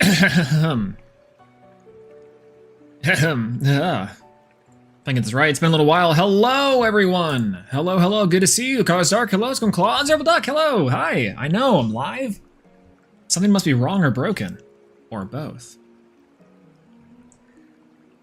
If I get this right, it's been a little while. Hello, everyone. Hello, hello. Good to see you. Carlos Dark. Hello, it's going Claw. Zerble Duck. Hello. Hi. I know I'm live. Something must be wrong or broken, or both.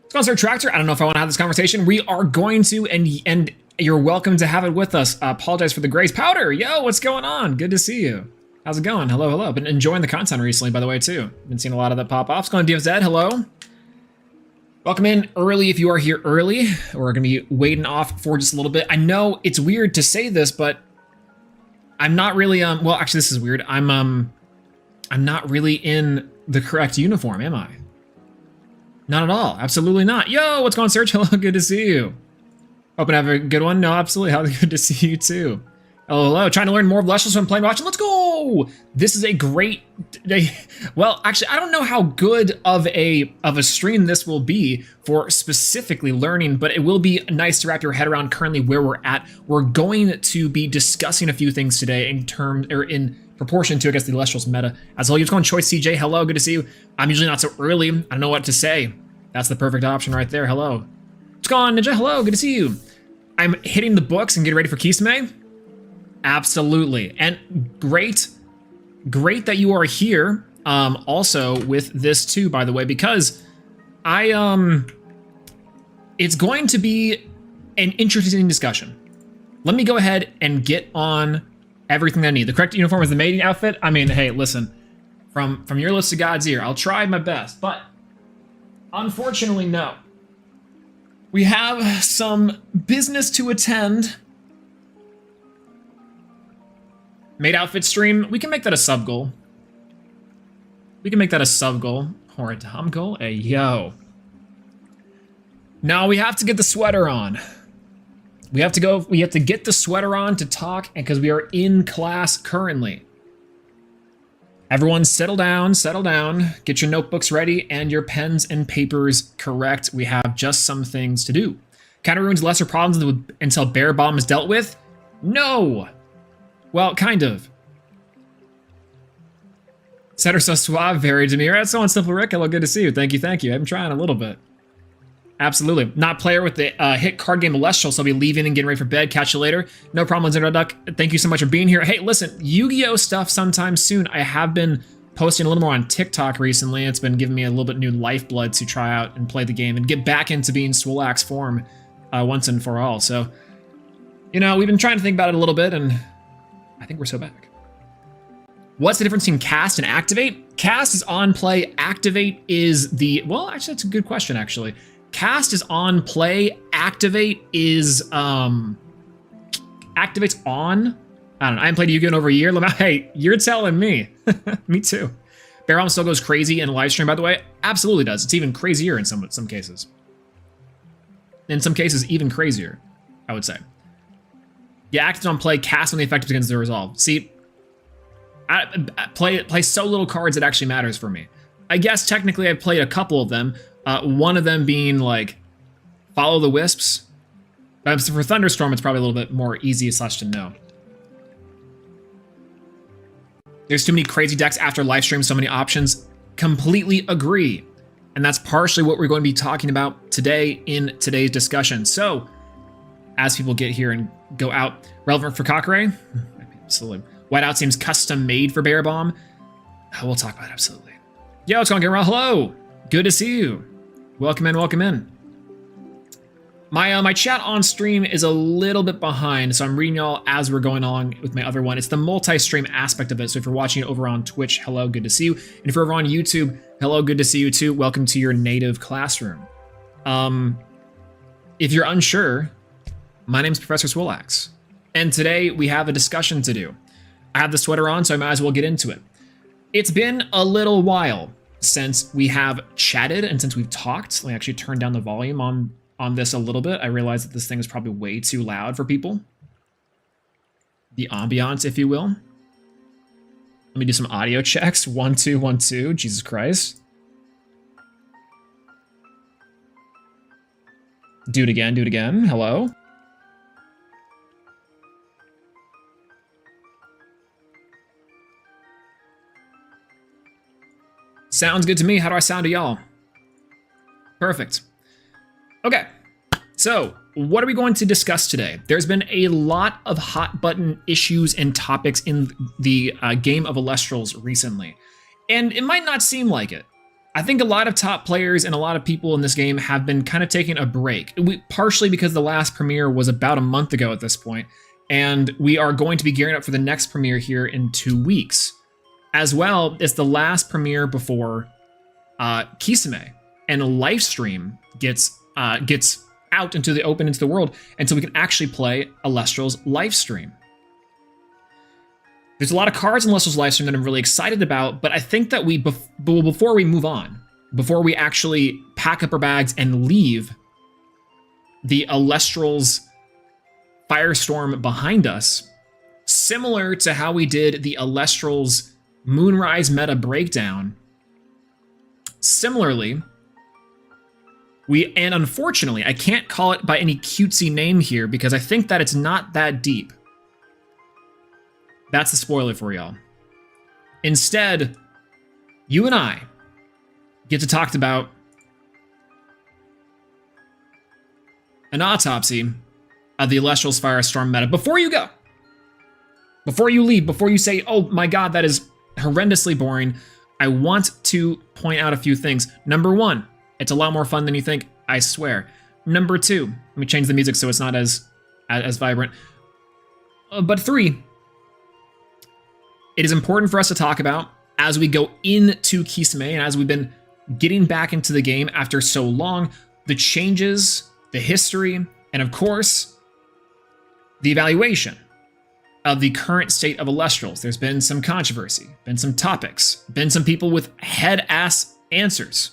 It's going Sir Tractor. I don't know if I want to have this conversation. We are going to, and you're welcome to have it with us. Apologize for the grace. Powder. Yo, what's going on? Good to see you. How's it going? Hello, hello. Been enjoying the content recently, by the way, too. Been seeing a lot of that pop off. It's going DFZ. Hello. Welcome in early if you are here early. We're going to be waiting off for just a little bit. I know it's weird to say this, but I'm not really, well, actually, this is weird. I'm not really in the correct uniform, am I? Not at all. Absolutely not. Yo, what's going on, Serge? Hello, good to see you. Hope you have a good one. No, absolutely. How good to see you, too. Hello, hello. Trying to learn more of Elestrals from playing watching. Let's go! This is a great day. Well, actually, I don't know how good of a stream this will be for specifically learning, but it will be nice to wrap your head around currently where we're at. We're going to be discussing a few things today in terms, or in proportion to, I guess, the Elestrals meta as well. You're going Choice CJ. Hello, good to see you. I'm usually not so early. I don't know what to say. That's the perfect option right there. Hello. What's going on, Ninja? Hello, good to see you. I'm hitting the books and getting ready for Kisame. Absolutely. And great that you are here also with this too, by the way, because it's going to be an interesting discussion. Let me go ahead and get on everything I need. The correct uniform is the mating outfit. I mean, hey, listen, from your lips to God's ear, I'll try my best, but unfortunately, no. We have some business to attend. Made outfit stream, we can make that a sub goal. We can make that a sub goal or a dom goal. Hey, yo. Now we have to get the sweater on. We have to get the sweater on to talk, and because we are in class currently. Everyone settle down, get your notebooks ready and your pens and papers correct. We have just some things to do. Counter ruins lesser problems until Bear Bomb is dealt with? No! Well, kind of. Center so suave, very demure. That's so simple, Rick. Hello, good to see you. Thank you. I'm trying a little bit. Absolutely. Not player with the hit card game Elestrals, so I'll be leaving and getting ready for bed. Catch you later. No problem, Zero Duck. Thank you so much for being here. Hey, listen, Yu-Gi-Oh stuff sometime soon. I have been posting a little more on TikTok recently. It's been giving me a little bit new lifeblood to try out and play the game and get back into being Swolax form once and for all. So, you know, we've been trying to think about it a little bit, and I think we're so back. What's the difference between cast and activate? Cast is on play. Activate is the, well, actually, that's a good question, actually. Cast is on play. Activate is, activate's on. I don't know. I haven't played Yu-Gi-Oh! In over a year. Hey, you're telling me. Me too. Bear Bomb still goes crazy in live stream, by the way. Absolutely does. It's even crazier in some cases. In some cases, even crazier, I would say. Yeah, active on play, cast when the effect begins to resolve. See, I play so little cards it actually matters for me. I guess technically I've played a couple of them. One of them being like Follow the Wisps. So for Thunderstorm, it's probably a little bit more easy / to know. There's too many crazy decks after live stream, so many options. Completely agree. And that's partially what we're going to be talking about today in today's discussion. So, as people get here and go out, relevant for Kakare? Absolutely. Whiteout seems custom made for Bear Bomb. We'll talk about it, absolutely. Yo, what's going on, Gabriel? Hello. Good to see you. Welcome in, welcome in. My chat on stream is a little bit behind, so I'm reading y'all as we're going along with my other one. It's the multi-stream aspect of it, so if you're watching it over on Twitch, hello, good to see you. And if you're over on YouTube, hello, good to see you too. Welcome to your native classroom. If you're unsure, my name's Professor Swolax, and today we have a discussion to do. I have the sweater on, so I might as well get into it. It's been a little while since we have chatted and since we've talked. Let me actually turn down the volume on this a little bit. I realize that this thing is probably way too loud for people. The ambiance, if you will. Let me do some audio checks. 1, 2, 1, 2. Jesus Christ. Do it again, do it again. Hello? Sounds good to me. How do I sound to y'all? Perfect. Okay, so what are we going to discuss today? There's been a lot of hot button issues and topics in the game of Elestrals recently, and it might not seem like it. I think a lot of top players and a lot of people in this game have been kind of taking a break, partially because the last premiere was about a month ago at this point, and we are going to be gearing up for the next premiere here in 2 weeks. As well, it's the last premiere before Kisame, and a live stream gets out into the open, into the world, and so we can actually play Elestrals live stream. There's a lot of cards in Elestrals live stream that I'm really excited about, but I think that before we move on, before we actually pack up our bags and leave the Elestrals Firestorm behind us, similar to how we did the Elestrals Moonrise meta breakdown, similarly, and unfortunately, I can't call it by any cutesy name here because I think that it's not that deep. That's the spoiler for y'all. Instead, you and I get to talk about an autopsy of the Elestrals Firestorm meta. Before you go, before you leave, before you say, oh my god, that is horrendously boring, I want to point out a few things. Number one, it's a lot more fun than you think, I swear. Number two, let me change the music so it's not as vibrant. But three, it is important for us to talk about as we go into Kisame and as we've been getting back into the game after so long, the changes, the history, and of course, the evaluation of the current state of Elestrals. There's been some controversy, been some topics, been some people with head-ass answers,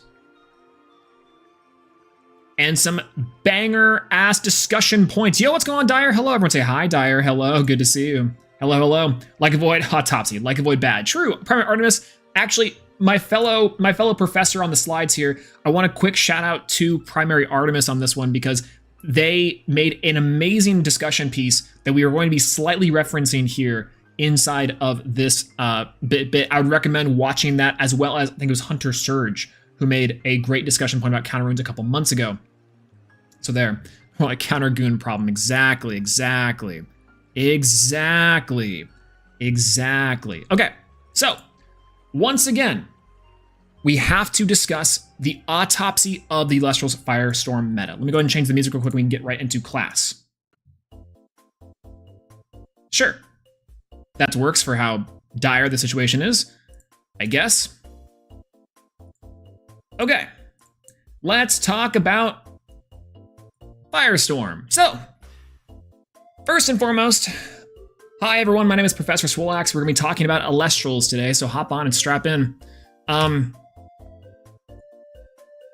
and some banger-ass discussion points. Yo, what's going on, Dyer? Hello, everyone say hi, Dyer. Hello, good to see you. Hello, hello. Like avoid autopsy, like avoid bad. True, Primary Artemis. Actually, my fellow professor on the slides here, I want a quick shout out to Primary Artemis on this one because they made an amazing discussion piece that we are going to be slightly referencing here inside of this bit. I would recommend watching that, as well as I think it was Hunter Surge who made a great discussion point about counter runes a couple months ago. So there, well, a counter goon problem. Exactly. Okay, so once again, we have to discuss the autopsy of the Elestrals Firestorm meta. Let me go ahead and change the music real quick. We can get right into class. Sure, that works for how dire the situation is, I guess. Okay, let's talk about Firestorm. So, first and foremost, hi everyone, my name is Professor Swolax. We're gonna be talking about Elestrals today, so hop on and strap in.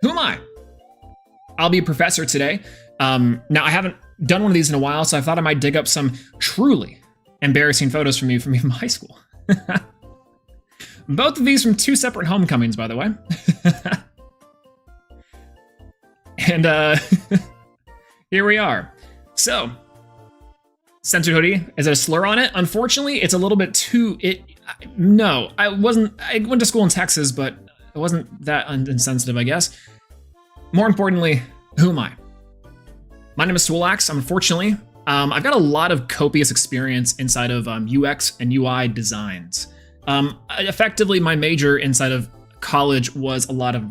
Who am I? I'll be a professor today. Now, I haven't done one of these in a while, so I thought I might dig up some truly embarrassing photos from me from high school. Both of these from 2 separate homecomings, by the way. And here we are. So, censored hoodie, is it a slur on it? Unfortunately, it's a little bit too, no, I went to school in Texas, but it wasn't that insensitive, I guess. More importantly, who am I? My name is Swolax. Unfortunately, I've got a lot of copious experience inside of UX and UI designs. Effectively, my major inside of college was a lot of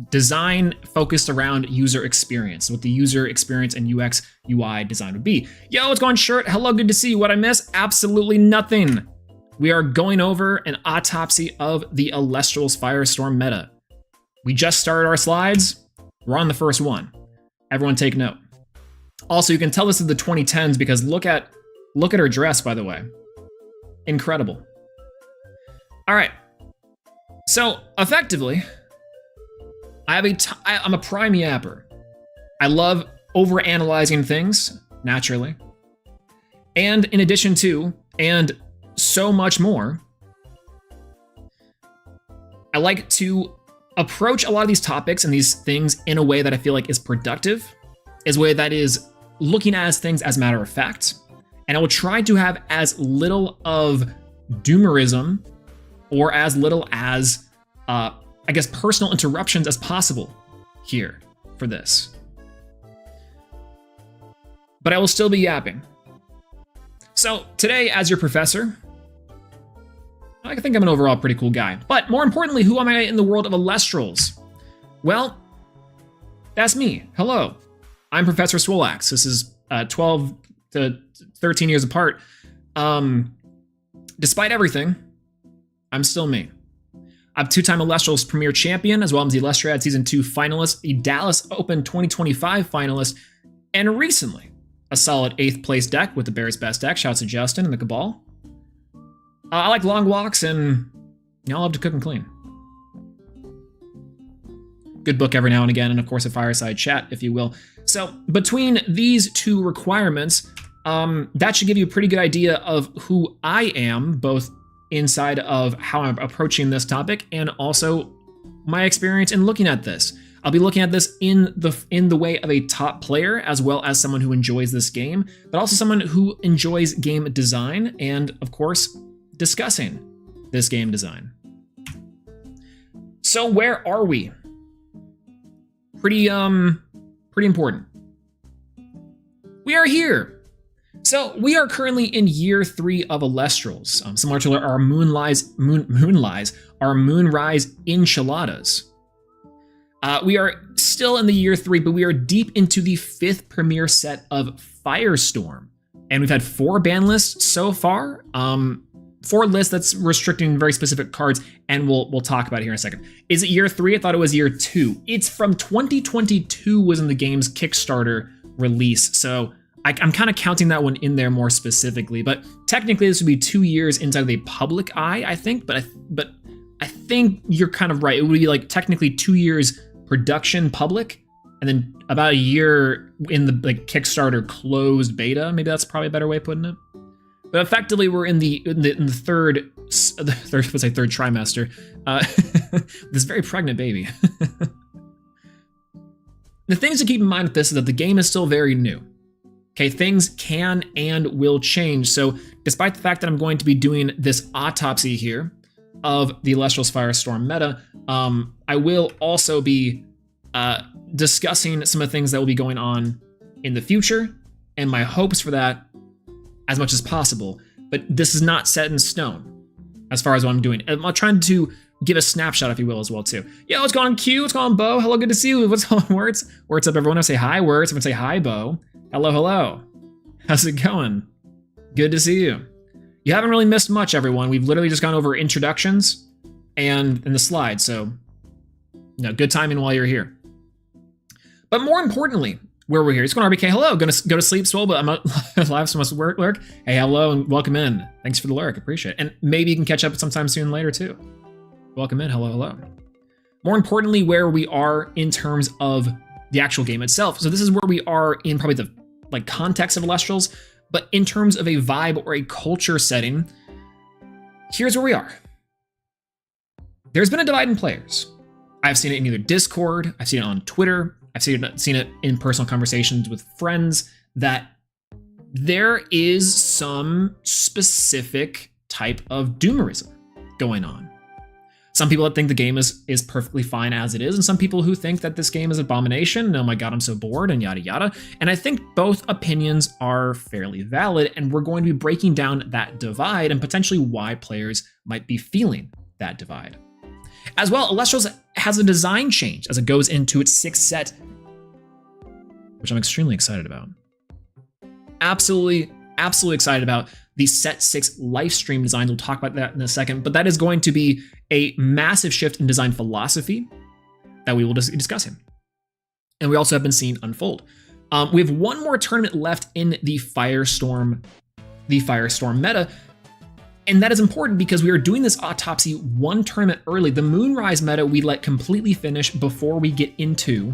design focused around user experience, what the user experience and UX UI design would be. Yo, what's going on, Shirt? Hello, good to see you. What I miss? Absolutely nothing. We are going over an autopsy of the Elestrals Firestorm meta. We just started our slides. We're on the first one. Everyone take note. Also, you can tell this is the 2010s because look at her dress, by the way. Incredible. All right. So, effectively, I'm a prime yapper. I love overanalyzing things, naturally. And in addition to, and so much more, I like to approach a lot of these topics and these things in a way that I feel like is productive, is a way that is looking at things as a matter of fact, and I will try to have as little of doomerism or as little as I guess, personal interruptions as possible here for this. But I will still be yapping. So today, as your professor, I think I'm an overall pretty cool guy. But more importantly, who am I in the world of Elestrals? Well, that's me. Hello. I'm Professor Swolax. This is 12 to 13 years apart. Despite everything, I'm still me. I'm two-time Elestrals Premier Champion, as well as the Elestrad Season 2 finalist, the Dallas Open 2025 finalist, and recently a solid 8th place deck with the Bears Best deck. Shouts to Justin and the Cabal. I like long walks, and I love to cook and clean. Good book every now and again, and of course a fireside chat, if you will. So between these two requirements, that should give you a pretty good idea of who I am, both inside of how I'm approaching this topic and also my experience in looking at this. I'll be looking at this in the way of a top player, as well as someone who enjoys this game, but also someone who enjoys game design and, of course, discussing this game design. So where are we? Pretty important. We are here. So we are currently in year 3 of Elestrals, similar to our Moonrise enchiladas. We are still in the year 3, but we are deep into the 5th premiere set of Firestorm, and we've had 4 ban lists so far. 4 lists that's restricting very specific cards, and we'll talk about it here in a second. Is it year 3? I thought it was year 2. It's from 2022 was in the game's Kickstarter release, so I'm kind of counting that one in there more specifically. But technically, this would be 2 years inside of the public eye, I think. But I think you're kind of right. It would be like technically 2 years production public, and then about a year in the Kickstarter closed beta. Maybe that's probably a better way of putting it. But effectively, we're in the third trimester. This very pregnant baby. The things to keep in mind with this is that the game is still very new. Okay, things can and will change. So despite the fact that I'm going to be doing this autopsy here of the Elestrals Firestorm meta, I will also be discussing some of the things that will be going on in the future and my hopes for that as much as possible. But this is not set in stone as far as what I'm doing. I'm trying to give a snapshot, if you will, as well, too. Yo, what's going on, Q? What's going on, Bo? Hello, good to see you. What's going on, Words? Words up, everyone. I say hi, Words. I'm going to say hi, Bo. Hello, hello. How's it going? Good to see you. You haven't really missed much, everyone. We've literally just gone over introductions and the slides, so good timing while you're here. But more importantly, where we're here, it's going to RBK. Hello, going to go to sleep, Swole, but I'm live, so must work, lurk. Hey, hello, and welcome in. Thanks for the lurk, appreciate it. And maybe you can catch up sometime soon later, too. Welcome in, hello, hello. More importantly, where we are in terms of the actual game itself. So this is where we are in probably the context of Elestrals, but in terms of a vibe or a culture setting, here's where we are. There's been a divide in players. I've seen it in either Discord, I've seen it on Twitter, I've seen it in personal conversations with friends, that there is some specific type of doomerism going on. Some people that think the game is perfectly fine as it is, and some people who think that this game is an abomination, and oh my god, I'm so bored, and yada yada. And I think both opinions are fairly valid, and we're going to be breaking down that divide and potentially why players might be feeling that divide. As well, Elestrals has a design change as it goes into its 6th set, which I'm extremely excited about. Absolutely excited about the set 6 live stream designs. We'll talk about that in a second, but that is going to be a massive shift in design philosophy that we will be discussing. And we also have been seeing unfold. We have one more tournament left in the Firestorm meta, and that is important because we are doing this autopsy one tournament early. The Moonrise meta we let completely finish before we get into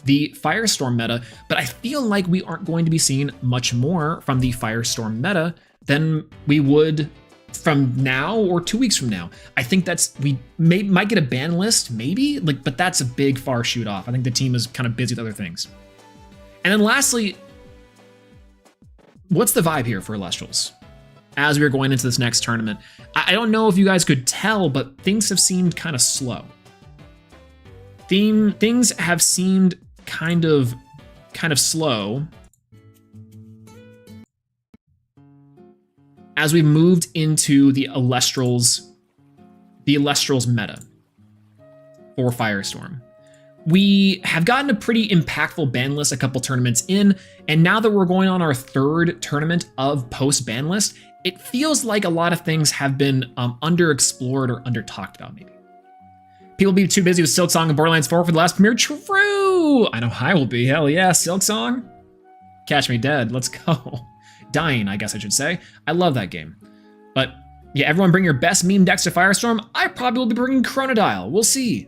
the Firestorm meta, but I feel like we aren't going to be seeing much more from the Firestorm meta than we would from now or 2 weeks from now. I think we might get a ban list, maybe, but that's a big far shoot off. I think the team is kind of busy with other things. And then lastly, what's the vibe here for Elestrals as we're going into this next tournament? I don't know if you guys could tell, but things have seemed kind of slow. things have seemed kind of slow as we moved into the Elestrals meta for Firestorm. We have gotten a pretty impactful ban list a couple tournaments in, and now that we're going on our third tournament of post-ban list, it feels like a lot of things have been underexplored or under-talked about, maybe. People be too busy with Silksong and Borderlands 4 for the last premiere. True! I know I will be. Hell yeah, Silksong. Catch me dead. Let's go. Dying, I guess I should say. I love that game. But yeah, everyone bring your best meme decks to Firestorm. I probably will be bringing Chronodile. We'll see.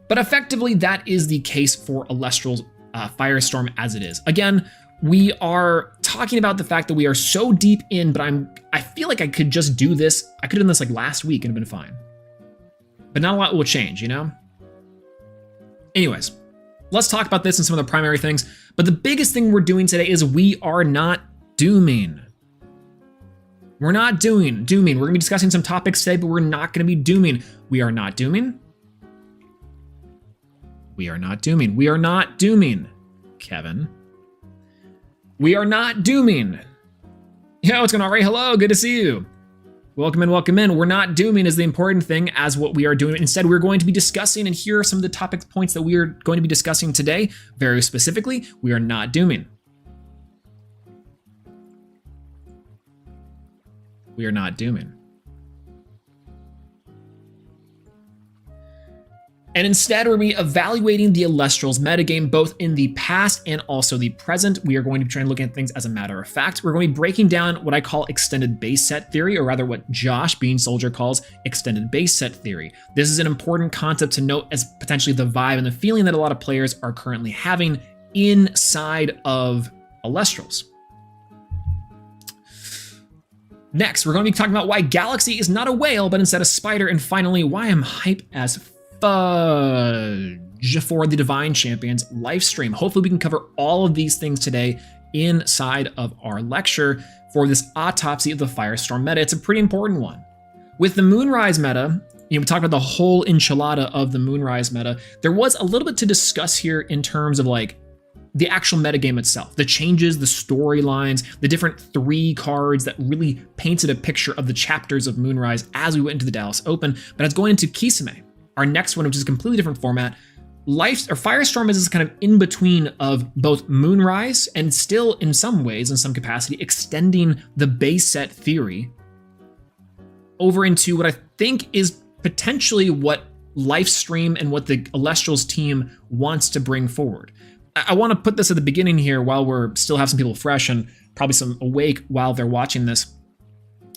But effectively, that is the case for Elestrals Firestorm as it is. Again, we are talking about the fact that we are so deep in, but I feel like I could just do this. I could have done this like last week and have been fine. But not a lot will change, you know? Anyways, let's talk about this and some of the primary things. But the biggest thing we're doing today is we are not dooming. We're not dooming. We're going to be discussing some topics today, but we're not going to be dooming. We are not dooming. We are not dooming. We are not dooming, Kevin. We are not dooming. Yo, what's going on, Ray? Hello, good to see you. Welcome in, welcome in. We're not dooming is the important thing as what we are doing. Instead, we're going to be discussing, and here are some of the topic points that we are going to be discussing today. Very specifically, we are not dooming. We are not dooming. And instead, we're going to be evaluating the Elestrals metagame, both in the past and also the present. We are going to be trying to look at things as a matter of fact. We're going to be breaking down what I call extended base set theory, or rather what Josh Bean Soldier calls extended base set theory. This is an important concept to note as potentially the vibe and the feeling that a lot of players are currently having inside of Elestrals. Next, we're going to be talking about why Galaxy is not a whale, but instead a spider. And finally, why I'm hype as fudge for the Divine Champions live stream. Hopefully we can cover all of these things today inside of our lecture for this autopsy of the Firestorm meta. It's a pretty important one. With the Moonrise meta, we talked about the whole enchilada of the Moonrise meta. There was a little bit to discuss here in terms of like the actual metagame itself, the changes, the storylines, the different 3 cards that really painted a picture of the chapters of Moonrise as we went into the Dallas Open. But it's going into Kisame, our next one, which is a completely different format. Firestorm is this kind of in between of both Moonrise and still in some ways, in some capacity, extending the base set theory over into what I think is potentially what Lifestream and what the Elestrals team wants to bring forward. I want to put this at the beginning here while we're still have some people fresh and probably some awake while they're watching this.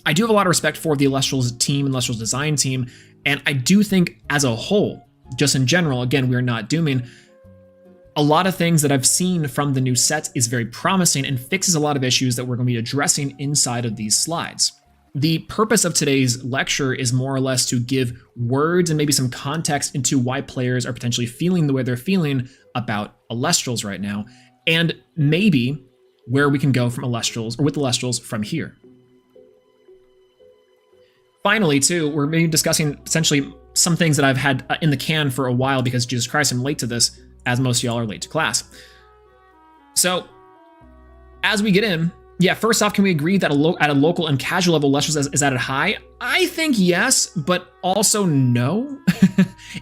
I do have a lot of respect for the Elestrals team and Elestrals design team, and I do think as a whole, just in general, again, we are not dooming, a lot of things that I've seen from the new sets is very promising and fixes a lot of issues that we're going to be addressing inside of these slides. The purpose of today's lecture is more or less to give words and maybe some context into why players are potentially feeling the way they're feeling about Elestrals right now, and maybe where we can go from Elestrals or with Elestrals from here. Finally, too, we're maybe discussing essentially some things that I've had in the can for a while because, Jesus Christ, I'm late to this, as most of y'all are late to class. So, as we get in, yeah, first off, can we agree that at a local and casual level, Elestrals is at a high? I think yes, but also no.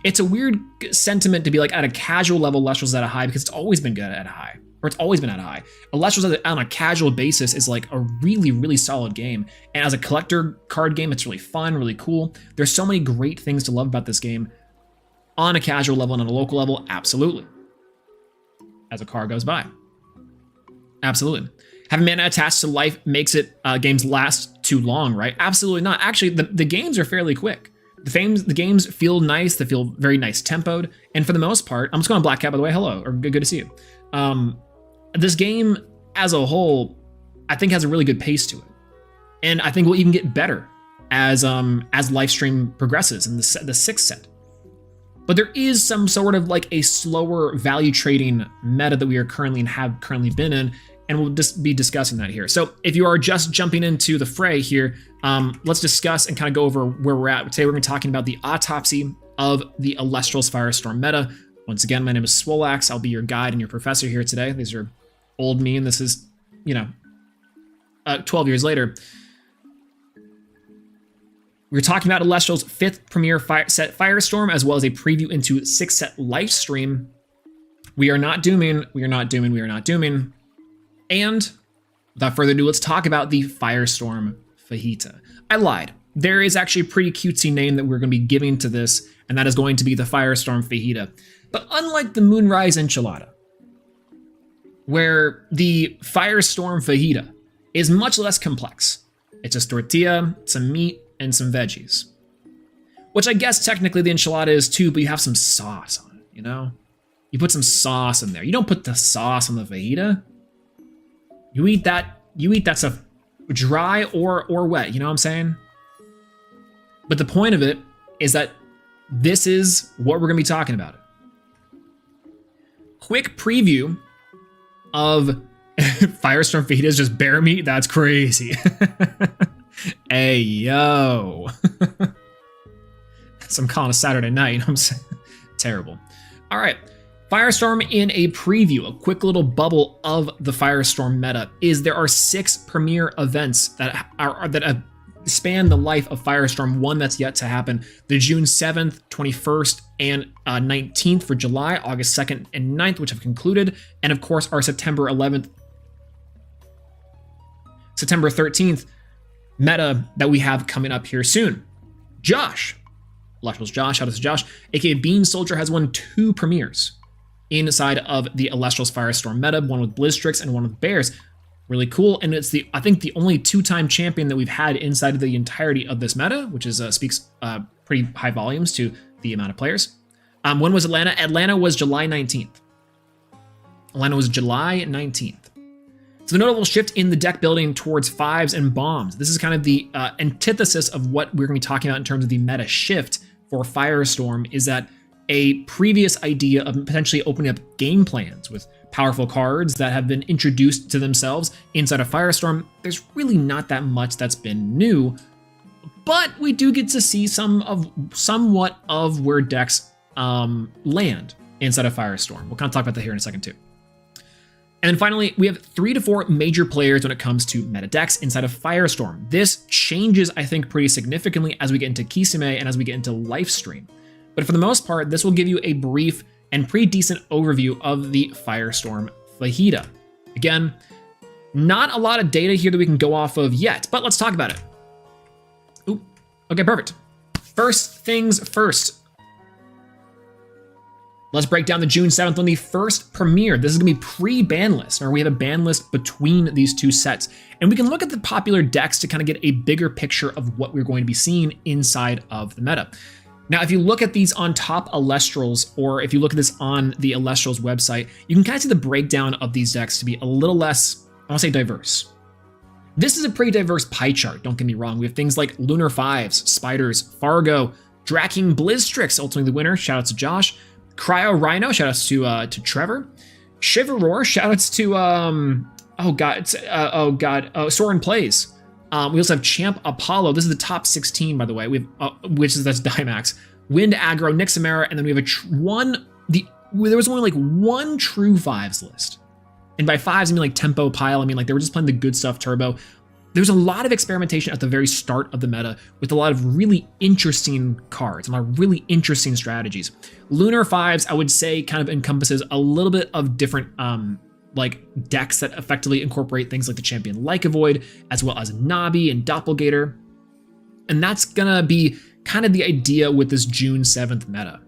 It's a weird sentiment to be like at a casual level, Elestrals is at a high because it's always been good at a high. Or it's always been at a high. Elestrals on a casual basis is like a really, really solid game. And as a collector card game, it's really fun, really cool. There's so many great things to love about this game. On a casual level and on a local level, absolutely. As a car goes by. Absolutely. Having mana attached to life makes it games last too long, right? Absolutely not. Actually, the games are fairly quick. The games feel nice. They feel very nice tempoed. And for the most part, I'm just going on Black Cat, by the way. Hello, or good to see you. This game as a whole, I think has a really good pace to it. And I think will even get better as Lifestream progresses in the 6th set. But there is some sort of like a slower value trading meta that we are currently and have currently been in. And we'll just be discussing that here. So if you are just jumping into the fray here, let's discuss and kind of go over where we're at. Today we're going to be talking about the autopsy of the Elestrals Firestorm meta. Once again, my name is Swolax. I'll be your guide and your professor here today. These are old me, and this is, 12 years later. We're talking about Elestral's 5th premiere set Firestorm, as well as a preview into 6th set live stream. We are not dooming. We are not dooming. We are not dooming. And without further ado, let's talk about the Firestorm Fajita. I lied. There is actually a pretty cutesy name that we're going to be giving to this, and that is going to be the Firestorm Fajita. But unlike the Moonrise Enchilada, where the Firestorm Fajita is much less complex. It's just tortilla, some meat, and some veggies. Which I guess technically the enchilada is too, but you have some sauce on it, You put some sauce in there. You don't put the sauce on the fajita. You eat that stuff dry or wet, you know what I'm saying? But the point of it is that this is what we're gonna be talking about. Quick preview of Firestorm Fajita is just bear meat. That's crazy. Hey, yo. So I'm calling a Saturday night, you know what I'm saying? Terrible. All right. Firestorm in a preview, a quick little bubble of the Firestorm meta, is there are 6 premier events that span the life of Firestorm, one that's yet to happen. The June 7th, 21st, and 19th for July, August 2nd and 9th, which have concluded, and of course our September 11th, September 13th meta that we have coming up here soon. Josh, Electrals Josh, shout out to Josh, aka Bean Soldier, has won 2 premieres inside of the Elestrals Firestorm meta, one with Blizztrix and one with Bears. Really cool, and it's I think the only 2-time champion that we've had inside of the entirety of this meta, which is speaks pretty high volumes to the amount of players. When was Atlanta? Atlanta was July 19th. Atlanta was July 19th. So the notable shift in the deck building towards 5s and bombs. This is kind of the antithesis of what we're going to be talking about in terms of the meta shift for Firestorm, is that a previous idea of potentially opening up game plans with powerful cards that have been introduced to themselves inside of Firestorm. There's really not that much that's been new, but we do get to see somewhat of where decks land inside of Firestorm. We'll kind of talk about that here in a second too. And then finally, we have 3 to 4 major players when it comes to meta decks inside of Firestorm. This changes, I think, pretty significantly as we get into Kisame and as we get into Lifestream. But for the most part, this will give you a brief and pretty decent overview of the Firestorm Fajita. Again, not a lot of data here that we can go off of yet, but let's talk about it. Ooh, okay, perfect. First things first. Let's break down the June 7th on the first premiere. This is gonna be pre-ban list, or we have a ban list between these 2 sets. And we can look at the popular decks to kind of get a bigger picture of what we're going to be seeing inside of the meta. Now, if you look at these on top Elestrals, or if you look at this on the Elestrals website, you can kind of see the breakdown of these decks to be a little less, I want to say, diverse. This is a pretty diverse pie chart, don't get me wrong. We have things like Lunar 5s, Spiders, Fargo, Draking Blizztrix, ultimately the winner, shout out to Josh, Cryo Rhino, shout outs to Trevor, Shiveror, shout outs to Soren Plays. We also have Champ Apollo. This is the top 16, by the way. We have that's Dimax, Wind Aggro, Nixamera, and then we have there was only like 1 true 5s list. And by 5s, I mean like Tempo Pile. I mean like they were just playing the good stuff Turbo. There's a lot of experimentation at the very start of the meta with a lot of really interesting cards and a lot of really interesting strategies. Lunar 5s, I would say, kind of encompasses a little bit of different like decks that effectively incorporate things like the champion Lycavoid, as well as Nabi and Doppelgator. And that's gonna be kind of the idea with this June 7th meta.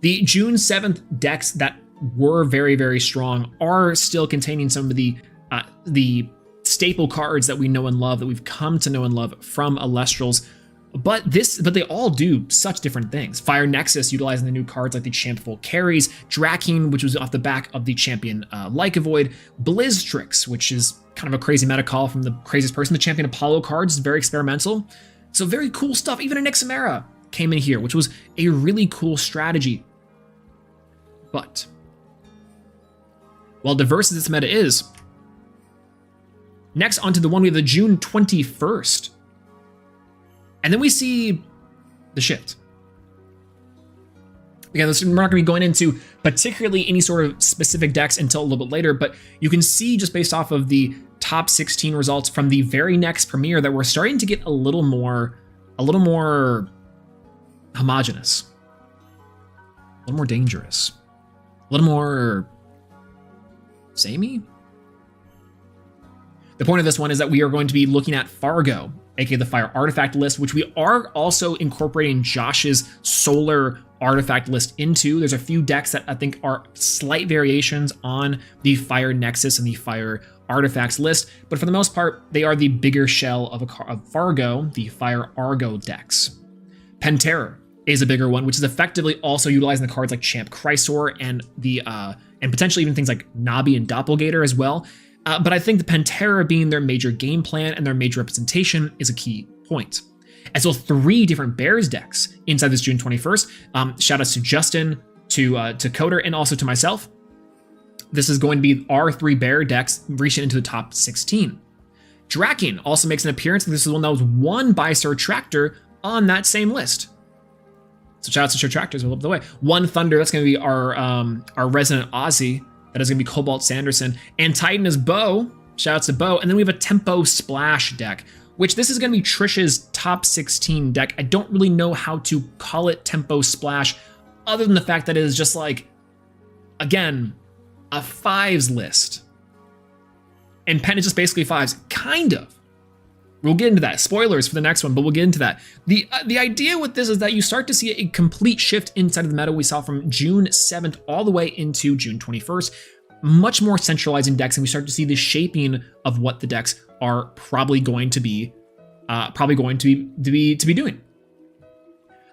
The June 7th decks that were very, very strong are still containing some of the staple cards that we know and love, that we've come to know and love from Elestrals. But they all do such different things. Fire Nexus utilizing the new cards like the Champful Carries, Draking, which was off the back of the champion Lycavoid, Blizztrix, which is kind of a crazy meta call from the craziest person. The champion Apollo cards is very experimental. So very cool stuff. Even a Nixamera came in here, which was a really cool strategy. But while diverse as this meta is, next onto the one we have the June 21st. And then we see the shift. Again, we're not going to be going into particularly any sort of specific decks until a little bit later, but you can see just based off of the top 16 results from the very next premiere that we're starting to get a little more homogenous, a little more dangerous, a little more samey. The point of this one is that we are going to be looking at Fargo, aka the Fire Artifact list, which we are also incorporating Josh's Solar Artifact list into. There's a few decks that I think are slight variations on the Fire Nexus and the Fire Artifacts list, but for the most part, they are the bigger shell of Fargo, the Fire Argo decks. Penterror is a bigger one, which is effectively also utilizing the cards like Champ Chrysor and and potentially even things like Nabi and Doppelgator as well. But I think the Penterror being their major game plan and their major representation is a key point. As well, 3 different Bears decks inside this June 21st. Shout outs to Justin, to Coder, and also to myself. This is going to be our 3 Bear decks reaching into the top 16. Draken also makes an appearance, and this is one that was won by Sir Tractor on that same list. So shout out to Sir Tractors, we'll up the way. One Thunder, that's going to be our resident Aussie. That is going to be Cobalt Sanderson. And Titan is Bo. Shout out to Bo. And then we have a Tempo Splash deck, which this is going to be Trish's top 16 deck. I don't really know how to call it Tempo Splash other than the fact that it is just like, again, a 5s list. And Pen is just basically 5s, kind of. We'll get into that. Spoilers for the next one, but we'll get into that. The idea with this is that you start to see a complete shift inside of the meta we saw from June 7th all the way into June 21st. Much more centralizing decks, and we start to see the shaping of what the decks are probably going to be doing.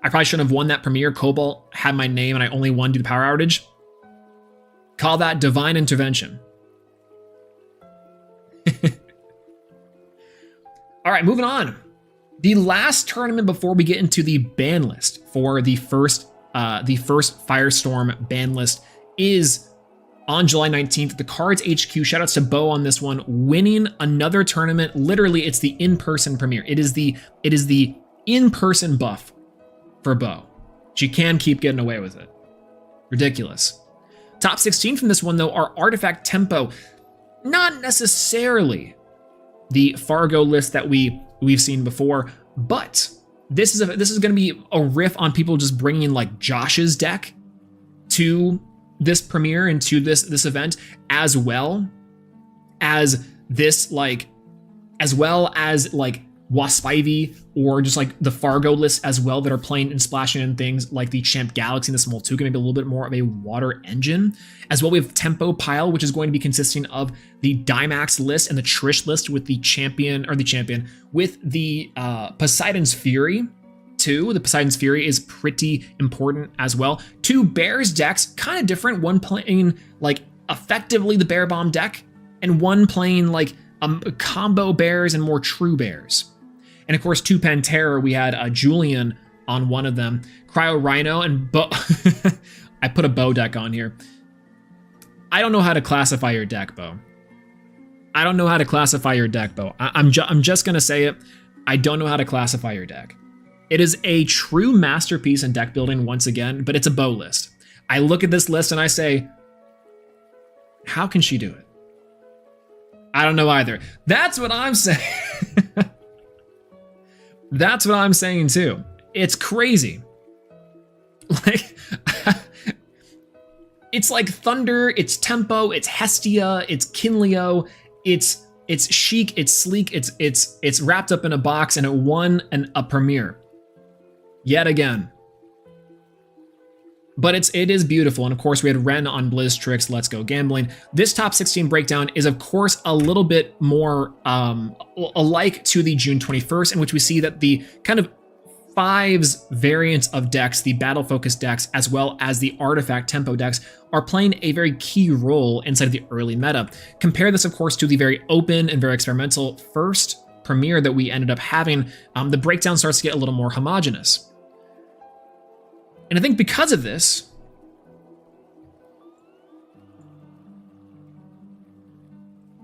I probably shouldn't have won that premiere. Cobalt had my name, and I only won due to power outage. Call that divine intervention. All right, moving on. The last tournament before we get into the ban list for the first Firestorm ban list is on July 19th. The Cards HQ, shout outs to Bo on this one, winning another tournament. Literally, it's the in-person premiere. It is the in-person buff for Bo. She can keep getting away with it. Ridiculous. Top 16 from this one, though, are Artifact Tempo. Not necessarily the Fargo list that we've seen before, but this is going to be a riff on people just bringing like Josh's deck to this premiere and to this event, as well as Wasp Ivy or just like the Fargo list as well that are playing and splashing in things like the Champ Galaxy and the Small 2, going to be a little bit more of a water engine. As well, we have Tempo Pile, which is going to be consisting of the Dimax list and the Trish list with the champion with the Poseidon's Fury too. The Poseidon's Fury is pretty important as well. 2 Bears decks, kind of different. One playing like effectively the Bear Bomb deck, and one playing like combo Bears and more true Bears. And of course, 2 Penterror, we had Julian on one of them. Cryo Rhino and Bo. I put a Bo deck on here. I don't know how to classify your deck, Bo. I don't know how to classify your deck, Bo. I'm just going to say it. I don't know how to classify your deck. It is a true masterpiece in deck building once again, but it's a Bo list. I look at this list and I say, how can she do it? I don't know either. That's what I'm saying. That's what I'm saying too. It's crazy. Like, it's like Thunder, it's Tempo, it's Hestia, it's Kinleo, it's chic, it's sleek, it's wrapped up in a box, and it won a premiere. Yet again. But it is beautiful. And of course, we had Ren on Blizz Tricks, Let's Go Gambling. This top 16 breakdown is, of course, a little bit more alike to the June 21st, in which we see that the kind of 5s variants of decks, the battle-focused decks, as well as the artifact tempo decks, are playing a very key role inside of the early meta. Compare this, of course, to the very open and very experimental first premiere that we ended up having. The breakdown starts to get a little more homogenous. And I think because of this,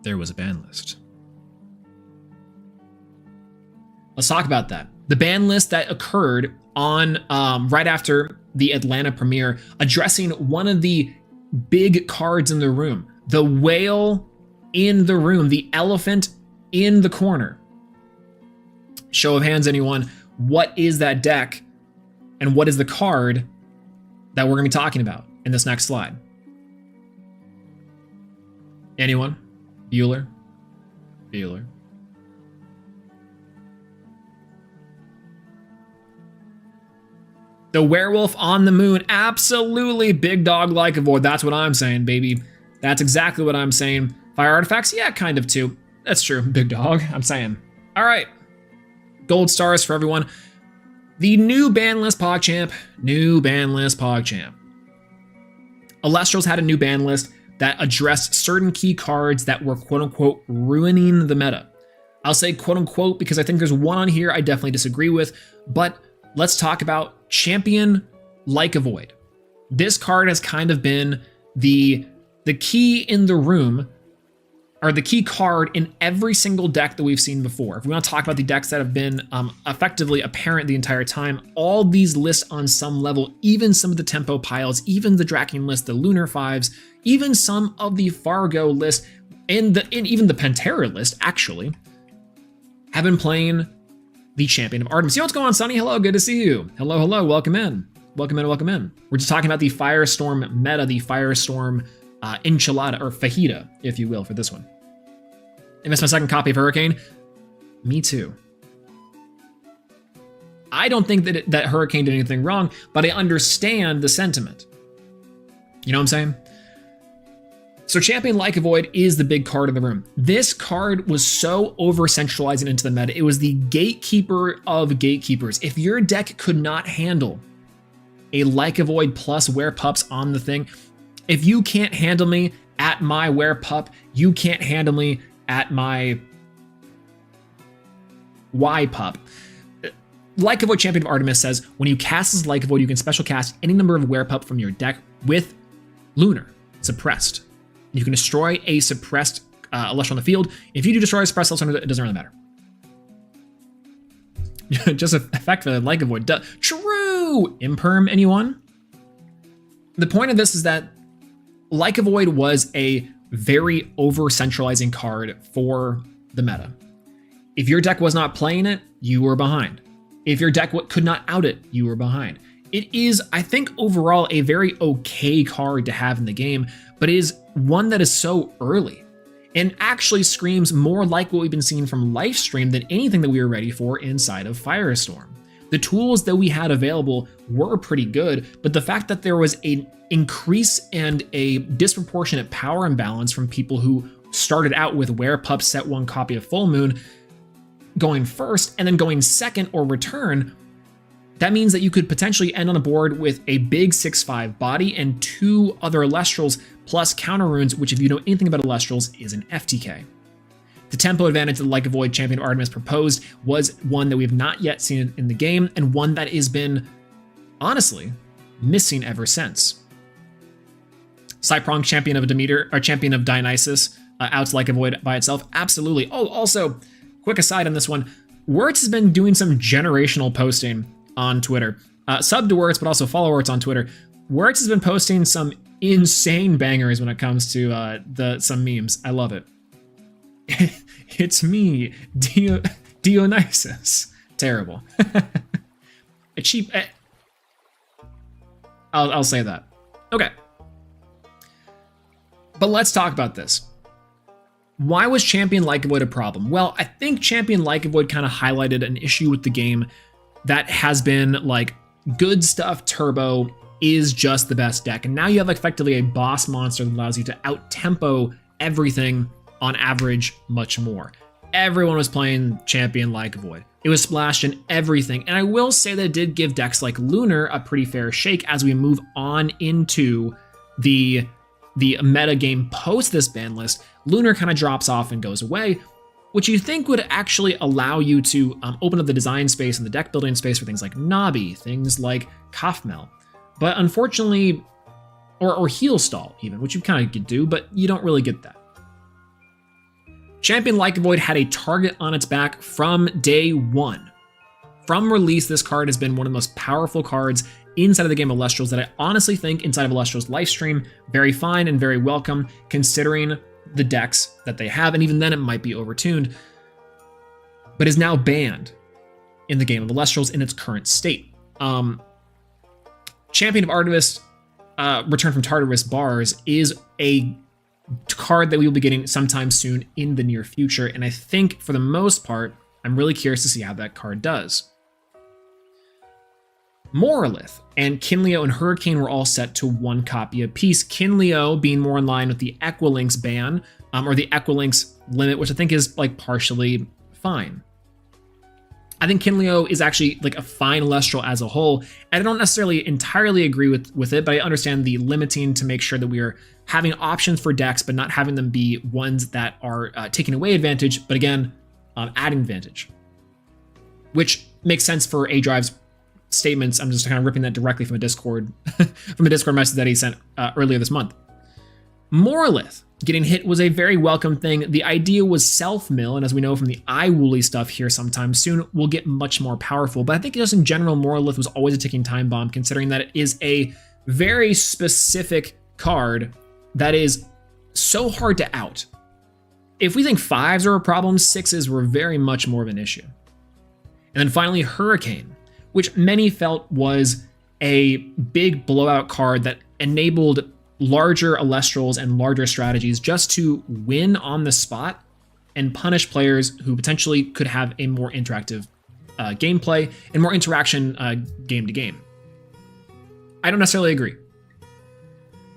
there was a ban list. Let's talk about that. The ban list that occurred on right after the Atlanta premiere, addressing one of the big cards in the room, the whale in the room, the elephant in the corner. Show of hands, anyone. What is that deck and what is the card that we're going to be talking about in this next slide? Anyone? Bueller? Bueller? The werewolf on the moon. Absolutely. Big dog like avoid. That's what I'm saying, baby. That's exactly what I'm saying. Fire artifacts? Yeah, kind of too. That's true. Big dog, I'm saying. All right. Gold stars for everyone. The new ban list PogChamp. New ban list PogChamp. Elestrals had a new ban list that addressed certain key cards that were quote unquote ruining the meta. I'll say quote unquote because I think there's one on here I definitely disagree with, but let's talk about Champion Like a Void. This card has kind of been the key in the room, or the key card in every single deck that we've seen before. If we want to talk about the decks that have been effectively apparent the entire time, all these lists on some level, even some of the tempo piles, even the Draken list, the Lunar Fives, even some of the Fargo list, and even the Pantera list, actually, have been playing the Champion of Artemis. Yo, what's going on, Sonny? Hello, good to see you. Hello, hello, welcome in. Welcome in, welcome in. We're just talking about the Firestorm meta, the Firestorm enchilada, or fajita, if you will, for this one. I missed my second copy of Hurricane. Me too. I don't think that Hurricane did anything wrong, but I understand the sentiment. You know what I'm saying? So Champion Like a Void is the big card in the room. This card was so over-centralizing into the meta. It was the gatekeeper of gatekeepers. If your deck could not handle a Like a Void plus Werepups on the thing, if you can't handle me at my Werepup, you can't handle me at my Y-Pup. Like a Void Champion of Artemis says, when you cast as Like a Void, you can special cast any number of Werepup from your deck with Lunar, suppressed. You can destroy a suppressed Elestral on the field. If you do destroy a suppressed Elestral, it doesn't really matter. Just an effect for the Like a Void. True! Imperm, anyone? The point of this is that Like a Void was a very over-centralizing card for the meta. If your deck was not playing it, you were behind. If your deck could not out it, you were behind. It is, I think, overall a very okay card to have in the game, but it is one that is so early and actually screams more like what we've been seeing from Lifestream than anything that we were ready for inside of Firestorm. The tools that we had available were pretty good, but the fact that there was an increase and a disproportionate power imbalance from people who started out with Werepup set one copy of Full Moon going first and then going second or return, that means that you could potentially end on a board with a big 6/5 body and two other Elestrals plus counter runes, which if you know anything about Elestrals is an FTK. The tempo advantage that Like a Void Champion of Artemis proposed was one that we have not yet seen in the game, and one that has been, honestly, missing ever since. Cyprong Champion of Demeter, or Champion of Dionysus, outs Like a Void by itself, absolutely. Oh, also, quick aside on this one, Wirtz has been doing some generational posting on Twitter. Sub to Wirtz, but also follow Wirtz on Twitter. Wirtz has been posting some insane bangers when it comes to some memes. I love it. It's me, Dionysus. Terrible. A cheap. I'll say that. Okay. But let's talk about this. Why was Champion Like a Void a problem? Well, I think Champion Like a Void kind of highlighted an issue with the game that has been like good stuff turbo is just the best deck. And now you have effectively a boss monster that allows you to out-tempo everything on average much more. Everyone was playing Champion Like a Void. It was splashed in everything. And I will say that it did give decks like Lunar a pretty fair shake as we move on into the meta game post this ban list. Lunar kind of drops off and goes away, which you think would actually allow you to open up the design space and the deck building space for things like Nabi, things like Kafmel. But unfortunately, or Heal Stall even, which you kind of could do, but you don't really get that. Champion Like a Void had a target on its back from day one. From release, this card has been one of the most powerful cards inside of the game of Elestrals that I honestly think inside of Elestrals Lifestream, very fine and very welcome considering the decks that they have, and even then it might be overtuned, but is now banned in the game of Elestrals in its current state. Champion of Artivist, Return from Tartarus Bars, is a card that we will be getting sometime soon in the near future, and I think for the most part, I'm really curious to see how that card does. Moralith and Kinleo and Hurricane were all set to 1 copy apiece. Kinleo being more in line with the Equilinx ban, or the Equilinx limit, which I think is like partially fine. I think Kinleo is actually like a fine Elestral as a whole, and I don't necessarily entirely agree with it, but I understand the limiting to make sure that we are having options for decks, but not having them be ones that are taking away advantage, but again, adding advantage. Which makes sense for A-Drive's statements. I'm just kind of ripping that directly from a Discord message that he sent earlier this month. Moralith getting hit was a very welcome thing. The idea was self-mill, and as we know from the iWooly stuff here sometime soon, will get much more powerful. But I think just in general, Moralith was always a ticking time bomb, considering that it is a very specific card that is so hard to out. If we think 5s are a problem, 6s were very much more of an issue. And then finally, Hurricane, which many felt was a big blowout card that enabled larger Elestrals and larger strategies just to win on the spot and punish players who potentially could have a more interactive gameplay and more interaction game to game. I don't necessarily agree.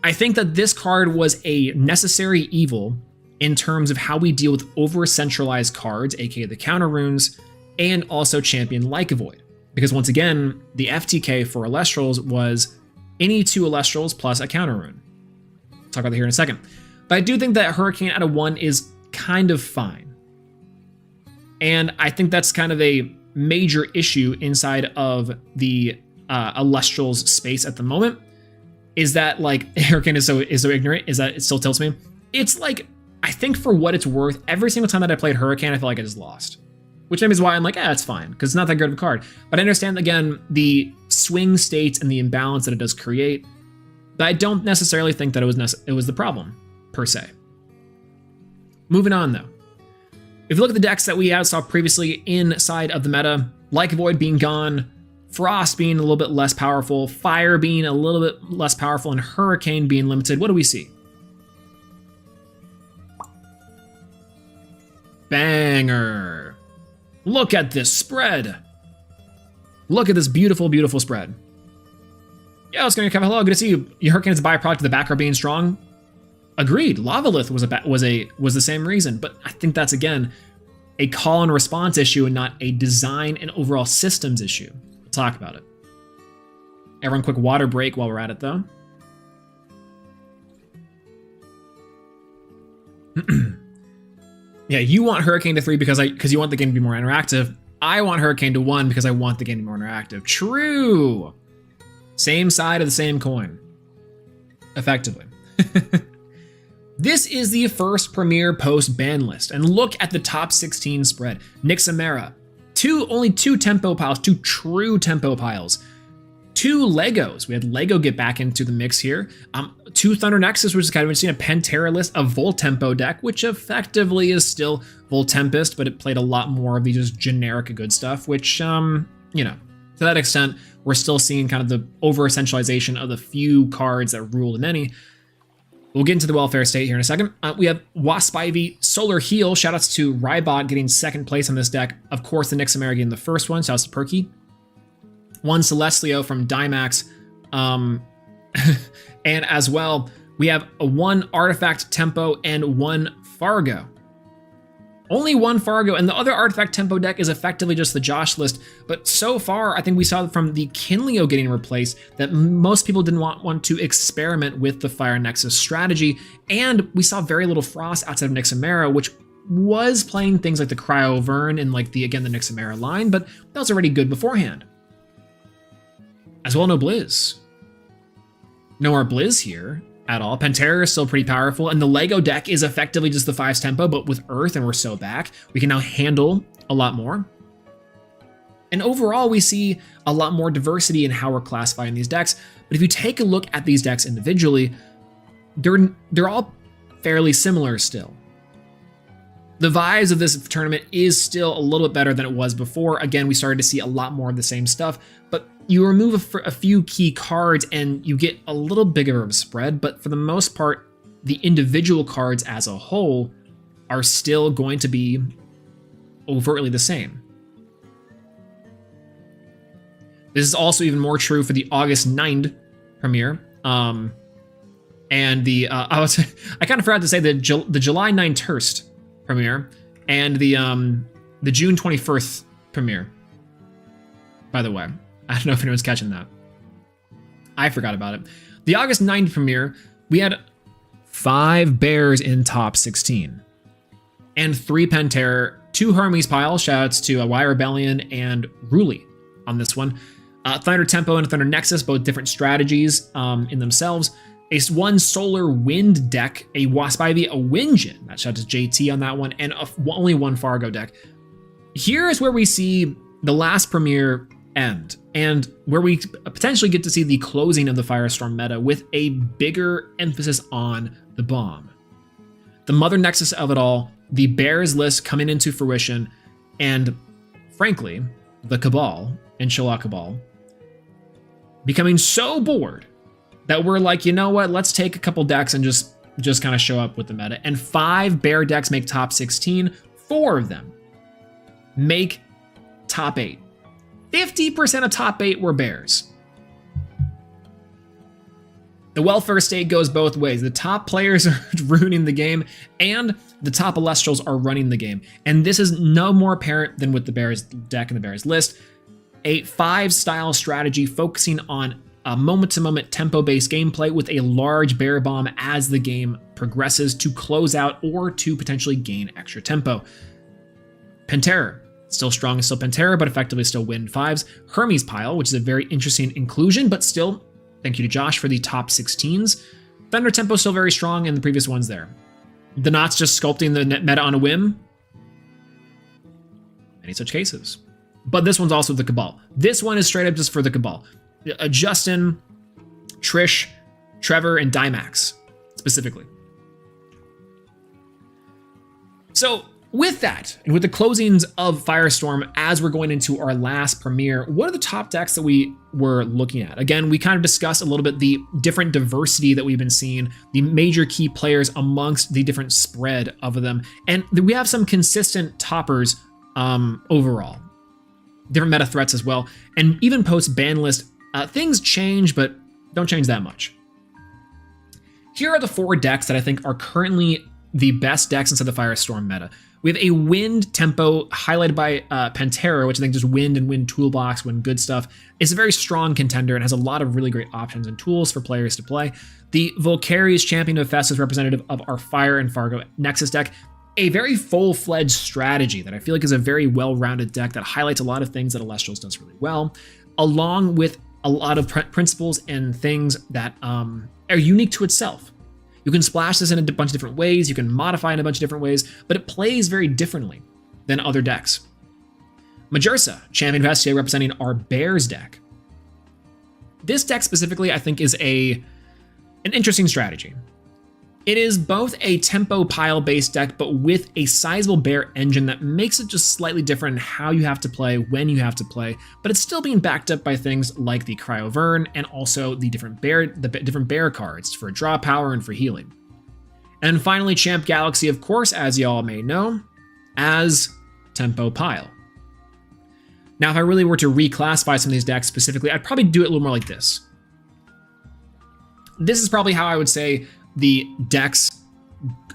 I think that this card was a necessary evil in terms of how we deal with over-centralized cards, aka the counter runes, and also champion Lycovoid. Because once again, the FTK for Elestrals was any 2 Elestrals plus a counter rune. Talk about that here in a second. But I do think that Hurricane out of 1 is kind of fine. And I think that's kind of a major issue inside of the Elestrals space at the moment, is that like Hurricane is so ignorant, is that it still tilts me. It's like, I think for what it's worth, every single time that I played Hurricane, I feel like I just lost. Which maybe is why I'm like, it's fine, because it's not that good of a card. But I understand, again, the swing states and the imbalance that it does create. But I don't necessarily think that it was the problem, per se. Moving on, though. If you look at the decks that we saw previously inside of the meta, Lycovoid being gone, Frost being a little bit less powerful, Fire being a little bit less powerful, and Hurricane being limited, what do we see? Banger! Look at this spread! Look at this beautiful, beautiful spread. Yeah, it's going to come. Hello, good to see you. Your Hurricane is a byproduct of the background being strong. Agreed. Lavalith was the same reason, but I think that's again a call and response issue and not a design and overall systems issue. We'll talk about it. Everyone, quick water break while we're at it, though. Yeah, you want Hurricane to 3 because you want the game to be more interactive. I want Hurricane to 1 because I want the game to be more interactive. True. Same side of the same coin. Effectively. This is the first Premier post-ban list, and look at the top 16 spread. Nixamera, only 2 tempo piles, 2 true tempo piles. 2 Legos. We had Lego get back into the mix here. 2 Thunder Nexus, which is kind of interesting. A Pantera list, a Voltempo deck, which effectively is still Voltempest, but it played a lot more of the just generic good stuff, which, you know, to that extent, we're still seeing kind of the over-essentialization of the few cards that rule the many. We'll get into the welfare state here in a second. We have Wasp Ivy, Solar Heal. Shoutouts to Rybot getting 2nd place on this deck. Of course, the Nixamera getting the first one. Shoutouts to Perky. 1 Celestlio from Dymax. And as well, we have a 1 Artifact Tempo and 1 Fargo. Only 1 Fargo, and the other Artifact Tempo deck is effectively just the Josh list, but so far, I think we saw from the Kinleo getting replaced that most people didn't want to experiment with the Fire Nexus strategy, and we saw very little Frost outside of Nixamera, which was playing things like the Cryo Vern and like the Nixamera line, but that was already good beforehand. As well, no Blizz. No more Blizz here at all. Pantera is still pretty powerful, and the Lego deck is effectively just the 5's tempo, but with Earth, and we're so back. We can now handle a lot more. And overall, we see a lot more diversity in how we're classifying these decks. But if you take a look at these decks individually, they're all fairly similar still. The vibes of this tournament is still a little bit better than it was before. Again, we started to see a lot more of the same stuff, but you remove a few key cards and you get a little bigger of a spread. But for the most part, the individual cards as a whole are still going to be overtly the same. This is also even more true for the August 9th premiere. And the I kind of forgot to say the July 9th Hurst premiere and the June 21st premiere. By the way, I don't know if anyone's catching that. I forgot about it. The August 9th premiere, we had 5 bears in top 16 and 3 Pantera, 2 Hermes piles. Shoutouts to Y Rebellion and Rule on this one. Thunder Tempo and Thunder Nexus, both different strategies in themselves. One Solar Wind deck, a Wasp Ivy, a Windjin. Shout out to JT on that one, and only 1 Fargo deck. Here is where we see the last premiere end, and where we potentially get to see the closing of the Firestorm meta with a bigger emphasis on the bomb. The mother nexus of it all, the Bears list coming into fruition, and frankly, the Cabal and Shalak Cabal becoming so bored that we're like, you know what, let's take a couple decks and just kind of show up with the meta. And 5 bear decks make top 16, 4 of them make top 8. 50% of top 8 were bears. The welfare state goes both ways. The top players are ruining the game, and the top Elestrals are running the game. And this is no more apparent than with the Bears deck and the Bears list. A 5-style strategy focusing on a moment-to-moment tempo-based gameplay with a large bear bomb as the game progresses to close out or to potentially gain extra tempo. Pantera, still strong, still Pantera, but effectively still win 5s. Hermes pile, which is a very interesting inclusion, but still, thank you to Josh for the top 16s. Thunder Tempo still very strong, and the previous ones there. The Knots just sculpting the meta on a whim. Any such cases. But this one's also the Cabal. This one is straight up just for the Cabal. Justin, Trish, Trevor, and Dymax, specifically. So with that, and with the closings of Firestorm as we're going into our last premiere, what are the top decks that we were looking at? Again, we kind of discussed a little bit the different diversity that we've been seeing, the major key players amongst the different spread of them, and we have some consistent toppers overall. Different meta threats as well, and even post ban list, things change, but don't change that much. Here are the 4 decks that I think are currently the best decks inside the Firestorm meta. We have a Wind Tempo highlighted by Pantera, which I think just Wind and Wind Toolbox, Wind good stuff. It's a very strong contender and has a lot of really great options and tools for players to play. The Volcari's Champion of Fest is representative of our Fire and Fargo Nexus deck. A very full-fledged strategy that I feel like is a very well-rounded deck that highlights a lot of things that Elestrals does really well, along with a lot of principles and things that are unique to itself. You can splash this in a bunch of different ways, you can modify in a bunch of different ways, but it plays very differently than other decks. Majursa, Champion of Hestia, representing our Bears deck. This deck specifically, I think, is an interesting strategy. It is both a tempo pile-based deck, but with a sizable bear engine that makes it just slightly different in how you have to play, when you have to play, but it's still being backed up by things like the Cryovern and also the different bear cards for draw power and for healing. And finally, Champ Galaxy, of course, as y'all may know, as tempo pile. Now, if I really were to reclassify some of these decks specifically, I'd probably do it a little more like this. This is probably how I would say the decks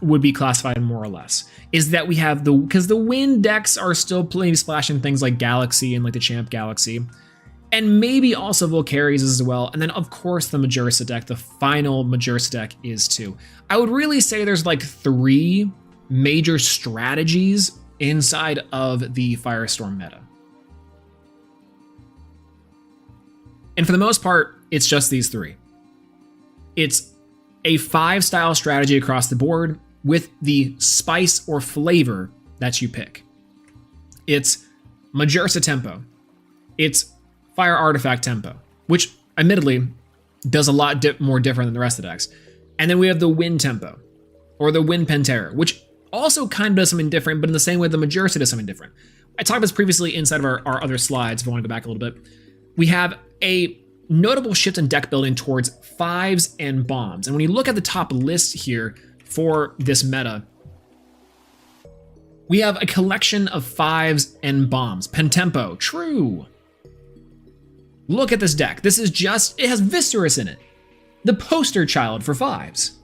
would be classified more or less, is that we have because the Wind decks are still playing splashing things like Galaxy and like the Champ Galaxy, and maybe also Volcari's as well. And then of course the Majursa deck, the final Majursa deck is too. I would really say there's like 3 major strategies inside of the Firestorm meta. And for the most part, it's just these 3. It's a 5-style strategy across the board with the spice or flavor that you pick. It's Majursa Tempo, It's Fire Artifact Tempo, which admittedly does a lot more different than the rest of the decks. And then we have the Wind Tempo, or the Wind Pantera, which also kind of does something different, but in the same way the Majorca does something different. I talked about this previously inside of our other slides, if I want to go back a little bit. We have a notable shift in deck building towards 5s and bombs. And when you look at the top list here for this meta, we have a collection of 5s and bombs. Pentempo, true. Look at this deck. This is just, it has Viscerus in it. The poster child for 5s.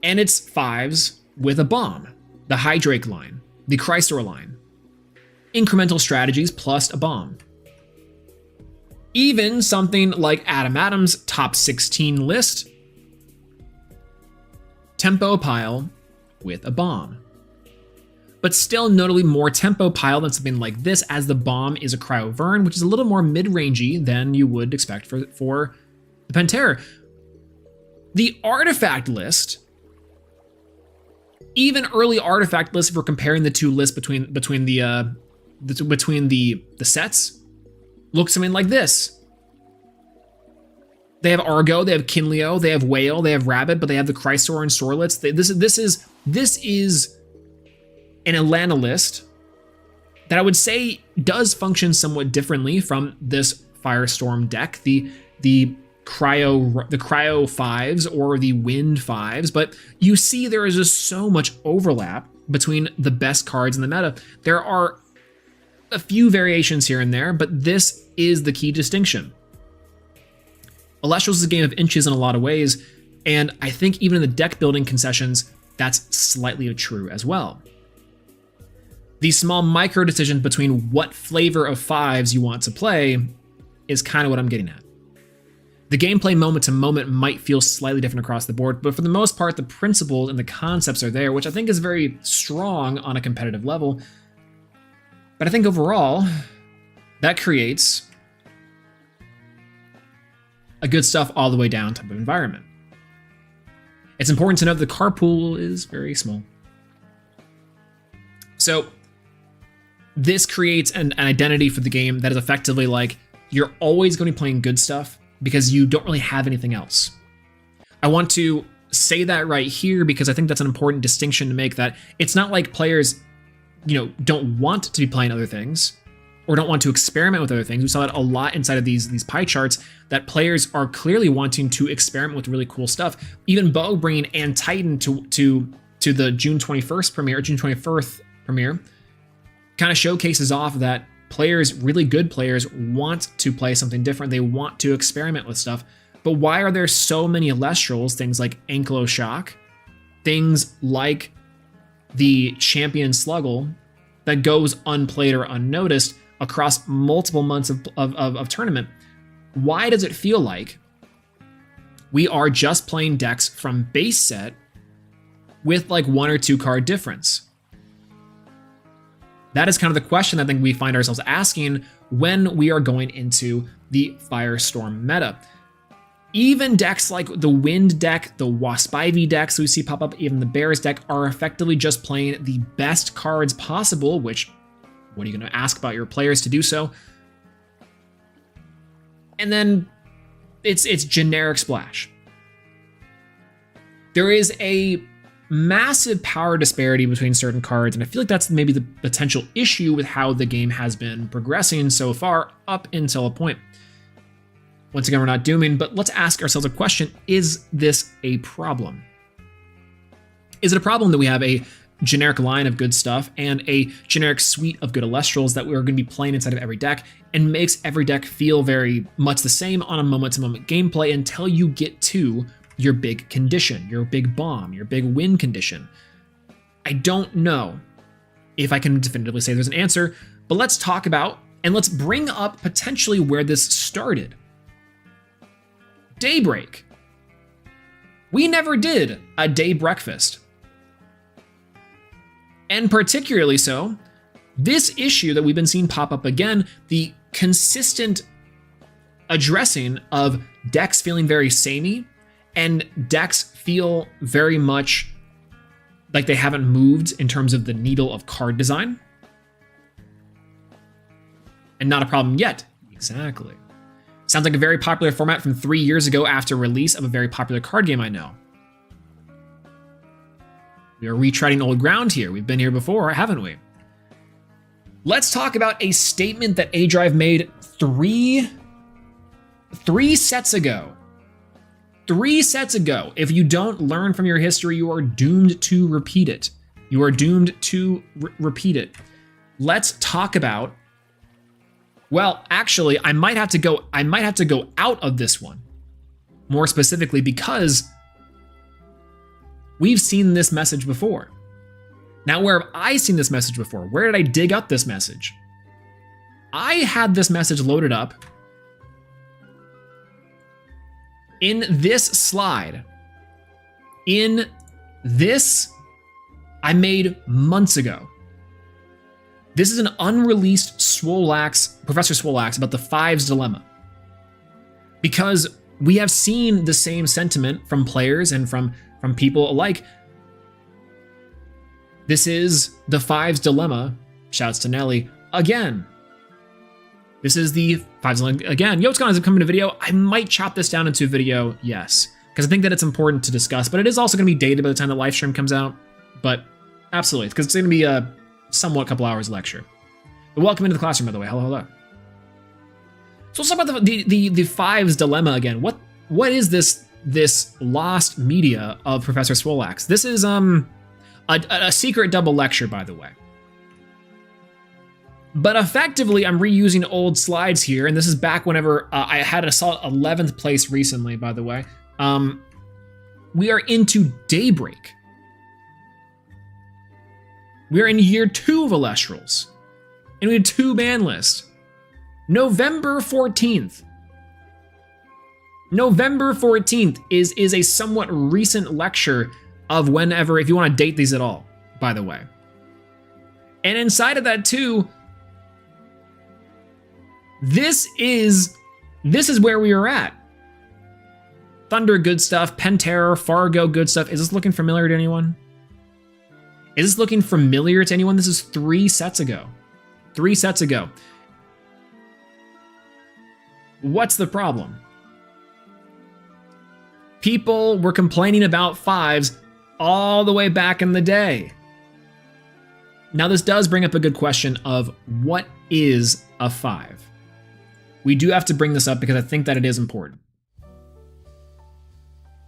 And it's 5s with a bomb. The Hydrake line, the Chrysor line. Incremental strategies plus a bomb. Even something like Adam Adams' top 16 list. Tempo pile with a bomb. But still notably more tempo pile than something like this, as the bomb is a Cryovern, which is a little more mid-rangey than you would expect for the Pantera. The artifact list, even early artifact lists, if we're comparing the two lists between the sets, look something like this. They have Argo, they have Kinleo, they have Whale, they have Rabbit, but they have the Chrysor and Sorlets. This is an Atlanta list that I would say does function somewhat differently from this Firestorm deck, the Cryo 5s or the Wind 5s, but you see there is just so much overlap between the best cards in the meta. There are a few variations here and there, but this is the key distinction. Elestrals is a game of inches in a lot of ways, and I think even in the deck building concessions, that's slightly true as well. These small micro decisions between what flavor of 5s you want to play is kind of what I'm getting at. The gameplay moment to moment might feel slightly different across the board, but for the most part, the principles and the concepts are there, which I think is very strong on a competitive level. But I think overall, that creates a good stuff all the way down type of environment. It's important to note the card pool is very small. So this creates an identity for the game that is effectively like, you're always going to be playing good stuff because you don't really have anything else. I want to say that right here because I think that's an important distinction to make, that it's not like players, don't want to be playing other things or don't want to experiment with other things. We saw that a lot inside of these pie charts, that players are clearly wanting to experiment with really cool stuff. Even Bo bringing and Titan to the June 21st premiere, or June 24th premiere, kind of showcases off that players, really good players, want to play something different. They want to experiment with stuff. But why are there so many Elestrals, things like Anklo Shock, things like the Champion Sluggle, that goes unplayed or unnoticed across multiple months of tournament? Why does it feel like we are just playing decks from base set with like 1 or 2 card difference? That is kind of the question I think we find ourselves asking when we are going into the Firestorm meta. Even decks like the Wind deck, the Wasp Ivy decks we see pop up, even the Bears deck, are effectively just playing the best cards possible, which, what are you going to ask about your players to do so? And then it's generic splash. There is a massive power disparity between certain cards, and I feel like that's maybe the potential issue with how the game has been progressing so far up until a point. Once again, we're not dooming, but let's ask ourselves a question. Is this a problem? Is it a problem that we have a generic line of good stuff and a generic suite of good Elestrals that we're going to be playing inside of every deck, and makes every deck feel very much the same on a moment-to-moment gameplay until you get to your big condition, your big bomb, your big win condition? I don't know if I can definitively say there's an answer, but let's talk about and let's bring up potentially where this started. Daybreak. We never did a day breakfast. And particularly so, this issue that we've been seeing pop up again, the consistent addressing of decks feeling very samey, and decks feel very much like they haven't moved in terms of the needle of card design. and not a problem yet. Exactly. Sounds like a very popular format from 3 years ago after release of a very popular card game I know. We are retreading old ground here. We've been here before, haven't we? Let's talk about a statement that A-Drive made three sets ago. 3 sets ago. If you don't learn from your history, you are doomed to repeat it. You are doomed to repeat it. Let's talk about. Well, actually, I might have to go out of this one. More specifically, because we've seen this message before. Now, where have I seen this message before? Where did I dig up this message? I had this message loaded up in this slide. In this I made months ago. This is an unreleased Professor Swolax about the Fives Dilemma. Because we have seen the same sentiment from players and from people alike. This is the Fives Dilemma, shouts to Nelly, again. This is the Fives Dilemma again. Yo, what's going on? Is it coming to video? I might chop this down into a video, yes. Because I think that it's important to discuss, but it is also going to be dated by the time the live stream comes out. But absolutely, because it's going to be a somewhat couple hours lecture. But welcome into the classroom, by the way. Hello, hello. So let's talk about the Fives Dilemma again. What is this lost media of Professor Swolax? This is a secret double lecture, by the way. But effectively, I'm reusing old slides here, and this is back whenever I had a solid 11th place recently, by the way. We are into Daybreak. We're in year 2 of Elestrals, and we have 2 ban lists. November 14th. November 14th is a somewhat recent lecture of whenever, if you want to date these at all, by the way. And inside of that too, this is where we are at. Thunder, good stuff. Penterror, Fargo, good stuff. Is this looking familiar to anyone? Is this looking familiar to anyone? This is 3 sets ago. 3 sets ago. What's the problem? People were complaining about fives all the way back in the day. Now, this does bring up a good question of what is a 5? We do have to bring this up because I think that it is important.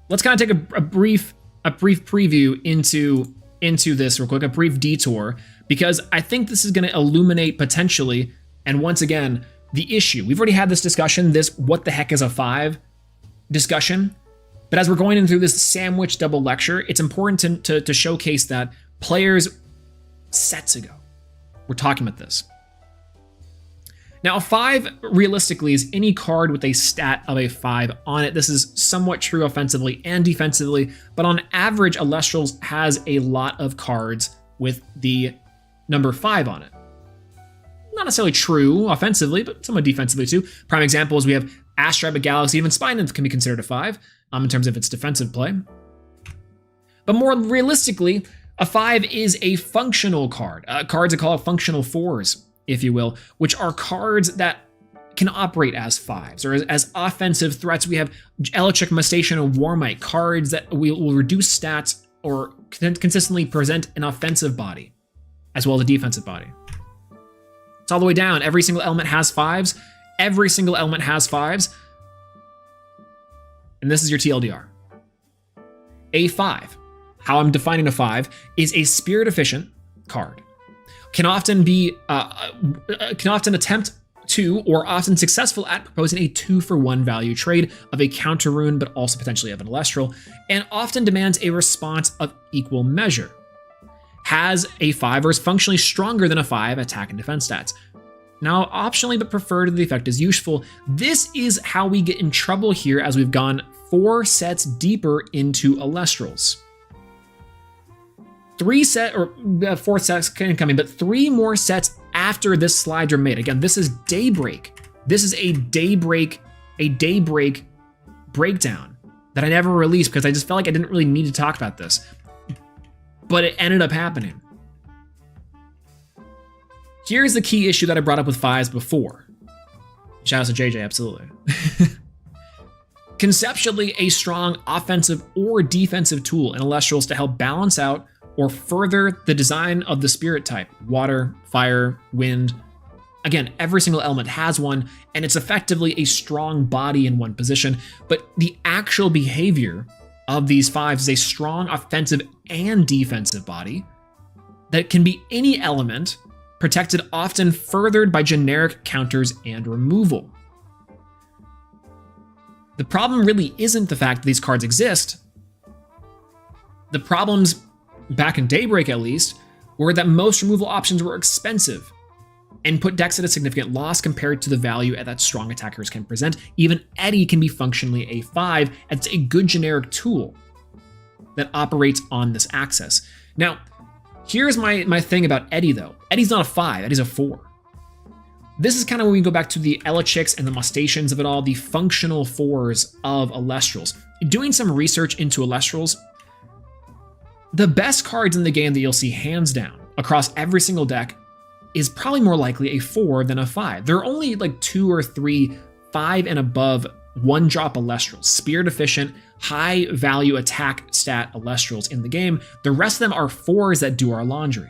Let's kind of take a brief preview into this real quick, a brief detour, because I think this is going to illuminate potentially, and once again, the issue. We've already had this discussion, this what the heck is a 5 discussion, but as we're going into this sandwich double lecture, it's important to showcase that players sets ago were talking about this. Now, a 5 realistically is any card with a stat of a 5 on it. This is somewhat true offensively and defensively, but on average, Elestrals has a lot of cards with the number 5 on it. Not necessarily true offensively, but somewhat defensively too. Prime example is we have Astride, Galaxy, even Spine can be considered a 5 in terms of its defensive play. But more realistically, a 5 is a functional card. Cards are called functional 4s, if you will, which are cards that can operate as 5s or as offensive threats. We have Eletric Mustation and Warmite, cards that will reduce stats or consistently present an offensive body as well as a defensive body. It's all the way down. Every single element has 5s. Every single element has 5s. And this is your TLDR. A 5, how I'm defining a 5, is a spirit efficient card. Can often attempt to or often successful at proposing a 2-for-1 value trade of a counter rune, but also potentially of an Elestral, and often demands a response of equal measure. Has a 5 or is functionally stronger than a 5 attack and defense stats. Now, optionally but preferred, the effect is useful. This is how we get in trouble here as we've gone 4 sets deeper into Elestrals. 4 sets coming, but 3 more sets after this slide are made. Again, this is Daybreak. This is a Daybreak breakdown that I never released because I just felt like I didn't really need to talk about this. But it ended up happening. Here's the key issue that I brought up with fives before. Shout out to JJ, absolutely. Conceptually, a strong offensive or defensive tool in Elestrals to help balance out or further the design of the spirit type. Water, fire, wind. Again, every single element has one, and it's effectively a strong body in one position, but the actual behavior of these fives is a strong offensive and defensive body that can be any element, protected often furthered by generic counters and removal. The problem really isn't the fact that these cards exist. The problems, back in Daybreak at least, were that most removal options were expensive and put decks at a significant loss compared to the value that strong attackers can present. Even Eddie can be functionally a 5. It's a good generic tool that operates on this axis. Now, here's my thing about Eddie though. Eddie's not a 5, Eddie's a 4. This is kind of when we go back to the Elechiks and the Mustations of it all, the functional 4s of Elestrals. Doing some research into Elestrals, the best cards in the game that you'll see hands down across every single deck is probably more likely a 4 than a 5. There are only like 2 or 3 5 and above 1-drop Elestrals, spirit efficient, high value attack stat Elestrals in the game. The rest of them are 4s that do our laundry.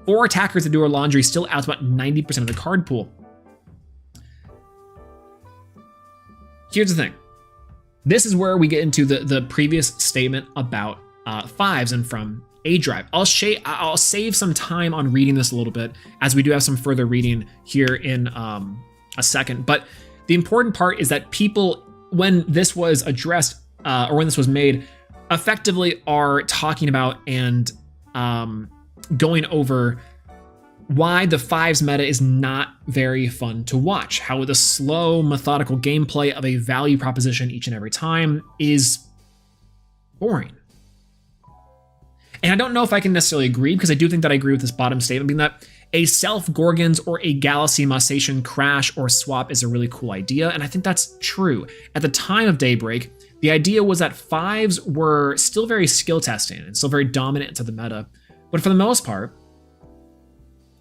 4 attackers that do our laundry still out about 90% of the card pool. Here's the thing. This is where we get into the previous statement about 5s and from A Drive. I'll save some time on reading this a little bit, as we do have some further reading here in a second. But the important part is that people, when this was addressed or when this was made, effectively are talking about and going over why the 5s meta is not very fun to watch. How the slow, methodical gameplay of a value proposition each and every time is boring. And I don't know if I can necessarily agree, because I do think that I agree with this bottom statement, being that a Self-Gorgons or a Galaxy Mussation crash or swap is a really cool idea, and I think that's true. At the time of Daybreak, the idea was that 5s were still very skill testing and still very dominant to the meta, but for the most part,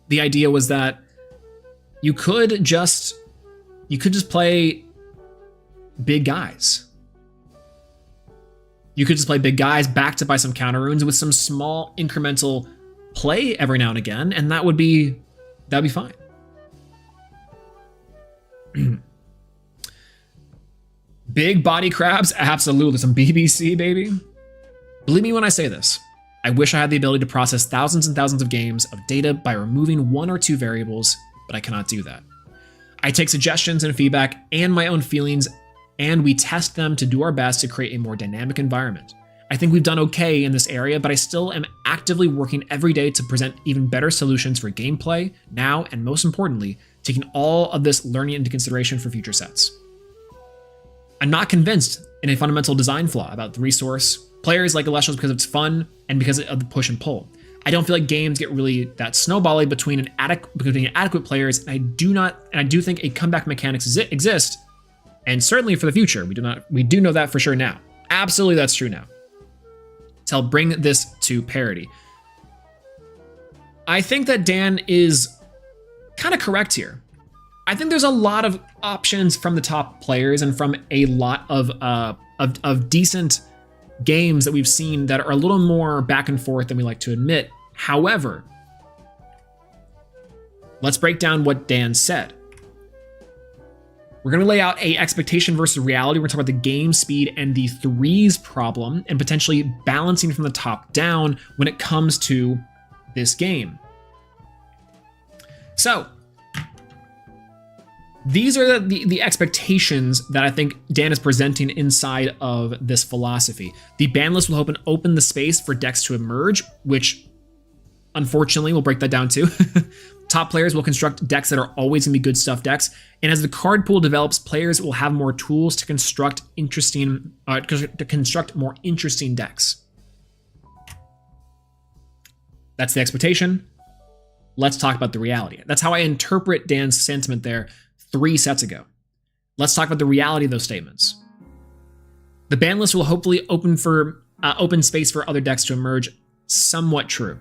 the idea was that you could just play big guys. You could just play big guys backed up by some counter runes with some small incremental play every now and again, and that'd be fine. Big body crabs, absolutely. Some BBC, baby. Believe me when I say this. I wish I had the ability to process thousands and thousands of games of data by removing 1 or 2 variables, but I cannot do that. I take suggestions and feedback and my own feelings, and we test them to do our best to create a more dynamic environment. I think we've done okay in this area, but I still am actively working every day to present even better solutions for gameplay now, and most importantly, taking all of this learning into consideration for future sets. I'm not convinced in a fundamental design flaw about the resource. Players like Elestrals because it's fun and because of the push and pull. I don't feel like games get really that snowbally between adequate players, and I do think a comeback mechanics exist, and certainly for the future. We do know that for sure now. Absolutely, that's true now. To help bring this to parity. I think that Dan is kind of correct here. I think there's a lot of options from the top players and from a lot of decent games that we've seen that are a little more back and forth than we like to admit. However, let's break down what Dan said. We're going to lay out a expectation versus reality. We're going to talk about the game speed and the threes problem, and potentially balancing from the top down when it comes to this game. So these are the expectations that I think Dan is presenting inside of this philosophy. The ban list will open the space for decks to emerge, which unfortunately we'll break that down too. Top players will construct decks that are always going to be good stuff decks, and as the card pool develops, players will have more tools to construct more interesting decks. That's the expectation. Let's talk about the reality. That's how I interpret Dan's sentiment there 3 sets ago. Let's talk about the reality of those statements. The ban list will hopefully open space for other decks to emerge. Somewhat true.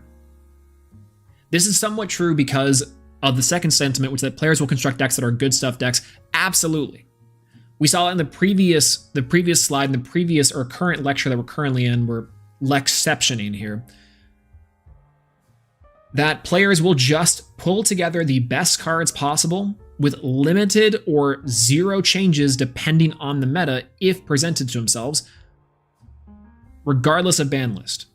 This is somewhat true because of the second sentiment, which is that players will construct decks that are good stuff decks. Absolutely. We saw it in the previous slide, in the previous or current lecture that we're currently in, we're lexceptioning here, that players will just pull together the best cards possible with limited or zero changes depending on the meta if presented to themselves, regardless of ban list.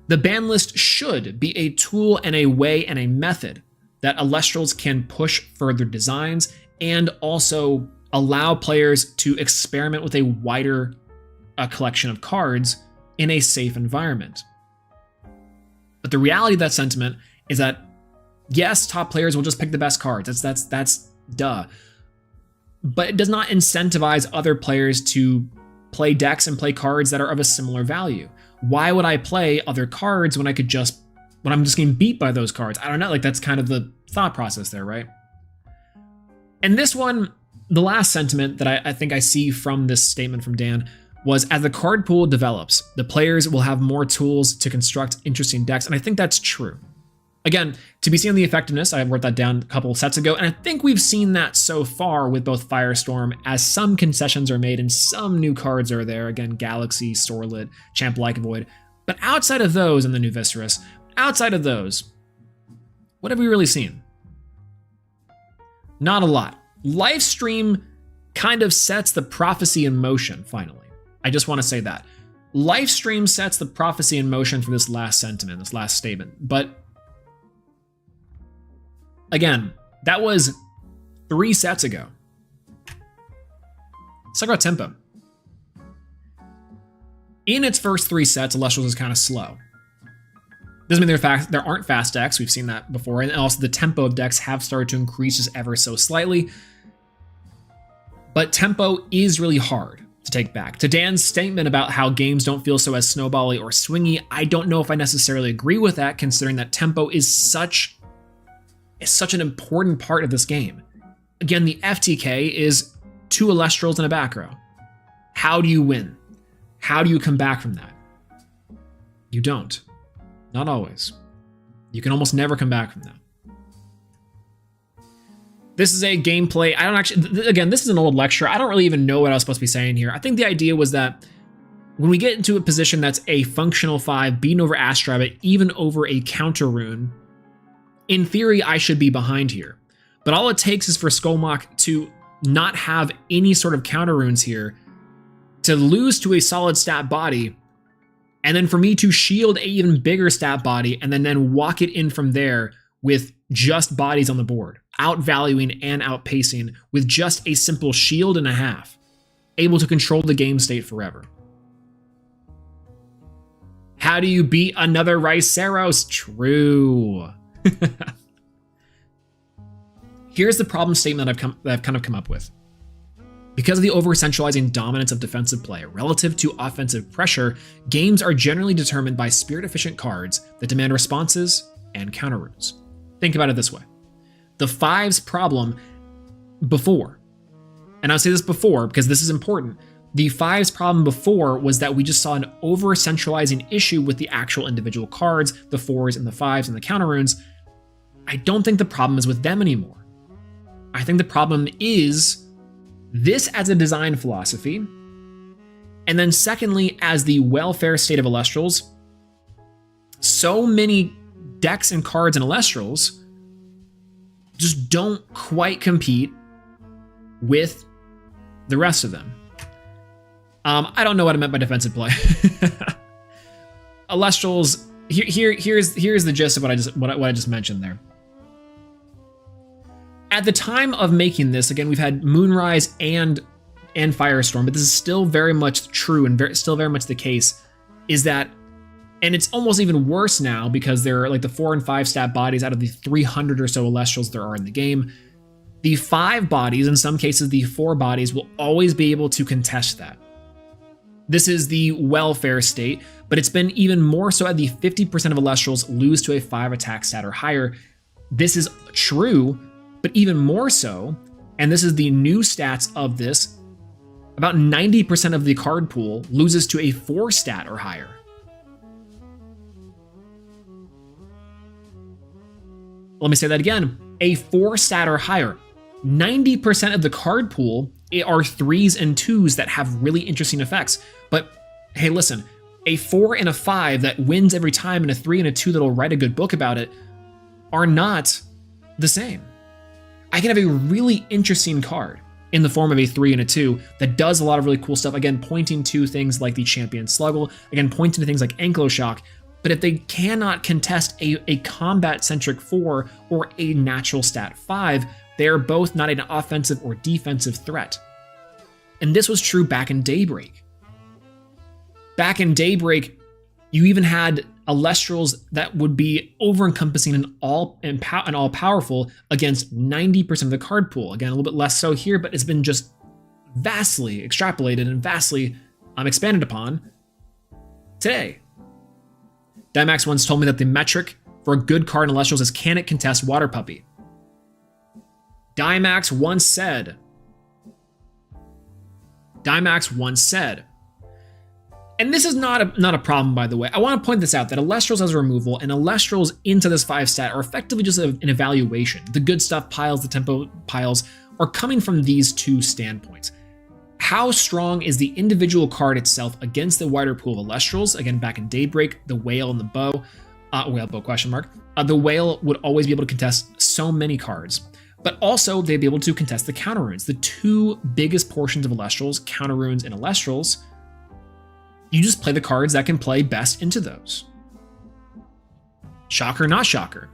The ban list should be a tool and a way and a method that Elestrals can push further designs and also allow players to experiment with a wider collection of cards in a safe environment. But the reality of that sentiment is that, yes, top players will just pick the best cards. That's duh. But it does not incentivize other players to play decks and play cards that are of a similar value. Why would I play other cards when I'm just getting beat by those cards? I don't know, like that's kind of the thought process there, right? And this one, the last sentiment that I think I see from this statement from Dan was, as the card pool develops, the players will have more tools to construct interesting decks, and I think that's true. Again, to be seen on the effectiveness, I wrote that down a couple sets ago, and I think we've seen that so far with both Firestorm, as some concessions are made and some new cards are there. Again, Galaxy, Sorlet, Champ Like Void. But outside of those, and the new Viscerus, outside of those, what have we really seen? Not a lot. Livestream kind of sets the prophecy in motion, finally. I just want to say that. Livestream sets the prophecy in motion for this last sentiment, this last statement. But again, that was 3 sets ago. Let's talk about tempo. In its first 3 sets, Elestrals is kind of slow. Doesn't mean there aren't fast decks. We've seen that before. And also the tempo of decks have started to increase just ever so slightly. But tempo is really hard to take back. To Dan's statement about how games don't feel so as snowbally or swingy, I don't know if I necessarily agree with that, considering that tempo is such an important part of this game. Again, the FTK is 2 Elestrals and a back row. How do you win? How do you come back from that? You don't. Not always. You can almost never come back from that. This is a gameplay. I don't actually, again, this is an old lecture. I don't really even know what I was supposed to be saying here. I think the idea was that when we get into a position that's a functional 5, beating over Astrabbit, even over a counter rune, in theory, I should be behind here. But all it takes is for Skullmock to not have any sort of counter runes here, to lose to a solid stat body, and then for me to shield a even bigger stat body, and then walk it in from there with just bodies on the board, outvaluing and outpacing with just a simple shield and a half, able to control the game state forever. How do you beat another Riceros? True. Here's the problem statement that I've kind of come up with. Because of the over-centralizing dominance of defensive play relative to offensive pressure, games are generally determined by spirit-efficient cards that demand responses and counter runes. Think about it this way. The 5's problem before, and I'll say this before because this is important, the 5's problem before was that we just saw an over-centralizing issue with the actual individual cards, the 4s and the 5s and the counter runes. I don't think the problem is with them anymore. I think the problem is this as a design philosophy, and then secondly, as the welfare state of Elestrals. So many decks and cards in Elestrals just don't quite compete with the rest of them. I don't know what I meant by defensive play. Elestrals, here's the gist of what I just mentioned there. At the time of making this, again, we've had Moonrise and Firestorm, but this is still very much true and still very much the case, is that, and it's almost even worse now because there are like the 4 and 5 stat bodies out of the 300 or so Elestrals there are in the game. The 5 bodies, in some cases the 4 bodies, will always be able to contest that. This is the welfare state, but it's been even more so at the 50% of Elestrals lose to a 5 attack stat or higher. This is true, but even more so, and this is the new stats of this, about 90% of the card pool loses to a 4 stat or higher. let me say that again, a 4 stat or higher. 90% of the card pool are 3s and 2s that have really interesting effects. But hey, listen, a 4 and a 5 that wins every time and a 3 and a 2 that'll write a good book about it are not the same. I can have a really interesting card in the form of a 3 and a 2 that does a lot of really cool stuff. Again, pointing to things like the Champion Sluggle, again, pointing to things like Ankyloshock. But if they cannot contest a combat-centric 4 or a natural stat 5, they are both not an offensive or defensive threat. And this was true back in Daybreak. Back in Daybreak, you even had Elestrals that would be over-encompassing and all-powerful against 90% of the card pool. Again, a little bit less so here, but it's been just vastly extrapolated and vastly expanded upon today. Dymax once told me that the metric for a good card in Elestrals is, can it contest Water Puppy? Dymax once said, and this is not a problem, by the way. I want to point this out, that Elestrals as a removal and Elestrals into this 5 stat are effectively just an evaluation. The good stuff piles, the tempo piles are coming from these two standpoints. How strong is the individual card itself against the wider pool of Elestrals? Again, back in Daybreak, the Whale and the Bow, Whale Bow question mark. The Whale would always be able to contest so many cards, but also they'd be able to contest the counter runes. The two biggest portions of Elestrals, counter runes and Elestrals, you just play the cards that can play best into those. Shocker, not shocker.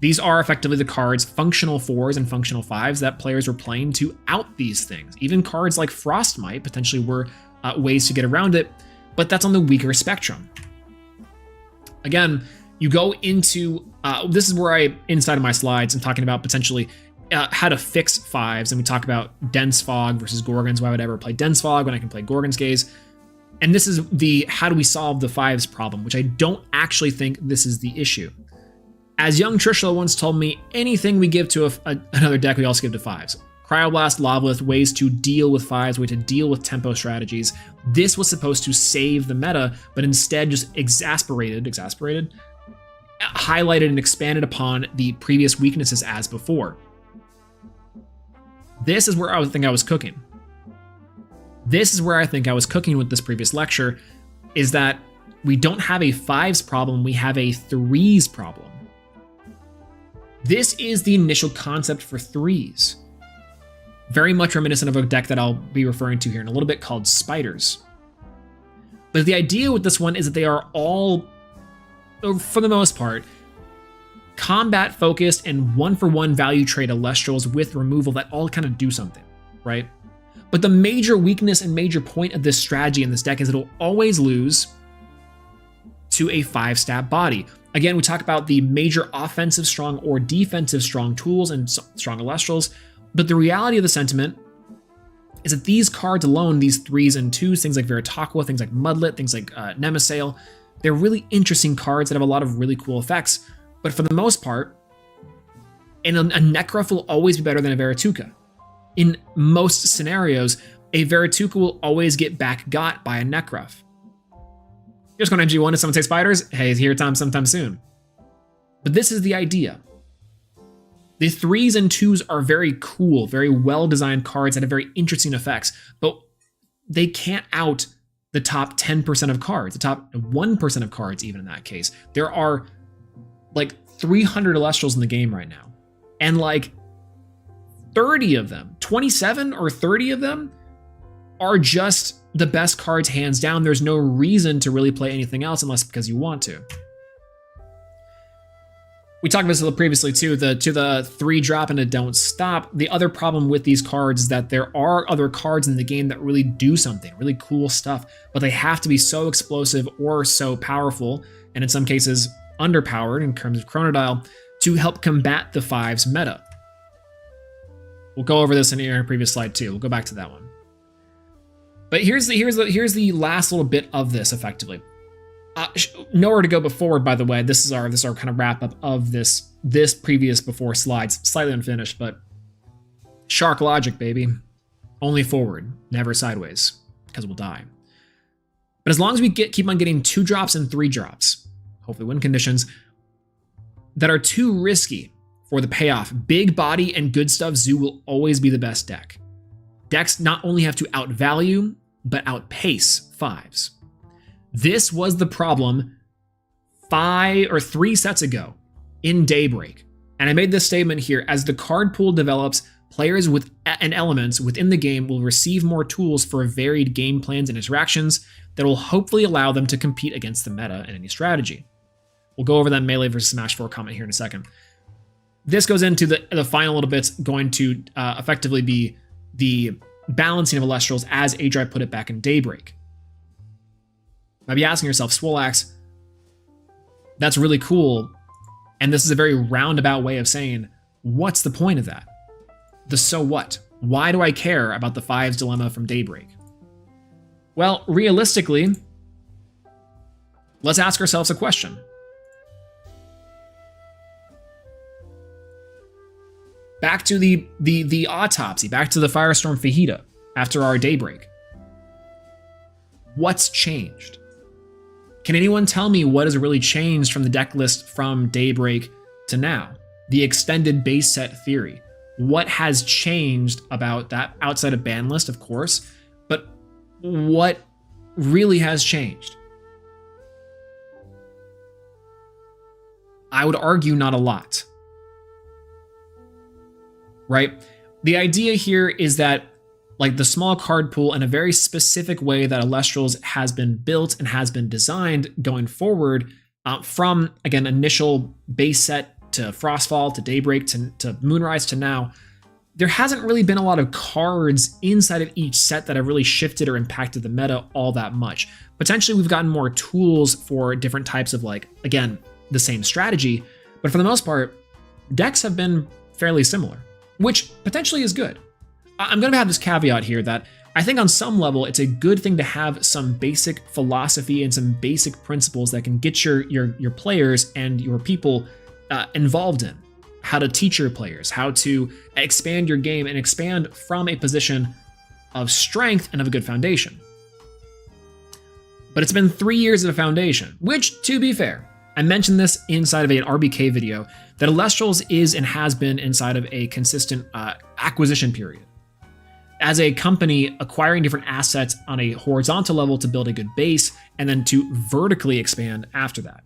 These are effectively the cards, functional 4s and functional 5s, that players were playing to out these things. Even cards like Frostmite potentially were ways to get around it, but that's on the weaker spectrum. Again, you go into, this is where inside of my slides, I'm talking about potentially how to fix 5s, and we talk about Dense Fog versus Gorgons. Why would I ever play Dense Fog when I can play Gorgon's Gaze? And this is the how do we solve the 5s problem, which I don't actually think this is the issue. As young Trishula once told me, anything we give to another deck, we also give to 5s. Cryoblast, Lovelith, ways to deal with 5s, way to deal with tempo strategies. This was supposed to save the meta, but instead just highlighted and expanded upon the previous weaknesses as before. This is where I think I was cooking. This is where I think I was cooking with this previous lecture, is that we don't have a 5s problem, we have a 3s problem. This is the initial concept for 3s. Very much reminiscent of a deck that I'll be referring to here in a little bit called Spiders. But the idea with this one is that they are all, for the most part, combat focused and 1-for-1 value trade Elestrals with removal that all kind of do something, right? But the major weakness and major point of this strategy in this deck is it'll always lose to a 5-stat body. Again, we talk about the major offensive strong or defensive strong tools and strong Elestrals, but the reality of the sentiment is that these cards alone, these 3s and 2s, things like Veritaqua, things like Mudlet, things like Nemesail, they're really interesting cards that have a lot of really cool effects. But for the most part, a Nekruff will always be better than a Verituka. In most scenarios, a Verituka will always get got by a Nekruff. Here's going to MG1, did someone say Spiders? Hey, here sometime soon. But this is the idea. The 3s and 2s are very cool, very well-designed cards that have very interesting effects, but they can't out the top 10% of cards, the top 1% of cards even in that case. There are like 300 Elestrals in the game right now, and like 30 of them, 27 or 30 of them are just the best cards hands down. There's no reason to really play anything else unless because you want to. We talked about this previously too, to the 3-drop and a don't stop. The other problem with these cards is that there are other cards in the game that really do something, really cool stuff, but they have to be so explosive or so powerful, and in some cases underpowered in terms of Chronodile, to help combat the 5's meta. We'll go over this in a previous slide too. We'll go back to that one. But here's the last little bit of this effectively. Nowhere to go but forward, by the way. This is our kind of wrap up of this previous before slides. Slightly unfinished, but shark logic, baby. Only forward, never sideways, because we'll die. But as long as we keep on getting 2 drops and 3 drops, hopefully win conditions, that are too risky for the payoff. Big body and good stuff Zoo will always be the best deck. Decks not only have to outvalue, but outpace 5s. This was the problem 3 sets ago in Daybreak. And I made this statement here: as the card pool develops, players and elements within the game will receive more tools for varied game plans and interactions that will hopefully allow them to compete against the meta in any strategy. We'll go over that Melee versus Smash 4 comment here in a second. This goes into the final little bits, going to effectively be the balancing of Elestrals as Adri put it back in Daybreak. You might be asking yourself, Swolax, that's really cool, and this is a very roundabout way of saying, what's the point of that? The so what? Why do I care about the 5's dilemma from Daybreak? Well, realistically, let's ask ourselves a question. Back to the autopsy, back to the Firestorm Fajita after our Daybreak. What's changed? Can anyone tell me what has really changed from the deck list from Daybreak to now? The extended base set theory. What has changed about that outside of ban list, of course, but what really has changed? I would argue not a lot. Right? The idea here is that, like, the small card pool in a very specific way that Elestrals has been built and has been designed going forward, from, again, initial base set to Frostfall to Daybreak to Moonrise to now, there hasn't really been a lot of cards inside of each set that have really shifted or impacted the meta all that much. Potentially, we've gotten more tools for different types of, like, again, the same strategy, but for the most part, decks have been fairly similar, which potentially is good. I'm going to have this caveat here that I think on some level it's a good thing to have some basic philosophy and some basic principles that can get your players and your people involved in how to teach your players, how to expand your game and expand from a position of strength and of a good foundation. But it's been 3 years of a foundation, which, to be fair, I mentioned this inside of an RBK video, that Elestrals is and has been inside of a consistent acquisition period. As a company acquiring different assets on a horizontal level to build a good base, and then to vertically expand after that.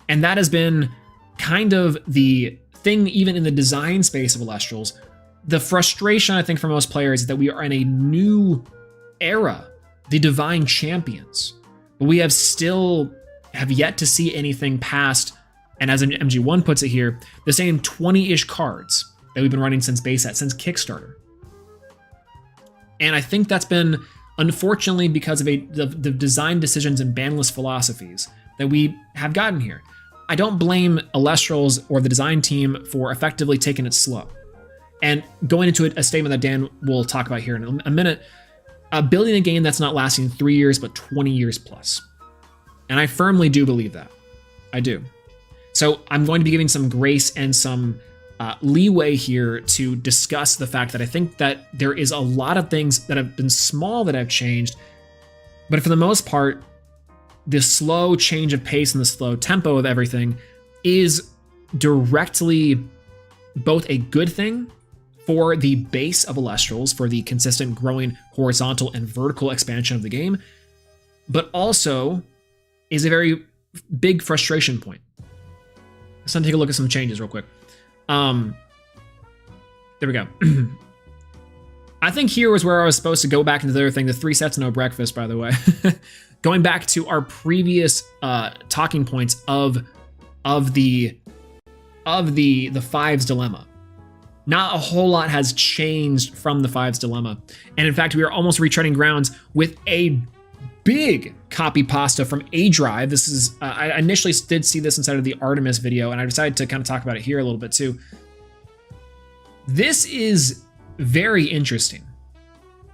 And that has been kind of the thing, even in the design space of Elestrals. The frustration, I think, for most players is that we are in a new era, the Divine Champions. But we have yet to see anything past, and as MG1 puts it here, the same 20-ish cards that we've been running since base set, since Kickstarter. And I think that's been, unfortunately, because of the design decisions and banlist philosophies that we have gotten here. I don't blame Elestrals or the design team for effectively taking it slow. And going into a statement that Dan will talk about here in a minute, building a game that's not lasting 3 years, but 20 years plus. And I firmly do believe that. I do. So I'm going to be giving some grace and some leeway here to discuss the fact that I think that there is a lot of things that have been small that have changed, but for the most part, the slow change of pace and the slow tempo of everything is directly both a good thing for the base of Elestrals, for the consistent growing horizontal and vertical expansion of the game, but also is a very big frustration point. Let's take a look at some changes real quick. There we go. I think here was where I was supposed to go back into the other thing, the 3 sets, no breakfast, by the way. Going back to our previous talking points of the 5's dilemma. Not a whole lot has changed from the 5's dilemma. And in fact, we are almost retreading grounds with a big copy pasta from A-Drive. This is, I initially did see this inside of the Artemis video, and I decided to kind of talk about it here a little bit too. This is very interesting.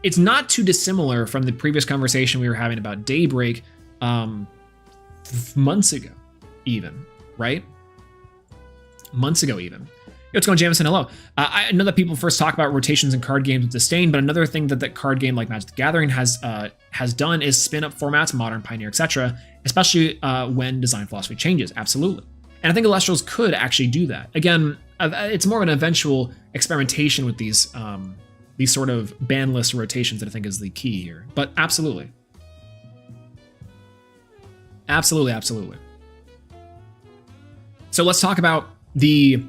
It's not too dissimilar from the previous conversation we were having about Daybreak months ago, even, right? Months ago, even. Yo, what's going on, Jamison? Hello. I know that people first talk about rotations in card games with disdain, but another thing that that card game like Magic the Gathering has done is spin up formats, Modern, Pioneer, etc., especially when design philosophy changes. Absolutely. And I think Elestrals could actually do that. Again, it's more of an eventual experimentation with these sort of ban list rotations that I think is the key here. But absolutely. Absolutely, absolutely. So let's talk about the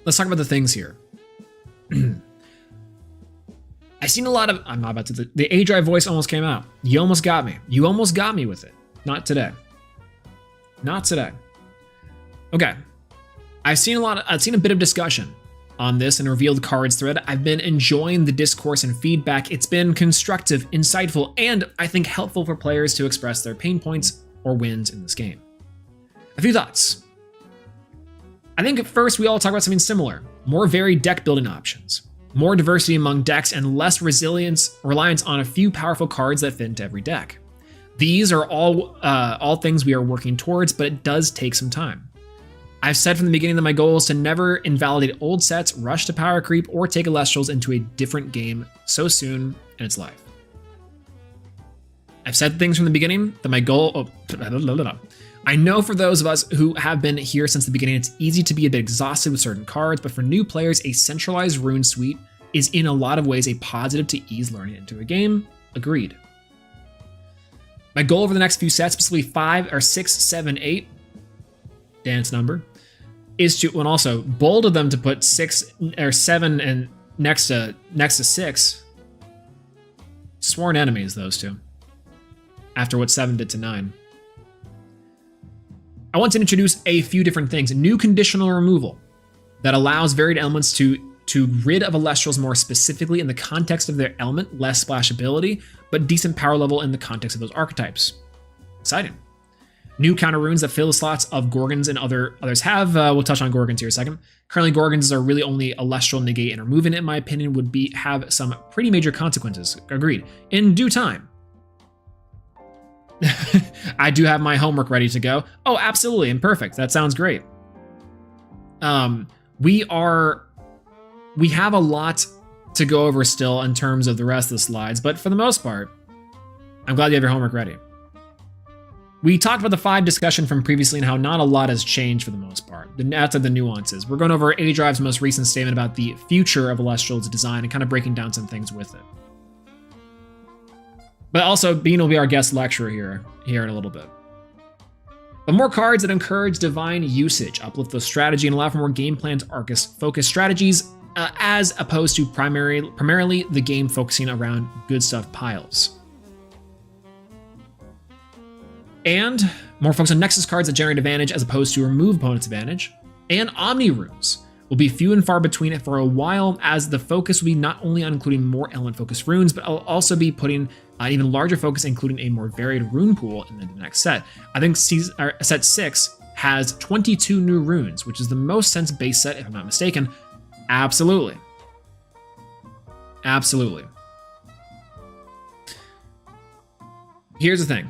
things here. I've seen a lot of, I'm not about to, the A drive voice almost came out. You almost got me. You almost got me with it. Not today. Not today. Okay. I've seen a bit of discussion on this and revealed cards thread. I've been enjoying the discourse and feedback. It's been constructive, insightful, and I think helpful for players to express their pain points or wins in this game. A few thoughts. I think at first we all talk about something similar. More varied deck building options. More diversity among decks and less reliance on a few powerful cards that fit into every deck. These are all things we are working towards, but it does take some time. I've said from the beginning that my goal is to never invalidate old sets, rush to power creep, or take Elestrals into a different game so soon in its life. I've said things from the beginning that my goal... I know for those of us who have been here since the beginning, it's easy to be a bit exhausted with certain cards, but for new players, a centralized rune suite is in a lot of ways a positive to ease learning into a game. Agreed. My goal over the next few sets, specifically 5 or 6, 7, 8, dance number, is to, and also bold of them to put 6 or 7 and next to 6. Sworn enemies, those two. After what 7 did to 9. I want to introduce a few different things. New conditional removal that allows varied elements to rid of Elestrals more specifically in the context of their element, less splashability, but decent power level in the context of those archetypes. Exciting. New counter runes that fill the slots of Gorgons and others have. We'll touch on Gorgons here in a second. Currently, Gorgons are really only Elestral, negate, and remove, and in my opinion would have some pretty major consequences. Agreed. In due time. I do have my homework ready to go. Oh, absolutely, and perfect. That sounds great. We have a lot to go over still in terms of the rest of the slides, but for the most part, I'm glad you have your homework ready. We talked about the 5 discussion from previously and how not a lot has changed for the most part. Outside the nuances. We're going over A-Drive's most recent statement about the future of Elestral's design and kind of breaking down some things with it. But also, Bean will be our guest lecturer here in a little bit. But more cards that encourage divine usage, uplift the strategy, and allow for more game plans, focused strategies, as opposed to primarily the game focusing around good stuff piles. And more focus on Nexus cards that generate advantage as opposed to remove opponent's advantage. And Omni runes will be few and far between for a while, as the focus will be not only on including more element-focused runes, but I'll also be putting an even larger focus, including a more varied rune pool in the next set. I think set 6 has 22 new runes, which is the most since base set, if I'm not mistaken. Absolutely. Absolutely. Here's the thing.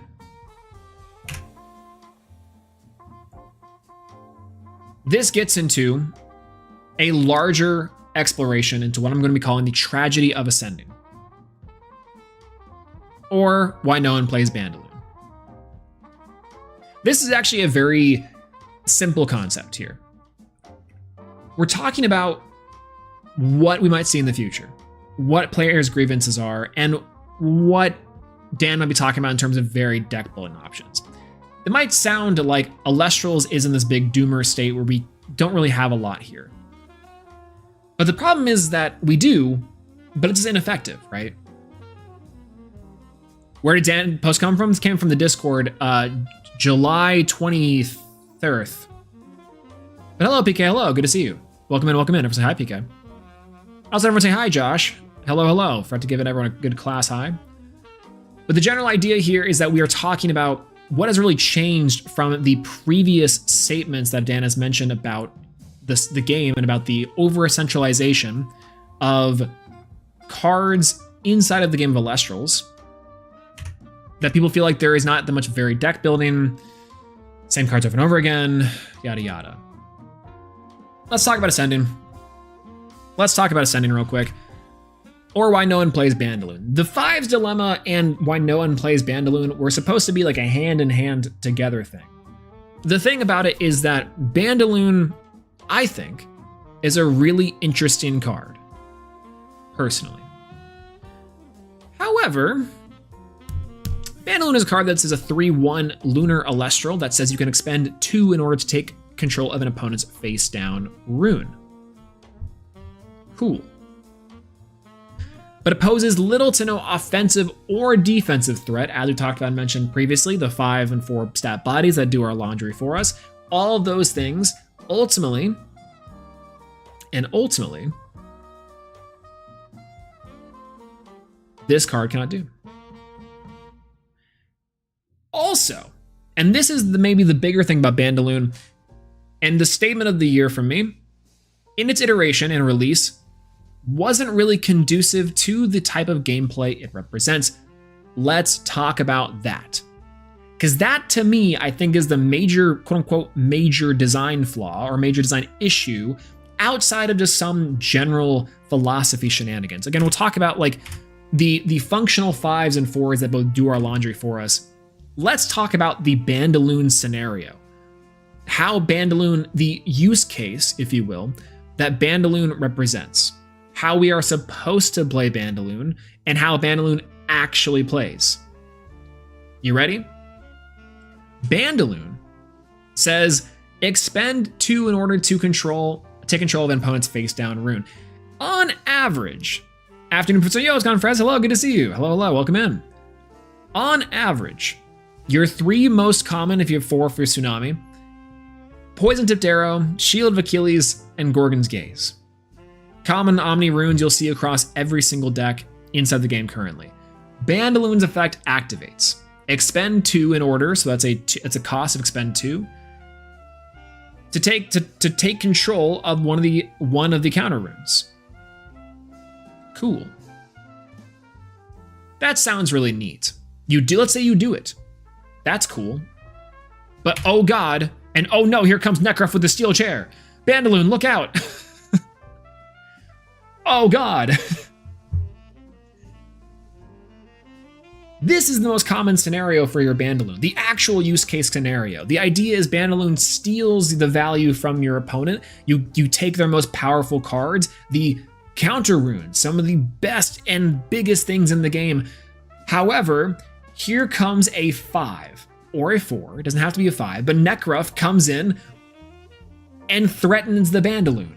This gets into a larger exploration into what I'm going to be calling the tragedy of ascending. Or why no one plays Bandaloon. This is actually a very simple concept here. We're talking about what we might see in the future, what players' grievances are, and what Dan might be talking about in terms of varied deck building options. It might sound like Elestrals is in this big doomer state where we don't really have a lot here. But the problem is that we do, but it's ineffective, right? Where did Dan post come from? This came from the Discord, July 23rd. But hello, PK. Hello. Good to see you. Welcome in. Welcome in. Everyone say hi, PK. Also, everyone say hi, Josh. Hello, hello. Forgot to give everyone a good class hi. But the general idea here is that we are talking about what has really changed from the previous statements that Dan has mentioned about the game and about the over-centralization of cards inside of the game of Elestrals. That people feel like there is not that much varied deck building, same cards over and over again, yada yada. Let's talk about Ascending. Let's talk about Ascending real quick. Or why no one plays Bandaloon. The 5's dilemma and why no one plays Bandaloon were supposed to be like a hand-in-hand together thing. The thing about it is that Bandaloon, I think, is a really interesting card, personally. However, Bandaloon is a card that says a 3/1 Lunar Elestral that says you can expend 2 in order to take control of an opponent's face-down rune. Cool. But it poses little to no offensive or defensive threat, as we talked about and mentioned previously, the 5 and 4 stat bodies that do our laundry for us. All of those things, ultimately, this card cannot do. Also, and this is maybe the bigger thing about Bandaloon, and the statement of the year from me, in its iteration and release, wasn't really conducive to the type of gameplay it represents. Let's talk about that. Because that, to me, I think is the major, quote-unquote, major design flaw or major design issue outside of just some general philosophy shenanigans. Again, we'll talk about like the functional 5s and 4s that both do our laundry for us. Let's talk about the Bandaloon scenario. How Bandaloon, the use case, if you will, that Bandaloon represents. How we are supposed to play Bandaloon, and how Bandaloon actually plays. You ready? Bandaloon says expend 2 in order to take control of an opponent's face-down rune. On average, afternoon. So yo, it's gone, Frez. Hello, good to see you. Hello, welcome in. On average, your 3 most common, if you have 4 for your Tsunami: Poison Tipped Arrow, Shield of Achilles, and Gorgon's Gaze. Common Omni runes you'll see across every single deck inside the game currently. Bandaloon's effect activates. Expend 2 in order, so it's a cost of expend 2 to take control of one of the counter runes. Cool. That sounds really neat. Let's say you do it. That's cool. But oh god, and oh no, here comes Necrof with the steel chair. Bandaloon, look out. Oh god. This is the most common scenario for your Bandaloon, the actual use case scenario. The idea is Bandaloon steals the value from your opponent. You take their most powerful cards, the counter runes, some of the best and biggest things in the game. However, here comes a 5 or a 4, it doesn't have to be a 5, but Necrof comes in and threatens the Bandaloon.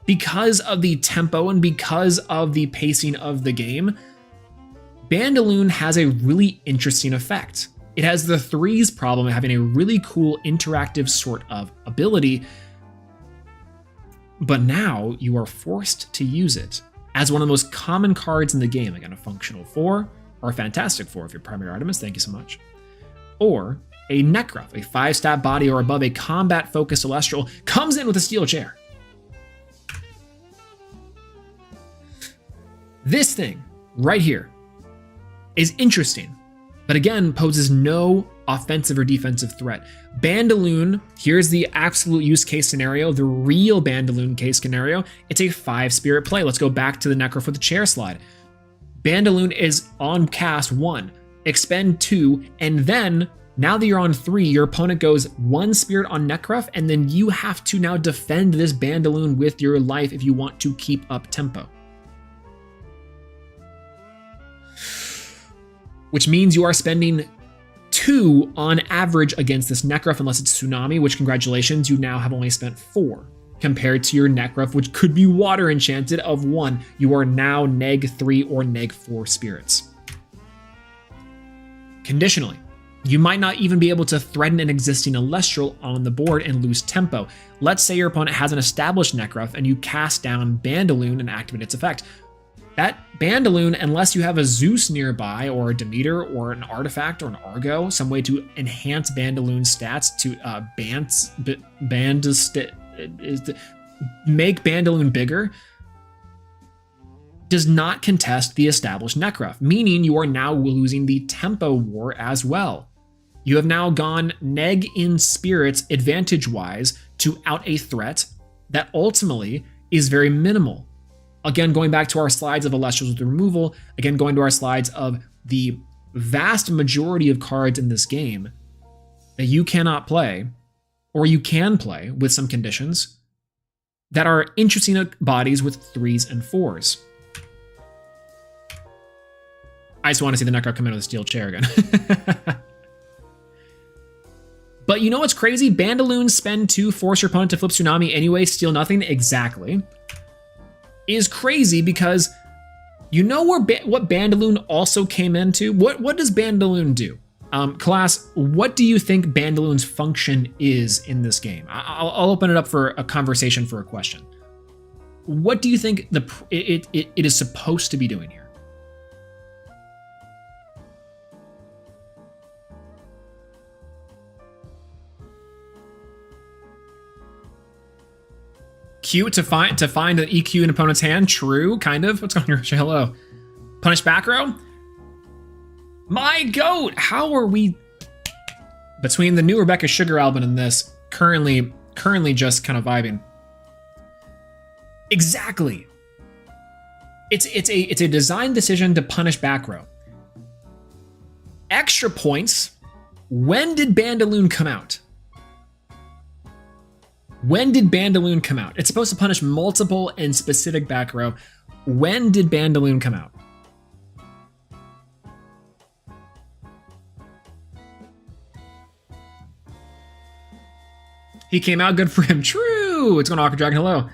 Because of the tempo and because of the pacing of the game, Bandaloon has a really interesting effect. It has the 3s problem of having a really cool interactive sort of ability, but now you are forced to use it as one of the most common cards in the game. Again, a functional 4 or a fantastic 4 if you're primary Artemis, thank you so much. Or a Necrof, a 5-stat body or above, a combat-focused Elestral, comes in with a steel chair. This thing right here is interesting, but again, poses no offensive or defensive threat. Bandaloon, here's the absolute use case scenario, the real Bandaloon case scenario. It's a 5-spirit play. Let's go back to the Necrof with the chair slide. Bandaloon is on cast 1, expend 2, and then, now that you're on 3, your opponent goes 1 spirit on Necrof, and then you have to now defend this Bandaloon with your life if you want to keep up tempo. Which means you are spending 2 on average against this Necrof, unless it's Tsunami, which congratulations, you now have only spent 4. Compared to your Necrof, which could be water enchanted, of 1. You are now -3 or -4 spirits. Conditionally, you might not even be able to threaten an existing Elestral on the board and lose tempo. Let's say your opponent has an established Necrof and you cast down Bandaloon and activate its effect. That Bandaloon, unless you have a Zeus nearby, or a Demeter, or an artifact, or an Argo, some way to enhance Bandaloon's stats to make Bandaloon bigger, does not contest the established Necrof, meaning you are now losing the tempo war as well. You have now gone neg in spirits advantage-wise to out a threat that ultimately is very minimal. Again, going back to our slides of Elestrals with removal, again, going to our slides of the vast majority of cards in this game that you cannot play, or you can play with some conditions, that are interesting bodies with 3s and 4s. I just want to see the Necro come in with a steel chair again. But you know what's crazy? Bandaloon spend 2, force your opponent to flip Tsunami anyway, steal nothing. Exactly. Is crazy because you know what Bandaloon also came into? What does Bandaloon do? Class, what do you think Bandaloon's function is in this game? I'll open it up for a conversation, for a question. What do you think it is supposed to be doing here? Q to find an EQ in opponent's hand. True, kind of. What's going on here? Hello. Punish back row. My goat. How are we between the new Rebecca Sugar album and this? Currently just kind of vibing. Exactly. It's a design decision to punish back row. Extra points. When did Bandaloon come out? When did Bandaloon come out? It's supposed to punish multiple and specific back row. When did Bandaloon come out? He came out, good for him. True. What's going on, Aqua Dragon? Hello.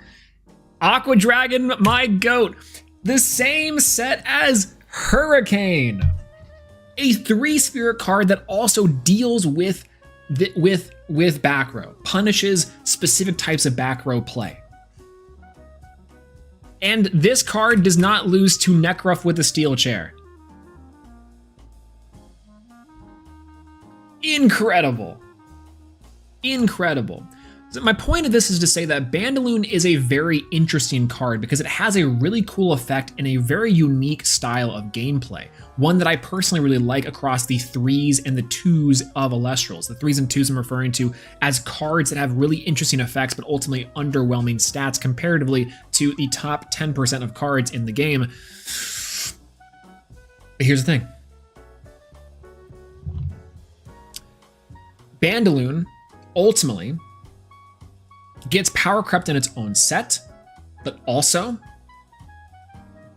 Aqua Dragon, my goat. The same set as Hurricane. A 3-spirit card that also deals with back row, punishes specific types of back row play. And this card does not lose to Necruff with a steel chair. Incredible. Incredible. So my point of this is to say that Bandaloon is a very interesting card because it has a really cool effect and a very unique style of gameplay. One that I personally really like across the 3s and the 2s of Elestrals. The 3s and 2s I'm referring to as cards that have really interesting effects but ultimately underwhelming stats comparatively to the top 10% of cards in the game. But here's the thing. Bandaloon ultimately gets power crept in its own set, but also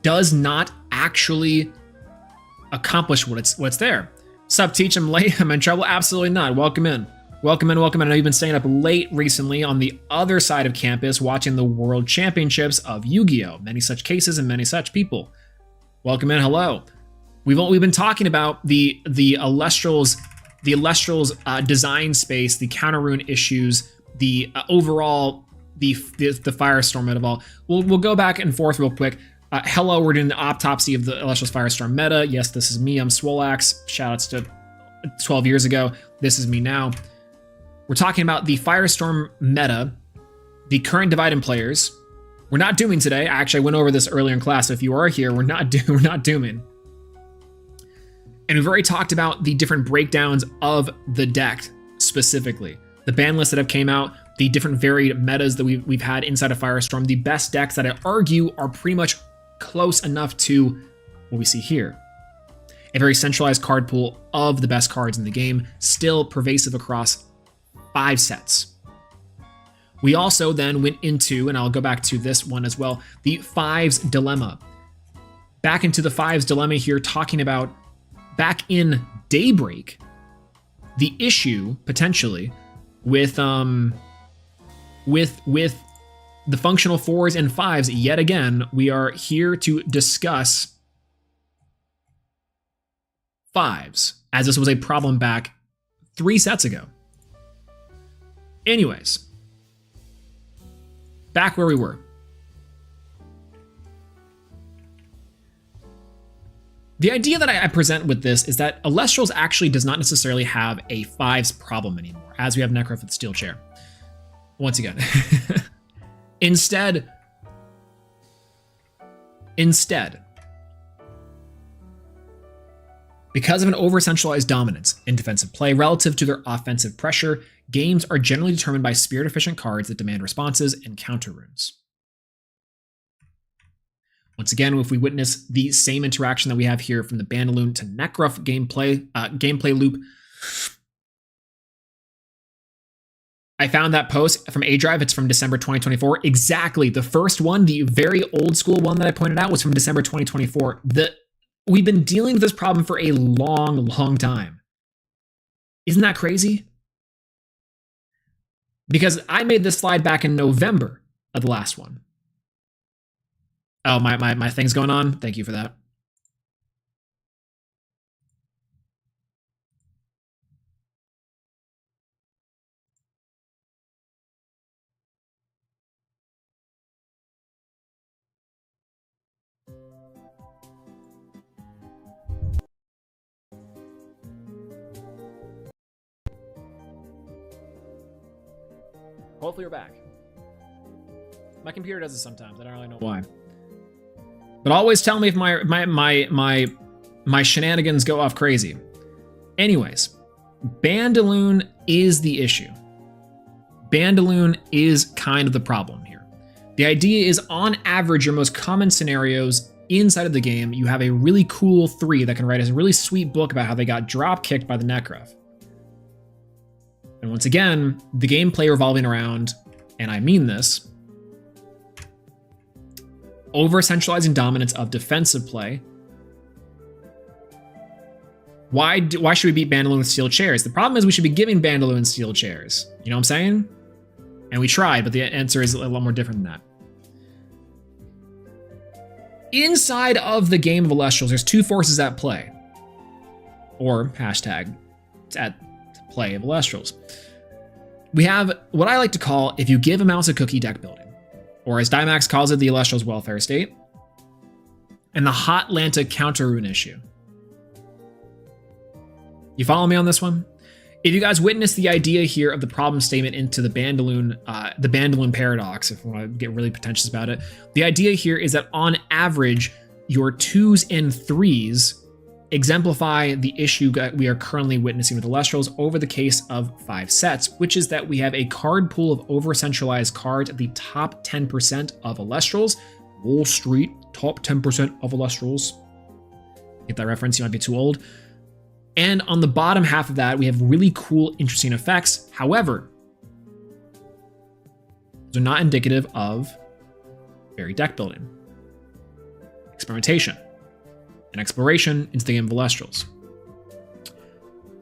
does not actually accomplish what's there. Sup, teach him late? I'm in trouble? Absolutely not. Welcome in. Welcome in, welcome in. I know you've been staying up late recently on the other side of campus watching the World Championships of Yu-Gi-Oh! Many such cases and many such people. Welcome in, hello. We've been talking about the Elestrals design space, the counter rune issues, the overall the Firestorm meta of all. We'll go back and forth real quick. Hello, we're doing the autopsy of the Elestrals Firestorm meta. Yes, this is me. I'm Swolax. Shoutouts to 12 years ago. This is me now. We're talking about the Firestorm meta, the current divide in players. We're not dooming today. Actually, I went over this earlier in class. So if you are here, we're not dooming. And we've already talked about the different breakdowns of the deck specifically. The ban lists that have came out, the different varied metas that we've had inside of Firestorm, the best decks that I argue are pretty much close enough to what we see here. A very centralized card pool of the best cards in the game, still pervasive across 5 sets. We also then went into, and I'll go back to this one as well, the 5's dilemma. Back into the 5's dilemma here, talking about back in Daybreak, the issue potentially with the functional 4s and 5s. Yet again, we are here to discuss 5s, as this was a problem back 3 sets ago. Anyways, back where we were. The idea that I present with this is that Elestrals actually does not necessarily have a 5s problem anymore, as we have Necruff with the steel chair. Once again. Instead, because of an over-centralized dominance in defensive play relative to their offensive pressure, games are generally determined by spirit-efficient cards that demand responses and counter runes. Once again, if we witness the same interaction that we have here from the Bandaloon to Necruff gameplay loop, I found that post from A Drive. It's from December 2024. Exactly. The first one, the very old school one that I pointed out, was from December 2024. We've been dealing with this problem for a long, long time. Isn't that crazy? Because I made this slide back in November of the last one. Oh, my thing's going on. Thank you for that. Hopefully we're back. My computer does it sometimes. I don't really know why. But always tell me if my shenanigans go off crazy. Anyways, Bandaloon is the issue. Bandaloon is kind of the problem here. The idea is, on average, your most common scenarios inside of the game, you have a really cool 3 that can write a really sweet book about how they got drop kicked by the Necref. And once again, the gameplay revolving around, and I mean this, over-centralizing dominance of defensive play. Why should we beat Bandaloon with steel chairs? The problem is we should be giving Bandaloon steel chairs. You know what I'm saying? And we tried, but the answer is a lot more different than that. Inside of the game of Elestrals, there's 2 forces at play. Or hashtag at play of Elestrals. We have what I like to call, if you give a mouse a cookie, deck building. Or as Dymax calls it, the Elestrals welfare state. And the Hot Lanta counter rune issue. You follow me on this one? If you guys witness the idea here of the problem statement into the Bandaloon paradox, if you want to get really pretentious about it, the idea here is that on average, your 2s and 3s exemplify the issue that we are currently witnessing with Elestrals over the case of 5 sets, which is that we have a card pool of over-centralized cards at the top 10% of Elestrals. Wall Street, top 10% of Elestrals. Get that reference? You might be too old. And on the bottom half of that, we have really cool, interesting effects. However, those are not indicative of very deck building, experimentation, and exploration into the game of Elestrals.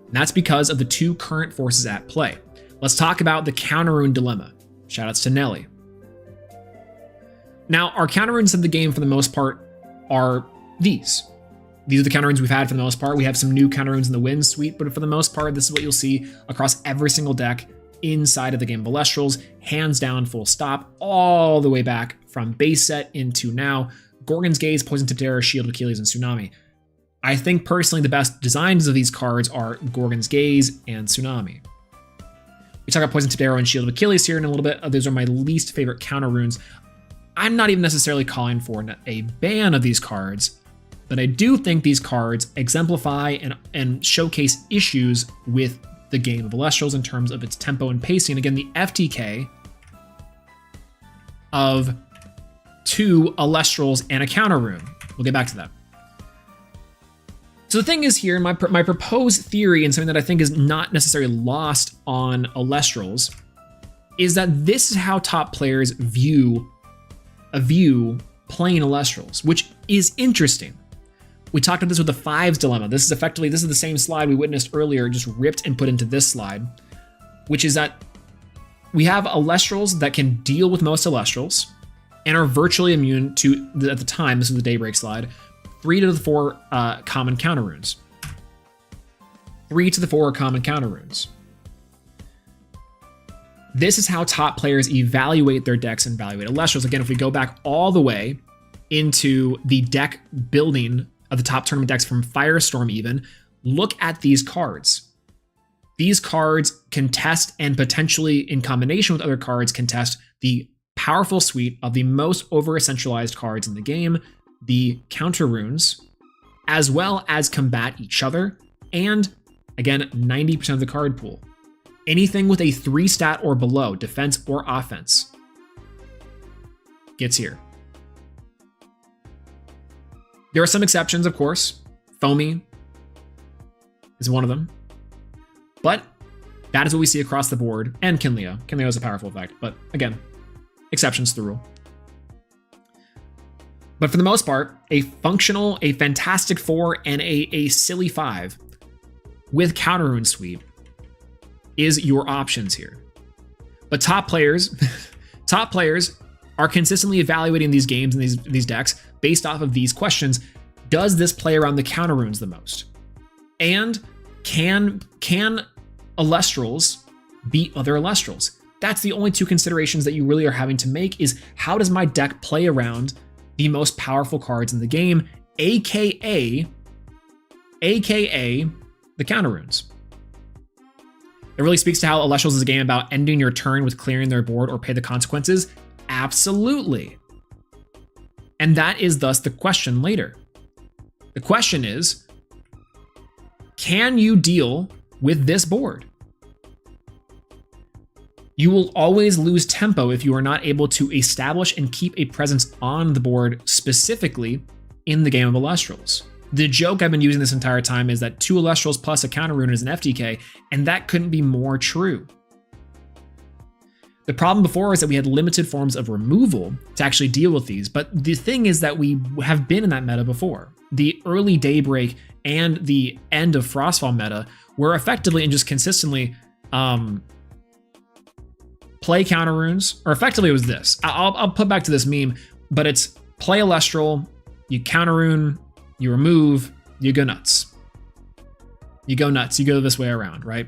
And that's because of the 2 current forces at play. Let's talk about the counter rune dilemma. Shoutouts to Nelly. Now, our counter runes of the game, for the most part, are these. These are the counter runes we've had for the most part. We have some new counter runes in the Wind Suite, but for the most part, this is what you'll see across every single deck inside of the game of Elestrals. Hands down, full stop, all the way back from base set into now. Gorgon's Gaze, Poison Tipped Arrow, Shield of Achilles, and Tsunami. I think personally the best designs of these cards are Gorgon's Gaze and Tsunami. We talk about Poison Tipped Arrow and Shield of Achilles here in a little bit. Those are my least favorite counter runes. I'm not even necessarily calling for a ban of these cards, but I do think these cards exemplify and showcase issues with the game of Elestrals in terms of its tempo and pacing. Again, the FTK of 2 Elestrals and a counter rune. We'll get back to that. So the thing is here, my proposed theory, and something that I think is not necessarily lost on Elestrals, is that this is how top players view playing Elestrals, which is interesting. We talked about this with the 5s dilemma. This is the same slide we witnessed earlier, just ripped and put into this slide, which is that we have Elestrals that can deal with most Elestrals and are virtually immune to, at the time, this was the Daybreak slide, 3 to the 4 common counter runes. 3 to the 4 common counter runes. This is how top players evaluate their decks and evaluate Elestrals. Again, if we go back all the way into the deck building of the top tournament decks from Firestorm even, look at these cards. These cards contest, and potentially in combination with other cards, contest the powerful suite of the most over-centralized cards in the game, the counter runes, as well as combat each other, and again, 90% of the card pool. Anything with a 3 stat or below, defense or offense, gets here. There are some exceptions, of course. Foamy is one of them. But That is what we see across the board, and Kinleo. Kinleo is a powerful effect, but again, exceptions to the rule. But for the most part, a functional, a fantastic 4, and a silly 5 with counter rune sweep is your options here. But top players are consistently evaluating these games and these decks based off of these questions. Does this play around the counter runes the most? And can Elestrals beat other Elestrals? That's the only two considerations that you really are having to make, is how does my deck play around the most powerful cards in the game, aka the counter runes. It really speaks to how Elestrals is a game about ending your turn with clearing their board or pay the consequences. Absolutely. And that is thus the question later. The question is, can you deal with this board? You will always lose tempo if you are not able to establish and keep a presence on the board, specifically in the game of Elestrals. The joke I've been using this entire time is that 2 Elestrals plus a counter rune is an FTK, and that couldn't be more true. The problem before is that we had limited forms of removal to actually deal with these, but the thing is that we have been in that meta before. The early Daybreak and the end of Frostfall meta were effectively and just consistently play counter runes, or effectively it was this. I'll put back to this meme, but it's play Elestral, you counter rune, you remove, you go nuts. You go nuts, you go this way around, right?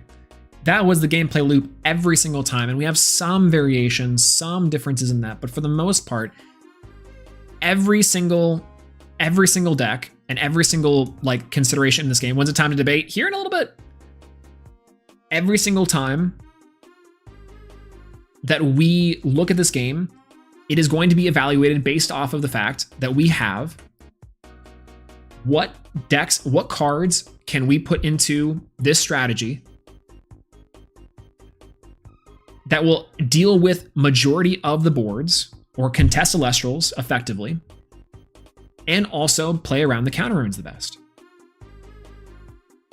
That was the gameplay loop every single time, and we have some variations, some differences in that, but for the most part, every single deck and every single like consideration in this game, when's it time to debate? Here in a little bit. Every single time that we look at this game, it is going to be evaluated based off of the fact that we have what decks, what cards can we put into this strategy that will deal with majority of the boards or contest Elestrals effectively, and also play around the counter runes the best.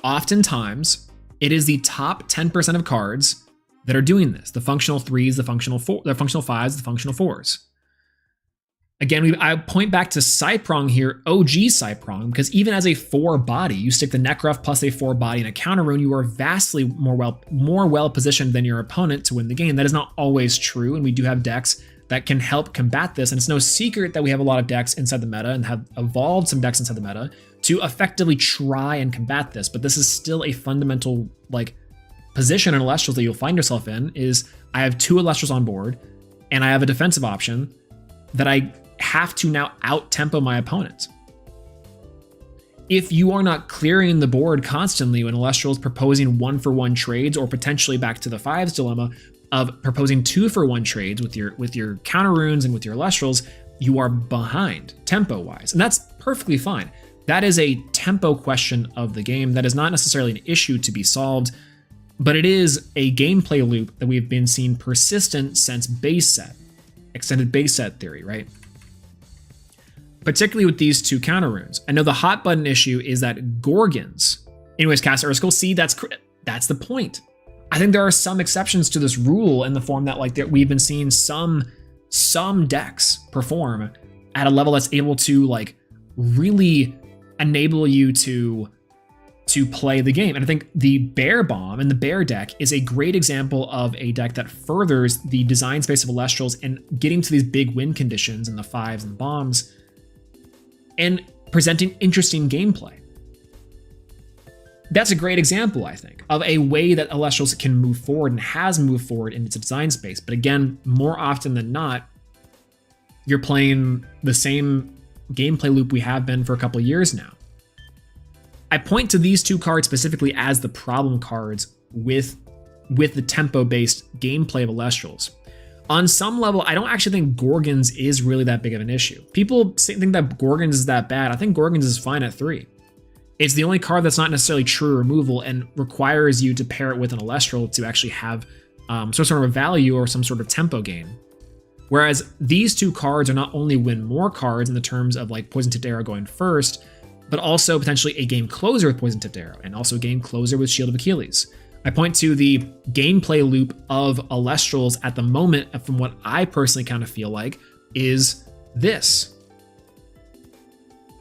Oftentimes, it is the top 10% of cards that are doing this. The functional 3s, the functional 5s, the functional 4s. Again, I point back to Cyprong here, OG Cyprong, because even as a 4 body, you stick the Necruff plus a 4 body and a counter rune, you are vastly more well positioned than your opponent to win the game. That is not always true, and we do have decks that can help combat this, and it's no secret that we have a lot of decks inside the meta and have evolved some decks inside the meta to effectively try and combat this, but this is still a fundamental like position in Elestrals that you'll find yourself in. Is I have 2 Elestrals on board, and I have a defensive option that I have to now out-tempo my opponent. If you are not clearing the board constantly when Elestrals proposing 1-for-1 trades, or potentially back to the 5's dilemma of proposing 2-for-1 trades with your counter runes and with your Elestrals, you are behind tempo-wise, and that's perfectly fine. That is a tempo question of the game. That is not necessarily an issue to be solved, but it is a gameplay loop that we've been seeing persistent since base set, extended base set theory, right? Particularly with these 2 counter runes. I know the hot button issue is that Gorgons, anyways, cast Urskull. See, that's the point. I think there are some exceptions to this rule in the form that like we've been seeing some decks perform at a level that's able to like really enable you to play the game. And I think the Bear Bomb and the Bear deck is a great example of a deck that furthers the design space of Elestrals and getting to these big win conditions in the 5s and bombs and presenting interesting gameplay. That's a great example, I think, of a way that Elestrals can move forward and has moved forward in its design space. But again, more often than not, you're playing the same gameplay loop we have been for a couple of years now. I point to these 2 cards specifically as the problem cards with the tempo-based gameplay of Elestrals. On some level, I don't actually think Gorgons is really that big of an issue. People think that Gorgons is that bad. I think Gorgons is fine at 3. It's the only card that's not necessarily true removal and requires you to pair it with an Elestral to actually have some sort of a value or some sort of tempo gain. Whereas these 2 cards are not only win more cards in the terms of like Poison Tipped Arrow going first, but also potentially a game closer with Poison Tipped Arrow, and also a game closer with Shield of Achilles. I point to the gameplay loop of Elestrals at the moment, from what I personally kind of feel like, is this.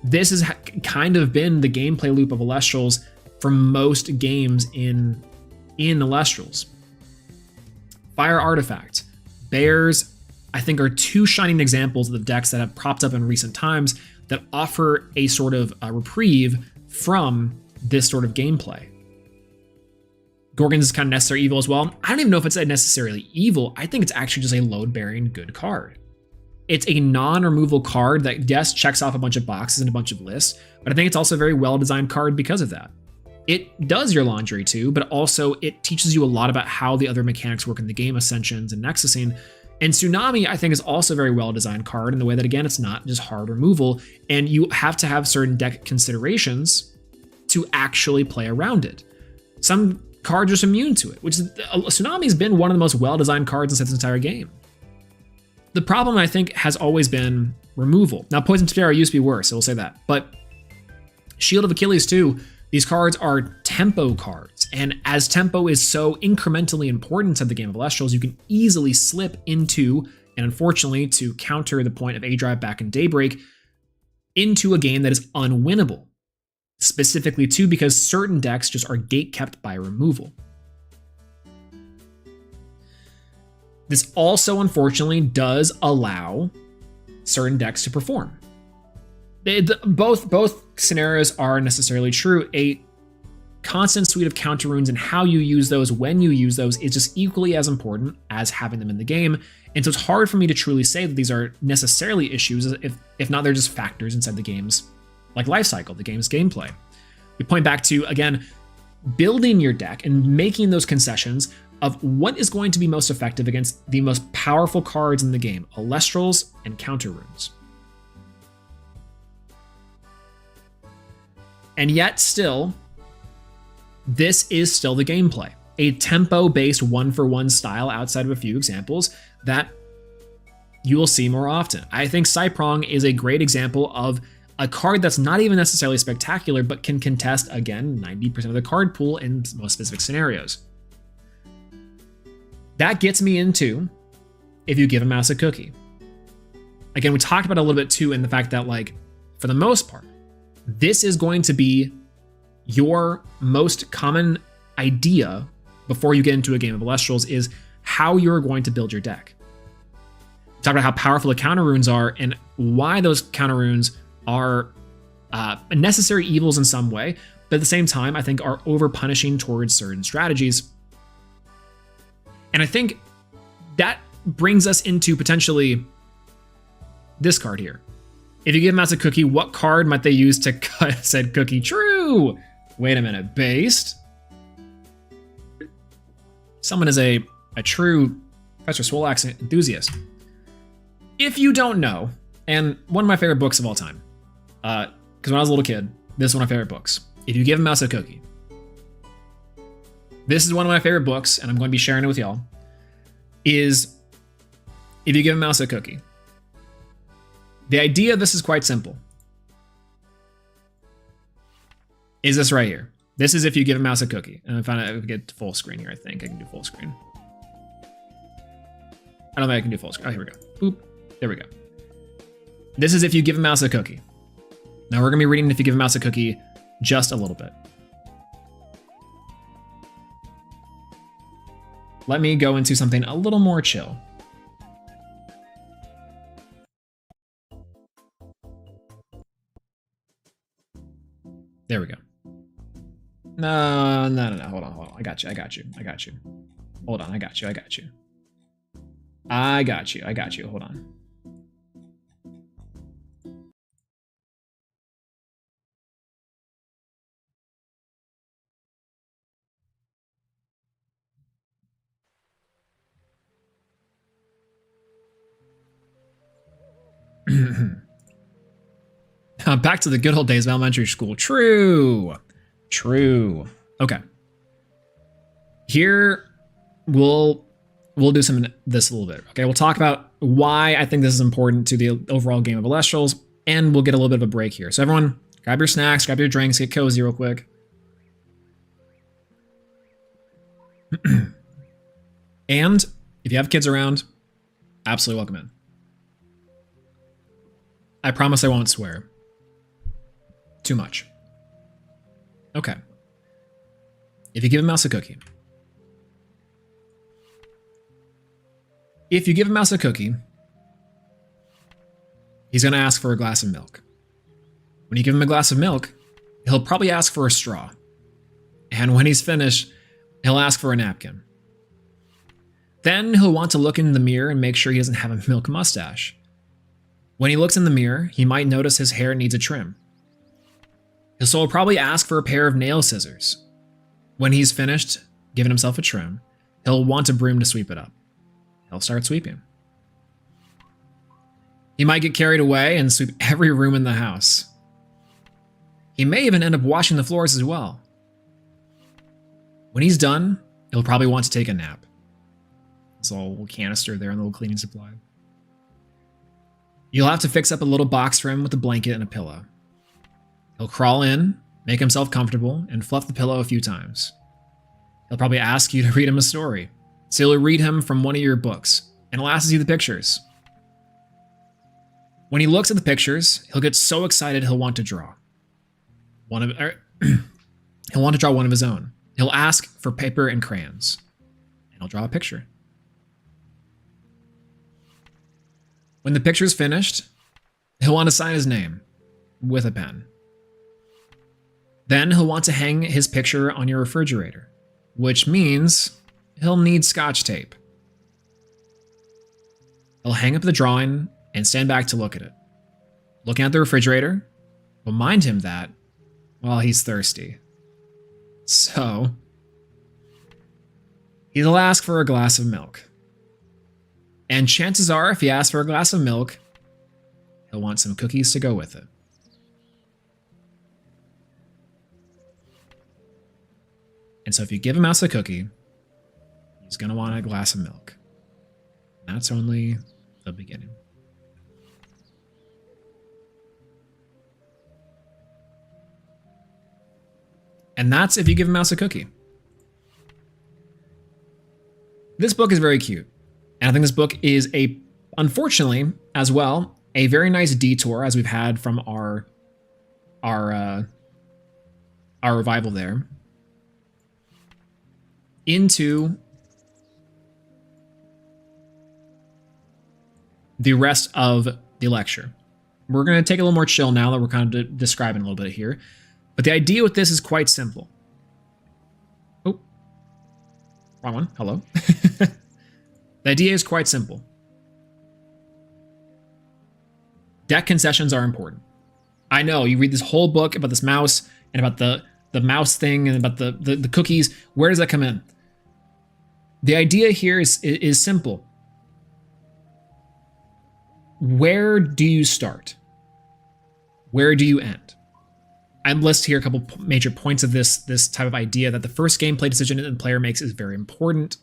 This has kind of been the gameplay loop of Elestrals for most games in Elestrals. Fire Artifact, Bears, I think, are two shining examples of the decks that have propped up in recent times that offer a sort of reprieve from this sort of gameplay. Gorgons is kind of necessary evil as well. I don't even know if it's a necessarily evil. I think it's actually just a load-bearing good card. It's a non-removal card that, yes, checks off a bunch of boxes and a bunch of lists, but I think it's also a very well-designed card because of that. It does your laundry too, but also it teaches you a lot about how the other mechanics work in the game, Ascensions and Nexusing. And Tsunami, I think, is also a very well-designed card in the way that, again, it's not just hard removal, and you have to have certain deck considerations to actually play around it. Some cards are just immune to it, which is, Tsunami's been one of the most well-designed cards in this entire game. The problem, I think, has always been removal. Now, Poison Tiara used to be worse, so we'll say that. But Shield of Achilles, too, these cards are tempo cards. And as tempo is so incrementally important to the game of Elestrals, you can easily slip into, and unfortunately, to counter the point of A-Drive back in Daybreak, into a game that is unwinnable. Specifically, too, because certain decks just are gate-kept by removal. This also, unfortunately, does allow certain decks to perform. Both scenarios are necessarily true. A constant suite of counter runes and how you use those, when you use those, is just equally as important as having them in the game. And so it's hard for me to truly say that these are necessarily issues, if not they're just factors inside the game's life cycle, the game's gameplay. We point back to, again, building your deck and making those concessions of what is going to be most effective against the most powerful cards in the game, Elestrals and counter runes. And yet still, this is still the gameplay. A tempo-based one-for-one style outside of a few examples that you will see more often. I think Cyprong is a great example of a card that's not even necessarily spectacular, but can contest, again, 90% of the card pool in most specific scenarios. That gets me into if you give a mouse a cookie. Again, we talked about it a little bit too in the fact that, like, for the most part, this is going to be your most common idea before you get into a game of Elestrals, is how you're going to build your deck. Talk about how powerful the counter runes are and why those counter runes are necessary evils in some way, but at the same time, I think are over punishing towards certain strategies. And I think that brings us into potentially this card here. If you give Mouse a cookie, what card might they use to cut said cookie true? Wait a minute, based? Someone is a true Professor Swolax enthusiast. If you don't know, and one of my favorite books of all time, because when I was a little kid, this is one of my favorite books. If you give a mouse a cookie, this is one of my favorite books, and I'm going to be sharing it with y'all, is if you give a mouse a cookie. The idea of this is quite simple. Is this right here. This is if you give a mouse a cookie. And I found out I could get to full screen here, I think. I can do full screen. I don't think I can do full screen. Oh, here we go. Boop. There we go. This is if you give a mouse a cookie. Now we're going to be reading if you give a mouse a cookie just a little bit. Let me go into something a little more chill. There we go. No. Hold on. I got you. Hold on. I got you. Hold on. Back to the good old days of elementary school. True. Okay. Here we'll do some of this a little bit. Okay, we'll talk about why I think this is important to the overall game of Elestrals, and we'll get a little bit of a break here. So everyone, grab your snacks, grab your drinks, get cozy real quick. And if you have kids around, absolutely welcome in. I promise I won't swear too much. Okay. If you give a mouse a cookie. If you give a mouse a cookie, he's going to ask for a glass of milk. When you give him a glass of milk, he'll probably ask for a straw. And when he's finished, he'll ask for a napkin. Then he'll want to look in the mirror and make sure he doesn't have a milk mustache. When he looks in the mirror, he might notice his hair needs a trim. So he'll probably ask for a pair of nail scissors. When he's finished giving himself a trim, he'll want a broom to sweep it up. He'll start sweeping. He might get carried away and sweep every room in the house. He may even end up washing the floors as well. When he's done, he'll probably want to take a nap. There's a little canister there and a little cleaning supply. You'll have to fix up a little box for him with a blanket and a pillow. He'll crawl in, make himself comfortable, and fluff the pillow a few times. He'll probably ask you to read him a story. So you'll read him from one of your books, and he'll ask to see the pictures. When he looks at the pictures, he'll get so excited he'll want to draw. He'll want to draw one of his own. He'll ask for paper and crayons, and he'll draw a picture. When the picture's finished, he'll want to sign his name with a pen. Then he'll want to hang his picture on your refrigerator, which means he'll need Scotch tape. He'll hang up the drawing and stand back to look at it. Looking at the refrigerator will remind him that, well, he's thirsty. So, he'll ask for a glass of milk. And chances are, if he asks for a glass of milk, he'll want some cookies to go with it. And so if you give a mouse a cookie, he's going to want a glass of milk. That's only the beginning. And that's if you give a mouse a cookie. This book is very cute. And I think this book is unfortunately, as well, a very nice detour as we've had from our revival there into the rest of the lecture. We're going to take a little more chill now that we're kind of describing a little bit here. But the idea with this is quite simple. Oh, wrong one. Hello. The idea is quite simple. Deck concessions are important. I know, you read this whole book about this mouse and about the mouse thing and about the cookies. Where does that come in? The idea here is simple. Where do you start? Where do you end? I'm listing here a couple major points of this type of idea, that the first gameplay decision the player makes is very important,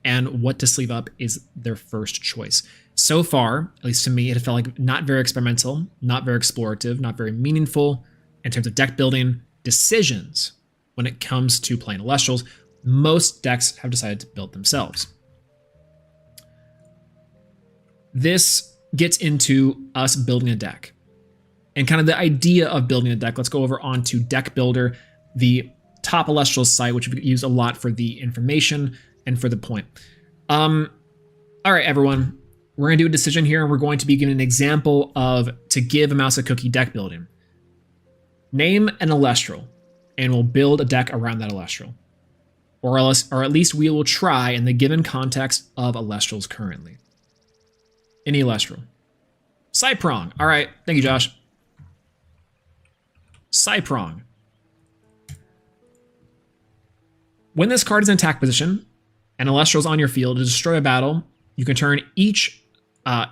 and what to sleeve up is their first choice. So far, at least to me, it felt like not very experimental, not very explorative, not very meaningful in terms of deck building decisions when it comes to playing Elestrals. Most decks have decided to build themselves. This gets into us building a deck. And kind of the idea of building a deck. Let's go over onto Deck Builder, the top Elestrals site, which we use a lot for the information and for the point. All right, everyone. We're going to do a decision here, and we're going to be given an example of to give a mouse a cookie deck building. Name an Elestral, and we'll build a deck around that Elestral. Or at least we will try in the given context of Elestrals currently. Any Elestral. Cyprong. All right. Thank you, Josh. Cyprong. When this card is in attack position, and Elestral's on your field to destroy a battle, you can turn each earth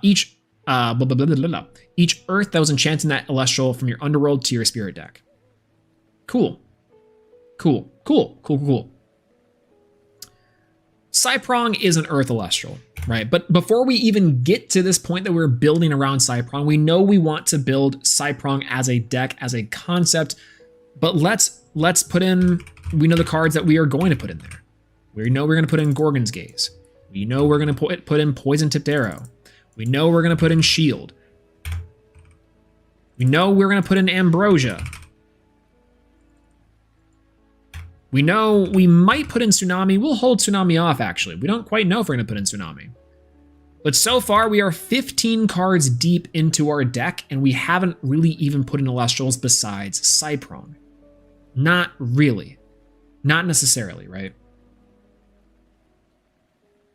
that was enchanted in that Elestral from your underworld to your spirit deck. Cool. Cool. Cyprong is an earth Elestral, right? But before we even get to this point that we're building around Cyprong, we know we want to build Cyprong as a deck, as a concept, but let's put in, we know the cards that we are going to put in there. We know we're going to put in Gorgon's Gaze. We know we're going to put in Poison Tipped Arrow. We know we're going to put in Shield. We know we're going to put in Ambrosia. We know we might put in Tsunami. We'll hold Tsunami off, actually. We don't quite know if we're going to put in Tsunami. But so far, we are 15 cards deep into our deck, and we haven't really even put in Elestrals besides Cyprong. Not really. Not necessarily, right?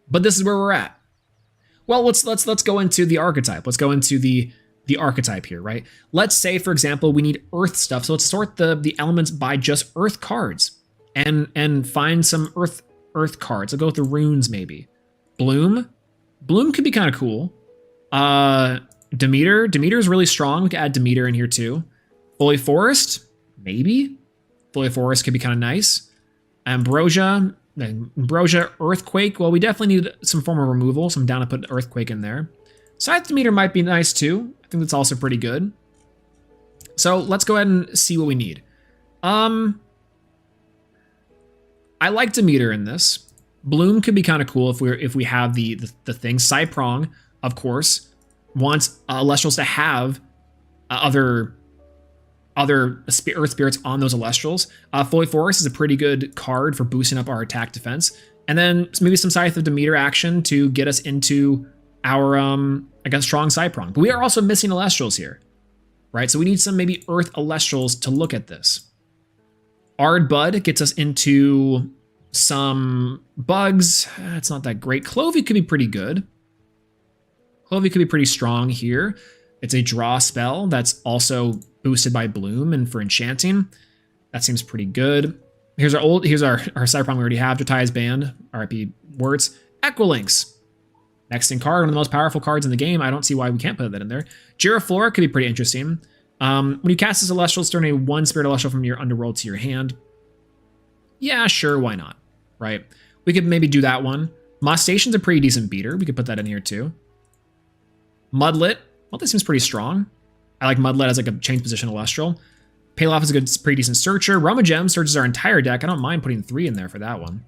But this is where we're at. Well, let's go into the archetype. Let's go into the archetype here, right? Let's say, for example, we need Earth stuff. So let's sort the elements by just Earth cards and find some Earth cards. I'll go with the runes, maybe. Bloom could be kind of cool. Demeter is really strong. We could add Demeter in here too. Holy Forest, maybe. Holy Forest could be kind of nice. Ambrosia, Earthquake. Well, we definitely need some form of removal, so I'm down to put Earthquake in there. Scythe Demeter might be nice too. I think that's also pretty good. So let's go ahead and see what we need. I like Demeter in this. Bloom could be kind of cool if we have the thing. Cyprong, of course, wants Elestrals to have other Earth Spirits on those Elestrals. Holy Forest is a pretty good card for boosting up our attack defense. And then maybe some Scythe of Demeter action to get us into our, I guess, strong Cyprong. But we are also missing Elestrals here, right? So we need some maybe Earth Elestrals to look at this. Ard Bud gets us into some bugs. It's not that great. Clovey could be pretty good. Clovey could be pretty strong here. It's a draw spell that's also boosted by Bloom and for enchanting. That seems pretty good. Here's our Cyprong we already have. Jotai's Band, RIP Words. Equilinx. Next in card, one of the most powerful cards in the game. I don't see why we can't put that in there. Giraflora could be pretty interesting. When you cast this Celestial, turn a 1 Spirit Celestial from your underworld to your hand. Yeah, sure, why not? Right? We could maybe do that one. Moss Station's a pretty decent beater. We could put that in here too. Mudlet. Well, this seems pretty strong. I like Mudlet as like a change position Celestial. Paloff is a good, pretty decent searcher. Rummagem searches our entire deck. I don't mind putting 3 in there for that one.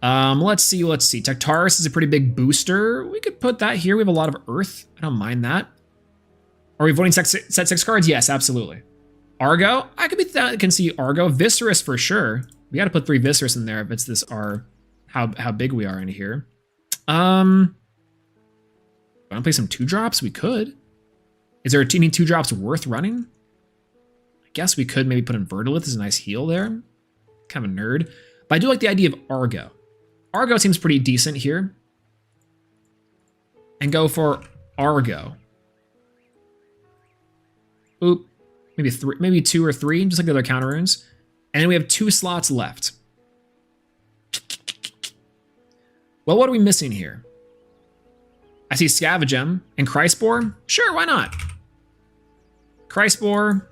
Let's see. Tectaurus is a pretty big booster. We could put that here. We have a lot of Earth. I don't mind that. Are we voting set 6 cards? Yes, absolutely. Argo. I can see Argo. Viscerus for sure. We got to put 3 Viscerus in there if it's this how big we are in here. Want to play some 2-drops? We could. Is there any 2-drops worth running? I guess we could maybe put in Verdolith as a nice heal there. Kind of a nerd. But I do like the idea of Argo. Argo seems pretty decent here. And go for Argo. Oop. Maybe 2 or 3, just like the other counter runes. And then we have 2 slots left. Well, what are we missing here? I see Scavengem and Cryspore. Sure, why not? Cryspore,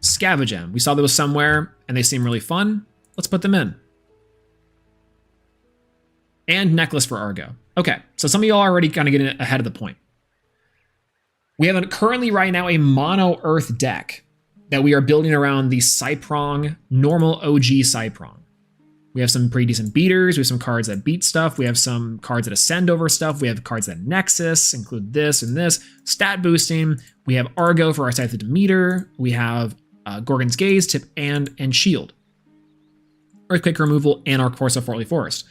Scavengem. We saw those somewhere, and they seem really fun. Let's put them in. And Necklace for Argo. Okay, so some of y'all are already kind of getting ahead of the point. We have currently right now a mono Earth deck that we are building around the Cyprong, normal OG Cyprong. We have some pretty decent beaters. We have some cards that beat stuff. We have some cards that ascend over stuff. We have cards that Nexus, include this and this. Stat boosting. We have Argo for our Scythe of Demeter. We have Gorgon's Gaze, Tip, and Shield. Earthquake removal, and our Corso Forley Forest.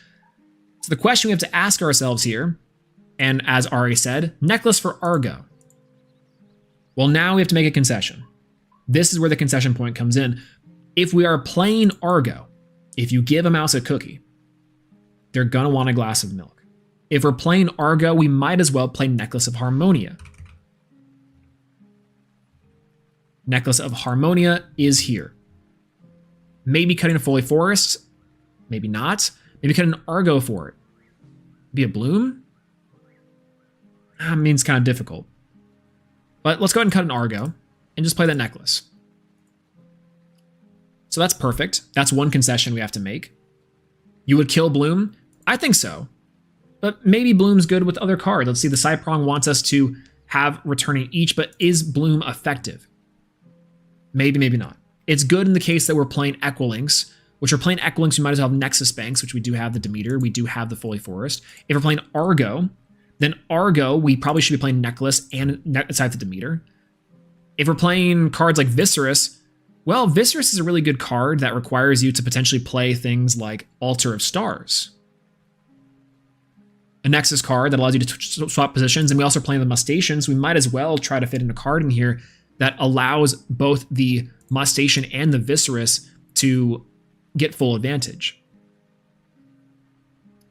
So the question we have to ask ourselves here, and as Ari said, Necklace for Argo. Well, now we have to make a concession. This is where the concession point comes in. If we are playing Argo, if you give a mouse a cookie, they're gonna want a glass of milk. If we're playing Argo, we might as well play Necklace of Harmonia. Necklace of Harmonia is here. Maybe cutting a Foley Forest, maybe not. Maybe cut an Argo for it. Be a Bloom? I mean, it's kind of difficult. But let's go ahead and cut an Argo and just play that Necklace. So that's perfect. That's one concession we have to make. You would kill Bloom? I think so. But maybe Bloom's good with other cards. Let's see, the Cyprong wants us to have returning each, but is Bloom effective? Maybe, maybe not. It's good in the case that we're playing Equilinx, which are playing Equalinks, we might as well have Nexus Banks, which we do have the Demeter, we do have the Fully Forest. If we're playing Argo, then Argo, we probably should be playing Necklace and aside the Demeter. If we're playing cards like Viscerus, well, Viscerus is a really good card that requires you to potentially play things like Altar of Stars. A Nexus card that allows you to swap positions, and we also play the Mustations. We might as well try to fit in a card in here that allows both the Mustation and the Viscerus to get full advantage.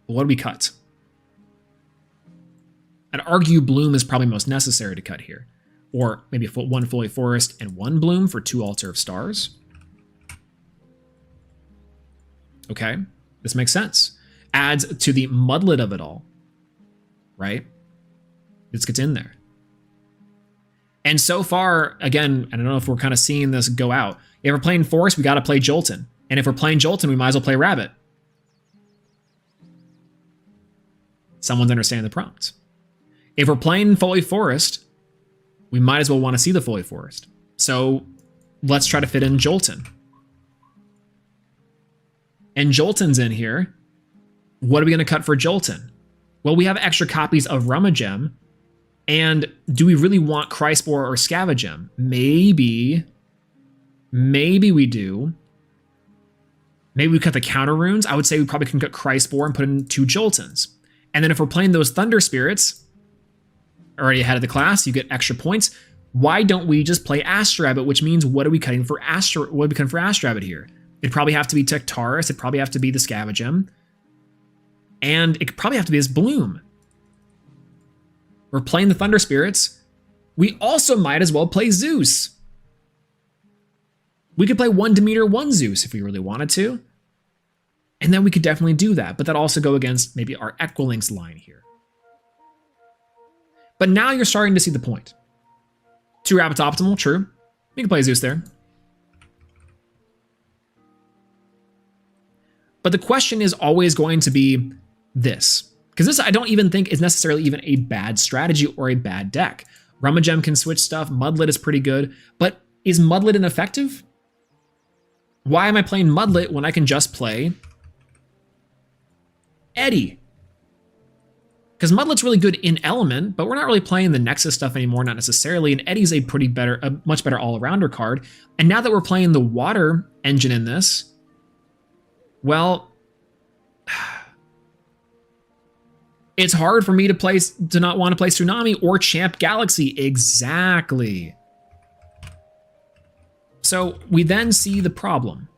What do we cut? I'd argue Bloom is probably most necessary to cut here. Or maybe one Fully Forest and one Bloom for 2 Altar of Stars. Okay, this makes sense. Adds to the Mudlet of it all, right? This gets in there. And so far, again, I don't know if we're kind of seeing this go out. If we're playing Forest, we got to play Jolton. And if we're playing Jolton, we might as well play Rabbit. Someone's understanding the prompt. If we're playing Fully Forest, we might as well want to see the Fully Forest. So let's try to fit in Jolton. And Jolton's in here. What are we going to cut for Jolton? Well, we have extra copies of Rummagem. And do we really want Cryspore or Scavengem? Maybe we do. Maybe we cut the counter runes. I would say we probably can cut Cryspore and put in 2 Joltons. And then if we're playing those Thunder Spirits, already ahead of the class, you get extra points. Why don't we just play Astrabbit, which means what are we cutting for Astrabbit here? It'd probably have to be Tectaurus, it'd probably have to be the Scavengem, and it could probably have to be this Bloom. We're playing the Thunder Spirits. We also might as well play Zeus. We could play 1 Demeter, 1 Zeus if we really wanted to. And then we could definitely do that, but that'd also go against maybe our Equalinks line here. But now you're starting to see the point. 2 Rabbits optimal, true. We can play Zeus there. But the question is always going to be this. Because this I don't even think is necessarily even a bad strategy or a bad deck. Rummagem can switch stuff, Mudlet is pretty good, but is Mudlet ineffective? Why am I playing Mudlet when I can just play Eddie? Because Mudlet's really good in Element, but we're not really playing the Nexus stuff anymore, not necessarily, and Eddie's a much better all-arounder card. And now that we're playing the Water engine in this, well, it's hard for me to not want to play Tsunami or Champ Galaxy. Exactly. So we then see the problem.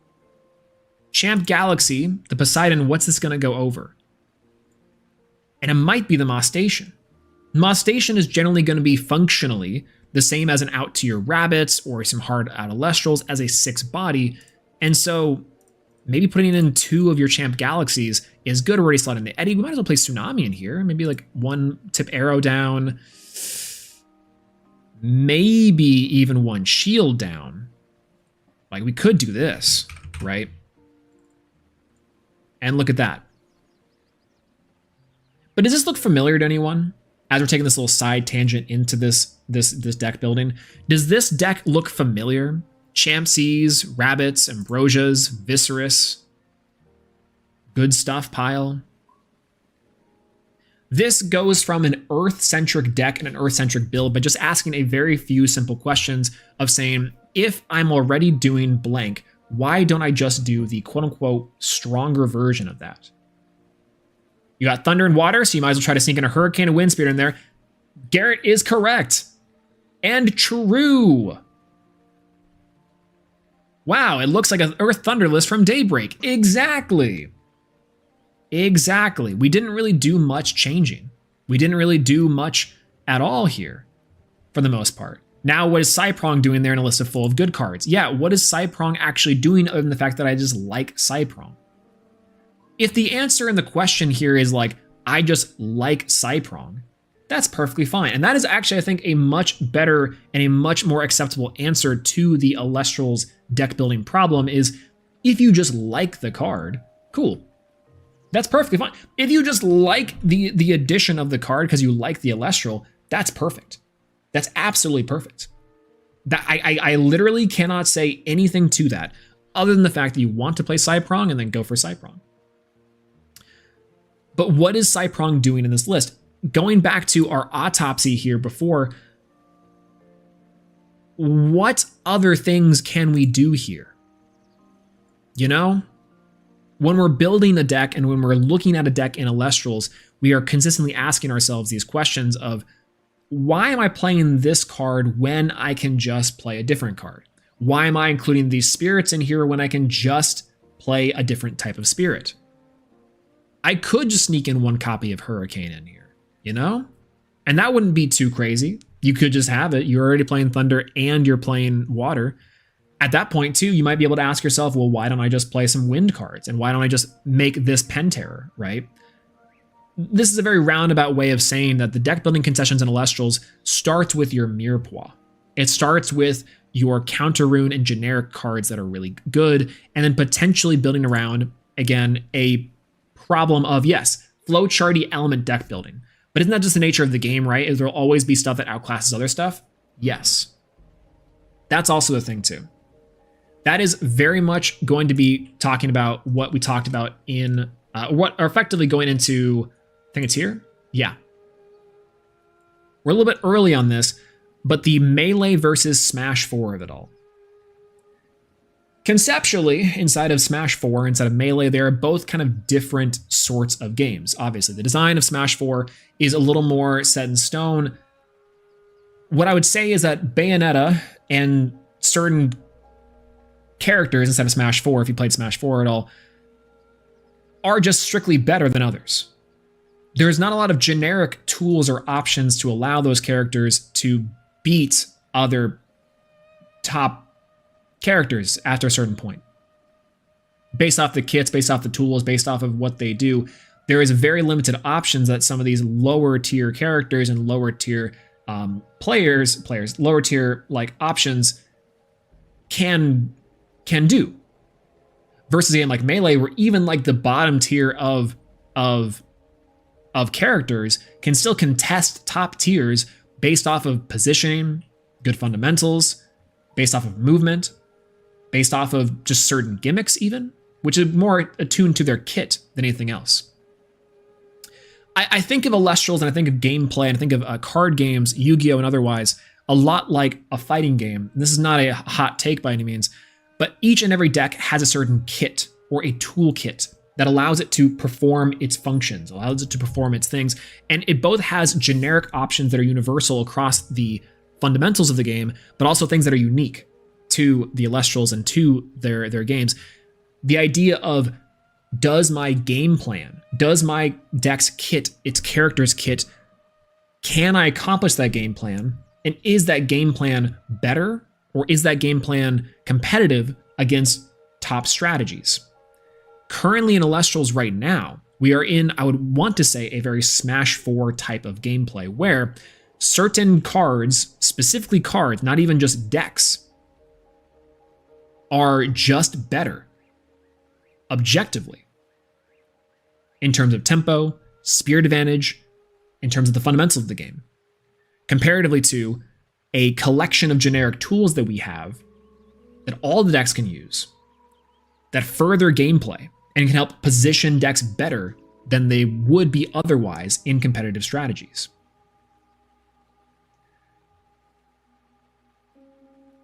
Champ Galaxy, the Poseidon, what's this going to go over? And it might be the Moss Station. Moss Station is generally going to be functionally the same as an out to your Rabbits or some hard out Elestrals as a 6 body. And so maybe putting in 2 of your Champ Galaxies is good. Already slot in the Eddie. We might as well play Tsunami in here. Maybe like 1 Tip Arrow down. Maybe even 1 Shield down. Like we could do this, right? And look at that. But does this look familiar to anyone? As we're taking this little side tangent into this deck building, does this deck look familiar? Champsies, Rabbits, Ambrosias, Viscerus, good stuff pile. This goes from an Earth-centric deck and an Earth-centric build by just asking a very few simple questions of saying, if I'm already doing blank, why don't I just do the quote-unquote stronger version of that? You got Thunder and Water, so you might as well try to sneak in a Hurricane and Wind Spear in there. Garrett is correct. And true. Wow, it looks like an Earth Thunder list from Daybreak. Exactly. Exactly. We didn't really do much changing. We didn't really do much at all here, for the most part. Now, what is Cyprong doing there in a list of full of good cards? Yeah, what is Cyprong actually doing other than the fact that I just like Cyprong? If the answer in the question here is like, I just like Cyprong, that's perfectly fine. And that is actually, I think, a much better and a much more acceptable answer to the Elestrals deck building problem is if you just like the card, cool. That's perfectly fine. If you just like the addition of the card because you like the Elestral, that's perfect. That's absolutely perfect. That I literally cannot say anything to that. other than the fact that you want to play Cyprong and then go for Cyprong. But what is Cyprong doing in this list? Going back to our autopsy here before, what other things can we do here? You know? When we're building a deck and when we're looking at a deck in Elestrals, we are consistently asking ourselves these questions of, why am I playing this card when I can just play a different card? Why am I including these spirits in here when I can just play a different type of spirit? I could just sneak in one copy of Hurricane in here, you know? And that wouldn't be too crazy. You could just have it. You're already playing Thunder and you're playing Water. At that point, too, you might be able to ask yourself, well, why don't I just play some Wind cards? And why don't I just make this Pen Terror, right? This is a very roundabout way of saying that the deck building concessions in Elestrals starts with your Mirepoix. It starts with your counter rune and generic cards that are really good, and then potentially building around, again, a problem of, yes, flowcharty element deck building. But isn't that just the nature of the game, right? Is there'll always be stuff that outclasses other stuff? Yes. That's also the thing, too. That is very much going to be talking about what we talked about in, what are effectively going into, I think it's here? Yeah. We're a little bit early on this, but the Melee versus Smash 4 of it all. Conceptually, inside of Smash 4, inside of Melee, they are both kind of different sorts of games. Obviously, the design of Smash 4 is a little more set in stone. What I would say is that Bayonetta and certain characters inside of Smash 4, if you played Smash 4 at all, are just strictly better than others. There's not a lot of generic tools or options to allow those characters to beat other top characters after a certain point. Based off the kits, based off the tools, based off of what they do, there is very limited options that some of these lower tier characters and lower tier players, lower tier like options can do. Versus a game like Melee, where even like the bottom tier of characters can still contest top tiers based off of positioning, good fundamentals, based off of movement, based off of just certain gimmicks even, which is more attuned to their kit than anything else. I think of Elestrals and I think of gameplay and I think of card games, Yu-Gi-Oh! And otherwise, a lot like a fighting game. This is not a hot take by any means, but each and every deck has a certain kit or a toolkit that allows it to perform its functions, allows it to perform its things. And it both has generic options that are universal across the fundamentals of the game, but also things that are unique to the Elestrals and to their games. The idea of, does my game plan, does my deck's kit, its character's kit, can I accomplish that game plan? And is that game plan better, or is that game plan competitive against top strategies? Currently in Elestrals right now, we are in, I would want to say, a very Smash 4 type of gameplay where certain cards, specifically cards, not even just decks, are just better, objectively, in terms of tempo, spirit advantage, in terms of the fundamentals of the game, comparatively to a collection of generic tools that we have that all the decks can use that further gameplay and can help position decks better than they would be otherwise in competitive strategies.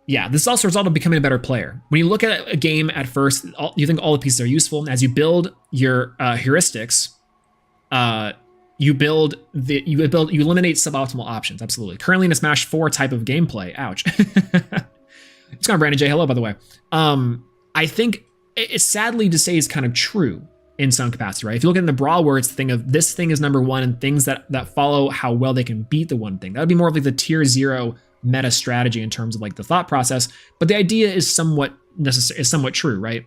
Yeah, this is also a result of becoming a better player. When you look at a game at first, you think all the pieces are useful. As you build your heuristics, you eliminate suboptimal options. Absolutely. Currently in a Smash 4 type of gameplay, ouch. It's gone, Brandon J. Hello, by the way. I think it's sadly to say is kind of true in some capacity, right? If you look at the Brawl where it's the thing of this thing is number one and things that follow how well they can beat the one thing, that would be more of like the tier 0 meta strategy in terms of like the thought process, but the idea is somewhat true, right?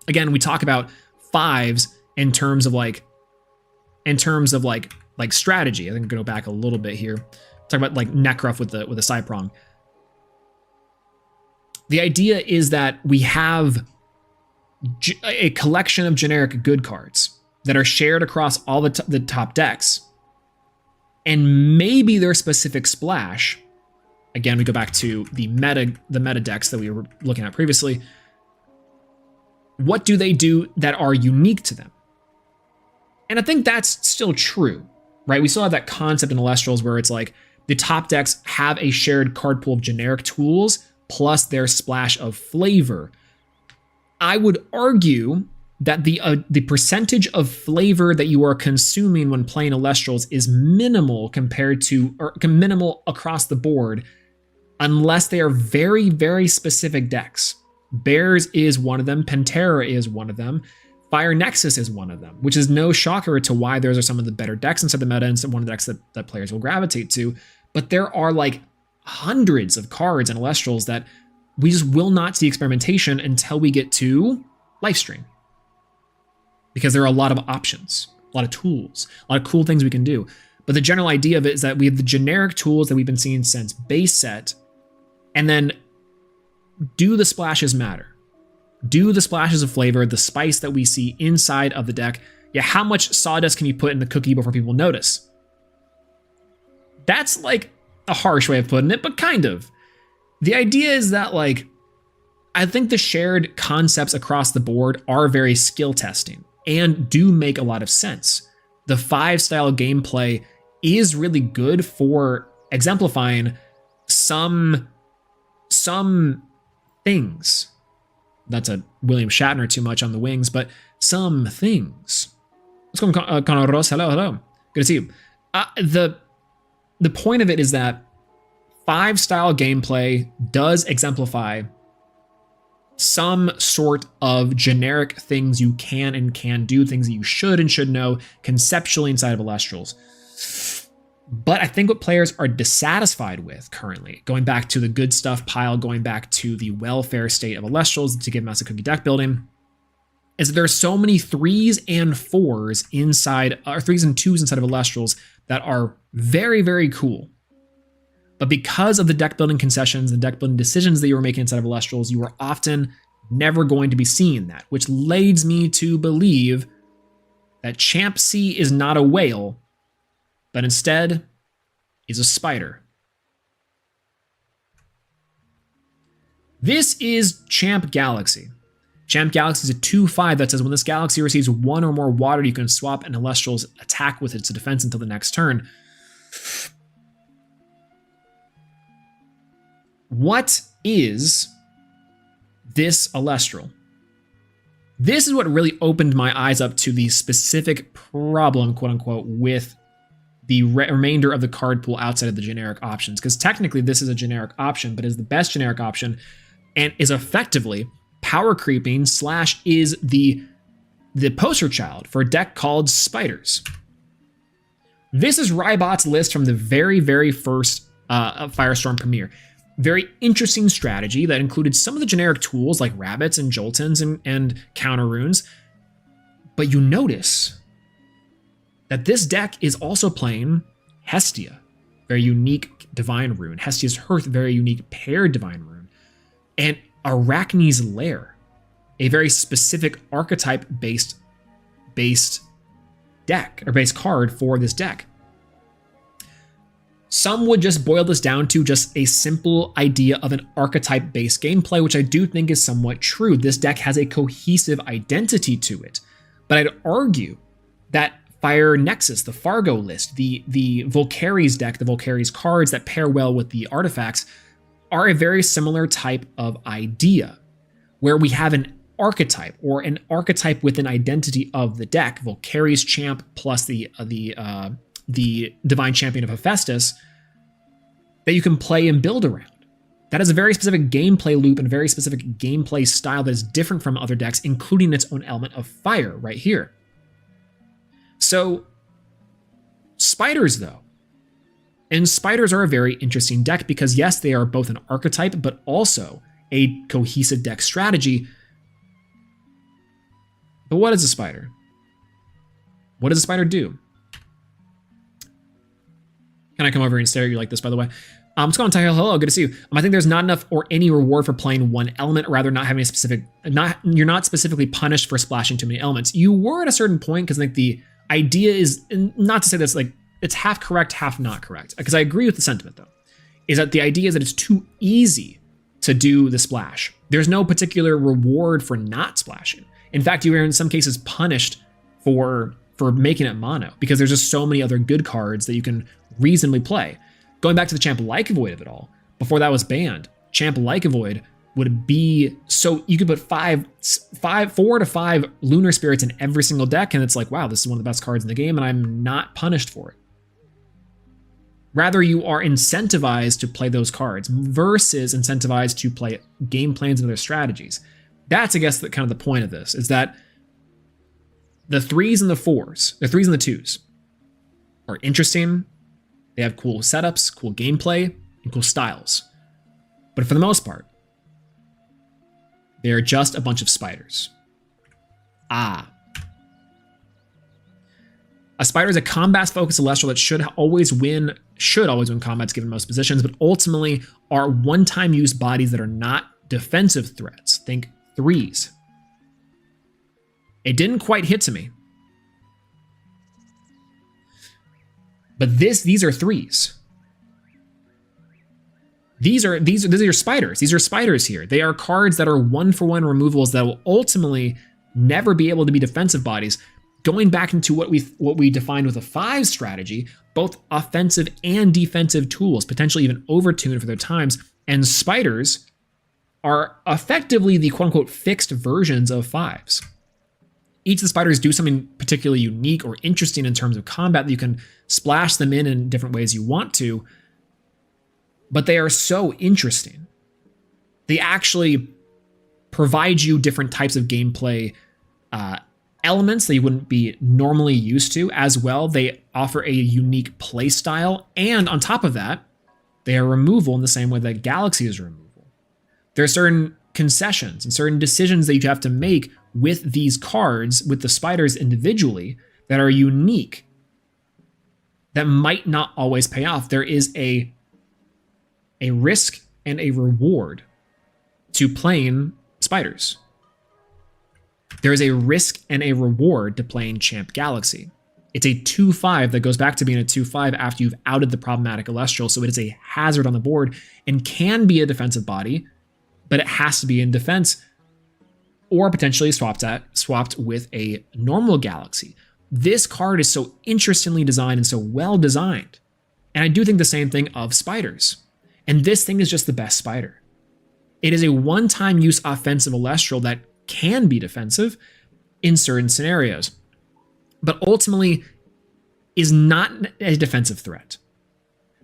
Again, we talk about fives in terms of like strategy. I think I'm gonna go back a little bit here. Talk about like Necruff with the Cyprong. The idea is that we have a collection of generic good cards that are shared across all the top decks, and maybe their specific splash. Again, we go back to the meta decks that we were looking at previously. what do they do that are unique to them? And I think that's still true, right? We still have that concept in Elestrals where it's like the top decks have a shared card pool of generic tools plus their splash of flavor. I would argue that the percentage of flavor that you are consuming when playing Elestrals is minimal minimal across the board, unless they are very, very specific decks. Bears is one of them. Pantera is one of them. Fire Nexus is one of them, which is no shocker to why those are some of the better decks inside the meta and one of the decks that players will gravitate to. But there are like hundreds of cards in Elestrals that we just will not see experimentation until we get to Lifestream. Because there are a lot of options, a lot of tools, a lot of cool things we can do. But the general idea of it is that we have the generic tools that we've been seeing since base set, and then do the splashes matter? Do the splashes of flavor, the spice that we see inside of the deck, how much sawdust can you put in the cookie before people notice? That's like a harsh way of putting it, but kind of. The idea is that like, I think the shared concepts across the board are very skill testing and do make a lot of sense. The 5-style gameplay is really good for exemplifying some things. That's a William Shatner too much on the wings, but some things. Let's go, Conor Ross. Hello. Good to see you. The point of it is that 5-style gameplay does exemplify some sort of generic things you can and can do, things that you should and should know conceptually inside of Elestrals. But I think what players are dissatisfied with currently, going back to the good stuff pile, going back to the welfare state of Elestrals to give massive cookie deck building, is that there are so many 3s and 4s inside, or 3s and 2s inside of Elestrals that are very, very cool. But because of the deck building concessions and deck building decisions that you were making inside of Elestrals, you are often never going to be seeing that, which leads me to believe that Champ C is not a whale, but instead is a spider. This is Champ Galaxy. Champ Galaxy is a 2/5 that says when this galaxy receives 1 or more water, you can swap an Elestral's attack with its defense until the next turn. What is this Elestral? This is what really opened my eyes up to the specific problem, quote unquote, with the remainder of the card pool outside of the generic options. Because technically this is a generic option, but is the best generic option and is effectively power creeping / is the poster child for a deck called Spiders. This is Rybot's list from the very, very first Firestorm premiere. Very interesting strategy that included some of the generic tools like rabbits and joltons and counter runes. But you notice that this deck is also playing Hestia, very unique divine rune. Hestia's Hearth, very unique paired divine rune. And Arachne's Lair, a very specific archetype-based deck, or base card for this deck. Some would just boil this down to just a simple idea of an archetype-based gameplay, which I do think is somewhat true. This deck has a cohesive identity to it. But I'd argue that Fire Nexus, the Fargo list, the Volcaries deck, the Volcaries cards that pair well with the artifacts, are a very similar type of idea, where we have an archetype, or an archetype with an identity of the deck, Volcaries Champ plus the Divine Champion of Hephaestus, that you can play and build around. That has a very specific gameplay loop and very specific gameplay style that is different from other decks, including its own element of fire right here. So, Spiders though. And Spiders are a very interesting deck because yes, they are both an archetype, but also a cohesive deck strategy. But what is a spider? What does a spider do? Can I come over and stare at you like this, by the way? What's going on, Tyler? Hello, good to see you. I think there's not enough or any reward for playing one element, rather not having a specific, you're not specifically punished for splashing too many elements. You were at a certain point, because like the idea is, not to say that's like, it's half correct, half not correct. Because I agree with the sentiment though, is that the idea is that it's too easy to do the splash. There's no particular reward for not splashing. In fact, you are in some cases punished for making it mono, because there's just so many other good cards that you can reasonably play. Going back to the Champ Like a Void of it all, before that was banned, Champ Like a Void would be, so you could put 4 to 5 Lunar Spirits in every single deck, and it's like, wow, this is one of the best cards in the game, and I'm not punished for it. Rather, you are incentivized to play those cards versus incentivized to play game plans and other strategies. That's, I guess, the kind of the point of this, is that the 3s and the 4s, the 3s and the 2s are interesting. They have cool setups, cool gameplay, and cool styles. But for the most part, they are just a bunch of spiders. A spider is a combat-focused Celestial that should always win combats given most positions, but ultimately are one-time use bodies that are not defensive threats. Think 3s. It didn't quite hit to me. But these are 3s. These are your spiders. These are spiders here. They are cards that are 1-for-1 removals that will ultimately never be able to be defensive bodies. Going back into what we defined with a 5 strategy, both offensive and defensive tools, potentially even overtuned for their times, and spiders are effectively the quote-unquote fixed versions of 5s. Each of the spiders do something particularly unique or interesting in terms of combat that you can splash them in different ways you want to, but they are so interesting. They actually provide you different types of gameplay elements that you wouldn't be normally used to. As well, they offer a unique play style, and on top of that, they are removal in the same way that Galaxy is removal. There are certain concessions and certain decisions that you have to make with these cards, with the spiders individually, that are unique, that might not always pay off. There is a risk and a reward to playing spiders. There is a risk and a reward to playing Champ Galaxy. It's a 2/5 that goes back to being a 2/5 after you've outed the problematic Elestral, so it is a hazard on the board and can be a defensive body, but it has to be in defense or potentially swapped with a normal Galaxy. This card is so interestingly designed and so well designed. And I do think the same thing of spiders. And this thing is just the best spider. It is a one-time use offensive Elestral that can be defensive in certain scenarios, but ultimately is not a defensive threat.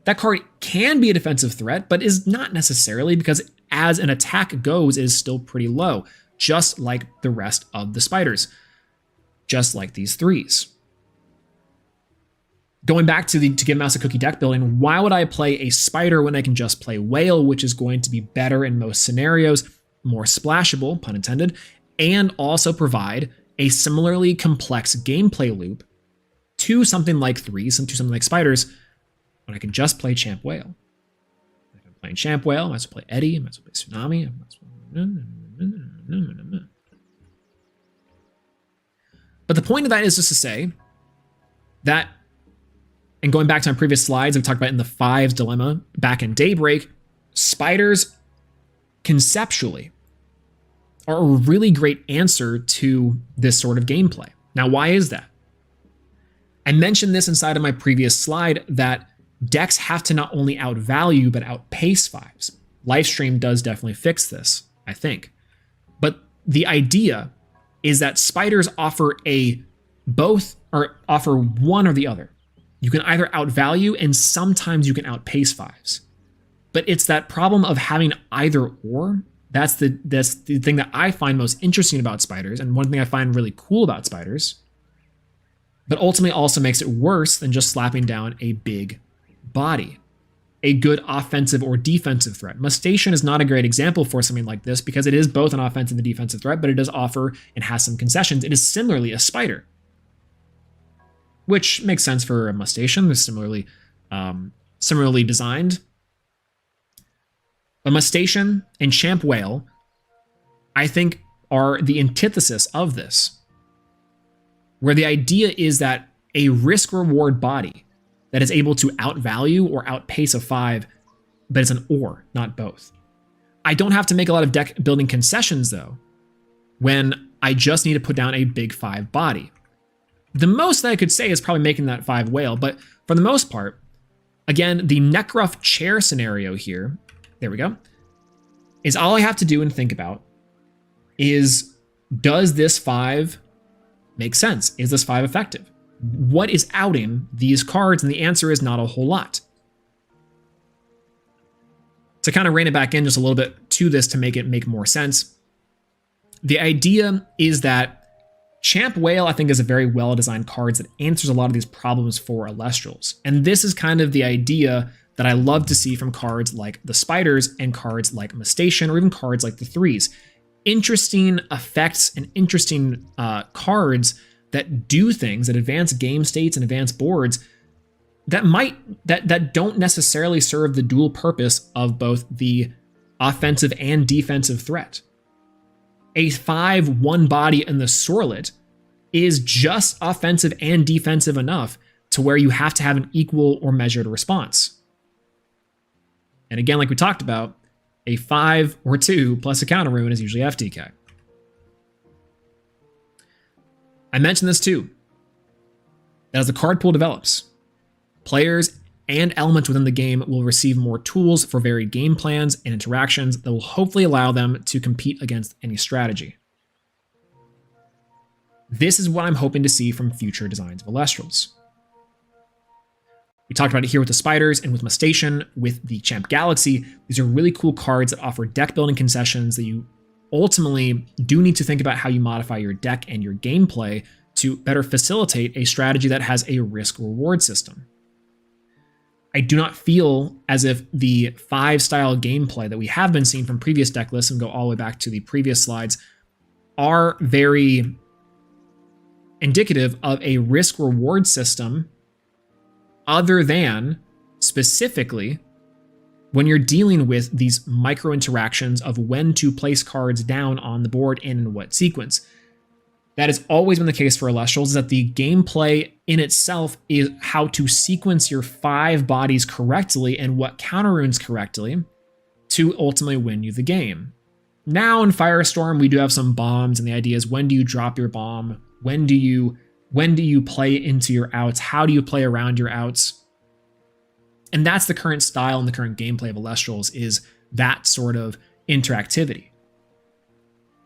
That card can be a defensive threat, but is not necessarily, because as an attack goes, it is still pretty low, just like the rest of the spiders, just like these 3s. Going back to give Mouse a cookie deck building, why would I play a spider when I can just play whale, which is going to be better in most scenarios, more splashable, pun intended, and also provide a similarly complex gameplay loop to something like 3s and to something like spiders when I can just play Champ Whale. If I'm playing Champ Whale, I might as well play Eddie, I might as well play Tsunami, I might as well... But the point of that is just to say that, and going back to my previous slides, I've talked about in the 5's dilemma back in Daybreak, spiders conceptually are a really great answer to this sort of gameplay. Now, why is that? I mentioned this inside of my previous slide that decks have to not only outvalue, but outpace 5s. Livestream does definitely fix this, I think. But the idea is that spiders offer offer one or the other. You can either outvalue and sometimes you can outpace 5s. But it's that problem of having either or. That's the thing that I find most interesting about spiders, and one thing I find really cool about spiders, but ultimately also makes it worse than just slapping down a big body, a good offensive or defensive threat. Mustation is not a great example for something like this because it is both an offensive and defensive threat, but it does offer and has some concessions. It is similarly a spider, which makes sense for a Mustation. They're similarly designed. But Mustation and Champ Whale, I think, are the antithesis of this, where the idea is that a risk-reward body that is able to outvalue or outpace a 5, but it's an or, not both. I don't have to make a lot of deck building concessions though, when I just need to put down a big 5 body. The most that I could say is probably making that 5 whale, but for the most part, again, the Necrough chair scenario here, there we go, is all I have to do and think about is, does this 5 make sense? Is this 5 effective? What is outing these cards? And the answer is not a whole lot. To kind of rein it back in just a little bit to this to make it make more sense, the idea is that Champ Whale, I think, is a very well-designed card that answers a lot of these problems for Elestrals. And this is kind of the idea that I love to see from cards like the Spiders and cards like Mustation, or even cards like the 3s. Interesting effects and interesting cards that do things, that advance game states and advance boards, that don't necessarily serve the dual purpose of both the offensive and defensive threat. A 5/1 body in the Sorlet is just offensive and defensive enough to where you have to have an equal or measured response. And again, like we talked about, a 5 or 2 plus a counter rune is usually FTK. I mentioned this too, that as the card pool develops, players and elements within the game will receive more tools for varied game plans and interactions that will hopefully allow them to compete against any strategy. This is what I'm hoping to see from future designs of Elestrals. We talked about it here with the Spiders and with Mustation, with the Champ Galaxy. These are really cool cards that offer deck building concessions that you ultimately do need to think about how you modify your deck and your gameplay to better facilitate a strategy that has a risk-reward system. I do not feel as if the 5-style gameplay that we have been seeing from previous deck lists, and go all the way back to the previous slides, are very indicative of a risk-reward system, other than specifically when you're dealing with these micro interactions of when to place cards down on the board and in what sequence. That has always been the case for Elestrals, is that the gameplay in itself is how to sequence your 5 bodies correctly and what counter runes correctly to ultimately win you the game. Now in Firestorm, we do have some bombs, and the idea is, when do you drop your bomb? When do you play into your outs? How do you play around your outs? And that's the current style and the current gameplay of Elestrals, is that sort of interactivity.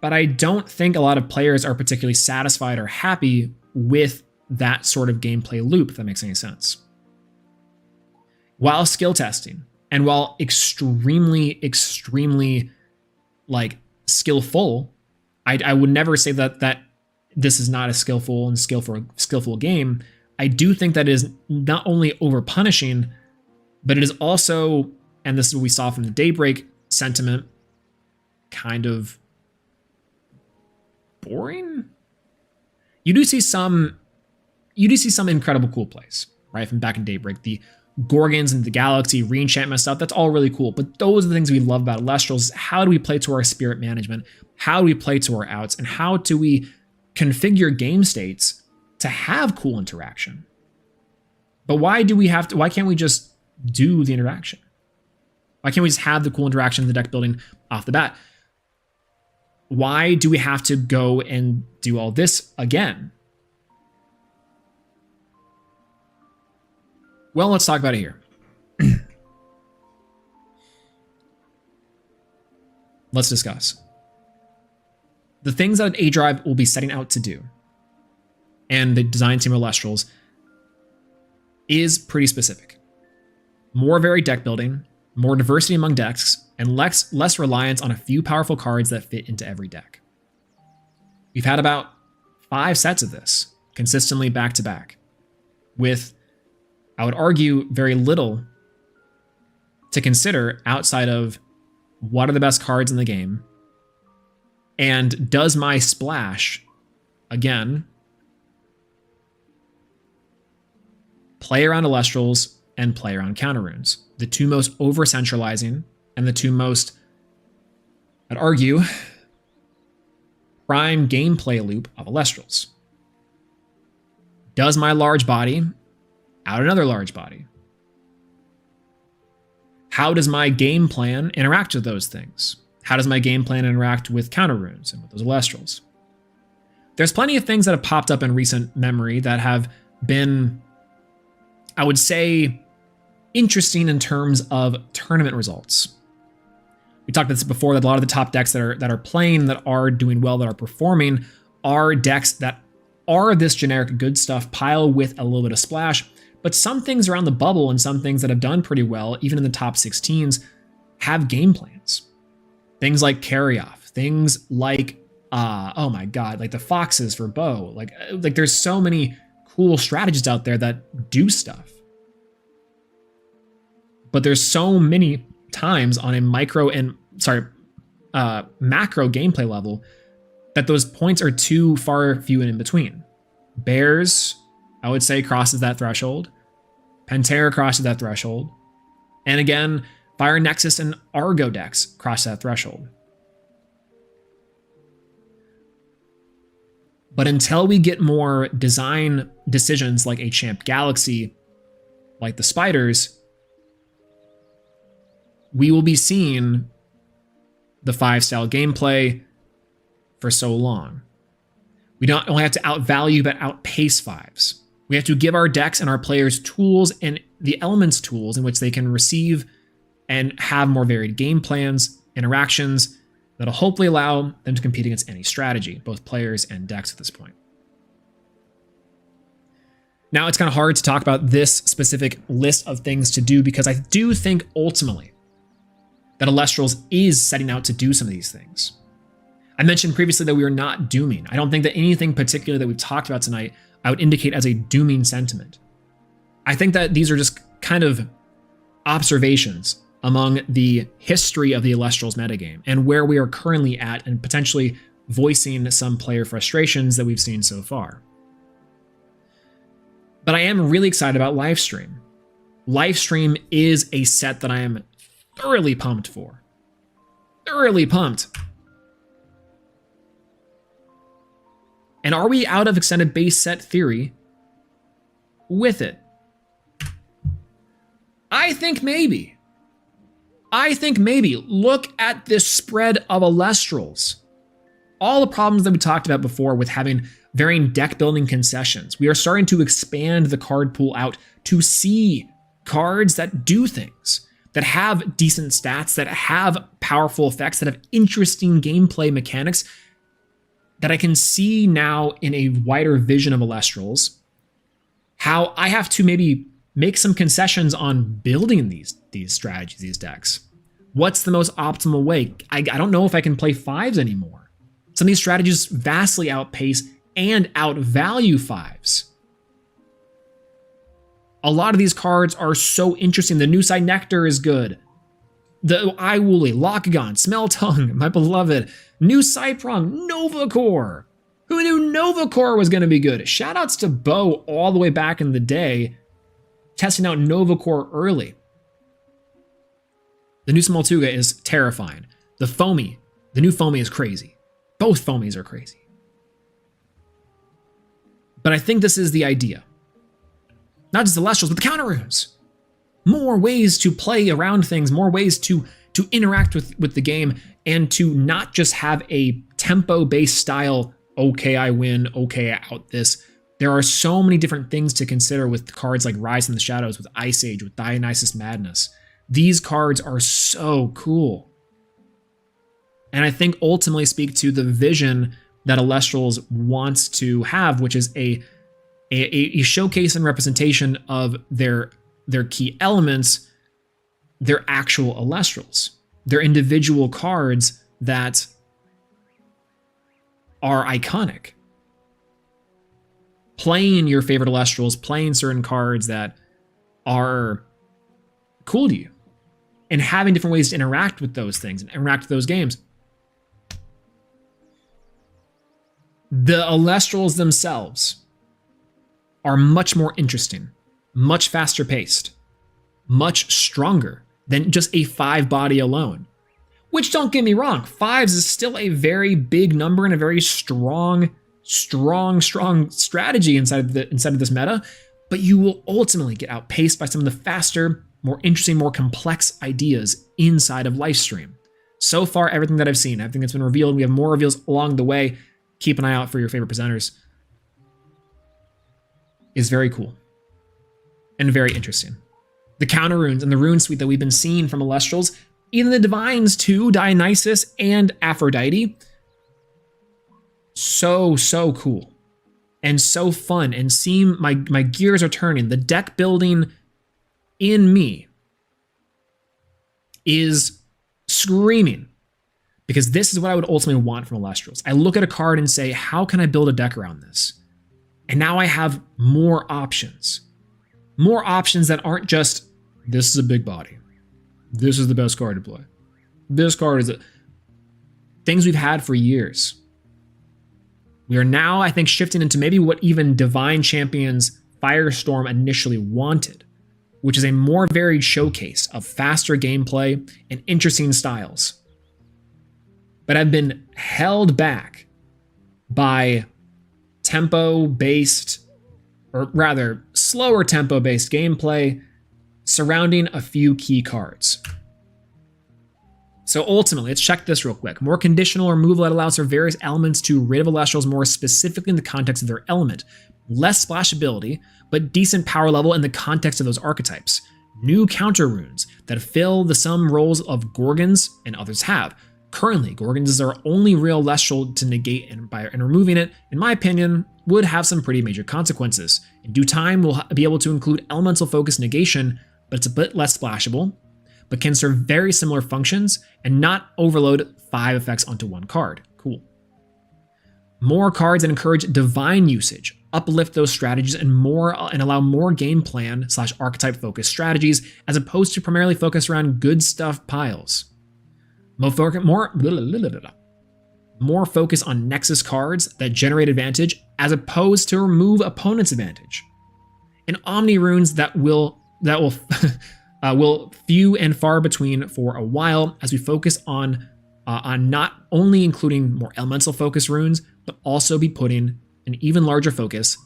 But I don't think a lot of players are particularly satisfied or happy with that sort of gameplay loop, if that makes any sense. While skill testing, and while extremely like skillful, I would never say that this is not a skillful game. I do think that is not only over punishing, but it is also, and this is what we saw from the Daybreak sentiment, kind of boring. You do see some incredible cool plays, right? From back in Daybreak, the Gorgons and the Galaxy, reenchantment stuff, that's all really cool. But those are the things we love about Elestrals. How do we play to our spirit management? How do we play to our outs? And how do we configure game states to have cool interaction? But why can't we just do the interaction? Why can't we just have the cool interaction in the deck building off the bat? Why do we have to go and do all this again? Well, let's talk about it here. Let's discuss. The things that A-Drive will be setting out to do, and the design team of Elestrals, is pretty specific. More varied deck building, more diversity among decks, and less reliance on a few powerful cards that fit into every deck. We've had about 5 sets of this, consistently back to back, with, I would argue, very little to consider outside of what are the best cards in the game, and does my splash, again, play around Elestrals and play around counter runes, the two most over-centralizing and the two most, I'd argue, prime gameplay loop of Elestrals. Does my large body out another large body? How does my game plan interact with those things? How does my game plan interact with counter runes and with those Elestrals? There's plenty of things that have popped up in recent memory that have been, I would say, interesting in terms of tournament results. We talked about this before, that a lot of the top decks that are playing, that are doing well, that are performing, are decks that are this generic good stuff pile with a little bit of splash. But some things around the bubble and some things that have done pretty well, even in the top 16s, have game plans. Things like carry off, things like oh my god, like the foxes for bow. Like there's so many cool strategies out there that do stuff. But there's so many times on a macro gameplay level that those points are too far few and in between. Bears, I would say, crosses that threshold. Pantera crosses that threshold. And again, Fire Nexus and Argo decks cross that threshold. But until we get more design decisions like a Champ Galaxy, like the Spiders, we will be seeing the 5-style gameplay for so long. We don't only have to outvalue, but outpace 5s. We have to give our decks and our players tools and the elements tools in which they can receive and have more varied game plans, interactions, that'll hopefully allow them to compete against any strategy, both players and decks at this point. Now, it's kind of hard to talk about this specific list of things to do because I do think ultimately that Elestrals is setting out to do some of these things. I mentioned previously that we are not dooming. I don't think that anything particular that we've talked about tonight I would indicate as a dooming sentiment. I think that these are just kind of observations among the history of the Elestrals metagame and where we are currently at, and potentially voicing some player frustrations that we've seen so far. But I am really excited about Livestream. Livestream is a set that I am thoroughly pumped for. Thoroughly pumped. And are we out of extended base set theory with it? I think maybe. Look at this spread of Elestrals. All the problems that we talked about before with having varying deck building concessions. We are starting to expand the card pool out to see cards that do things, that have decent stats, that have powerful effects, that have interesting gameplay mechanics, that I can see now in a wider vision of Elestrals, how I have to maybe make some concessions on building these strategies, these decks. What's the most optimal way? I don't know if I can play 5s anymore. Some of these strategies vastly outpace and outvalue 5s. A lot of these cards are so interesting. The New Side Nectar is good. The Iwooly, Locagon, Smeltongue, my beloved, New Cyprong, Novacore. Who knew Novacore was going to be good? Shoutouts to Bo all the way back in the day, testing out Novacore early. The new Smoltuga is terrifying. The new Foamy is crazy. Both Foamies are crazy. But I think this is the idea. Not just the Elestrals, but the counter runes. More ways to play around things, more ways to interact with the game, and to not just have a tempo-based style, okay, I win, okay, I out this. There are so many different things to consider with cards like Rise in the Shadows, with Ice Age, with Dionysus Madness. These cards are so cool. And I think ultimately speak to the vision that Elestrals wants to have, which is a showcase and representation of their key elements, their actual Elestrals, their individual cards that are iconic. Playing your favorite Elestrals, playing certain cards that are cool to you, and having different ways to interact with those things and interact with those games. The Elestrals themselves are much more interesting, much faster paced, much stronger than just a 5 body alone. Which, don't get me wrong, 5s is still a very big number and a very strong strategy inside of this meta, but you will ultimately get outpaced by some of the faster, more interesting, more complex ideas inside of Livestream. So far, everything that I've seen, everything that's been revealed, we have more reveals along the way. Keep an eye out for your favorite presenters. Is very cool and very interesting. The counter runes and the rune suite that we've been seeing from Elestrals, even the divines too, Dionysus and Aphrodite. So cool and so fun, and seeing my gears are turning. The deck building in me is screaming, because this is what I would ultimately want from Elestrals. I look at a card and say, how can I build a deck around this? And now I have more options. More options that aren't just, this is a big body. This is the best card to play. This card is things we've had for years. We are now, I think, shifting into maybe what even Divine Champions Firestorm initially wanted, which is a more varied showcase of faster gameplay and interesting styles. But I've been held back by tempo-based, or rather slower tempo-based gameplay surrounding a few key cards. So ultimately, let's check this real quick. More conditional removal that allows for various elements to rid of Elestrals more specifically in the context of their element. Less splashability, but decent power level in the context of those archetypes. New counter runes that fill the some roles of Gorgons and others have. Currently, Gorgons is our only real Elestral to negate, and removing it, in my opinion, would have some pretty major consequences. In due time, we'll be able to include elemental focus negation, but it's a bit less splashable, but can serve very similar functions and not overload 5 effects onto one card. Cool. More cards that encourage divine usage, uplift those strategies and allow more game plan / archetype focused strategies, as opposed to primarily focus around good stuff piles. More focus on Nexus cards that generate advantage as opposed to remove opponent's advantage. And Omni runes that will few and far between for a while, as we focus on not only including more elemental focus runes, but also be putting an even larger focus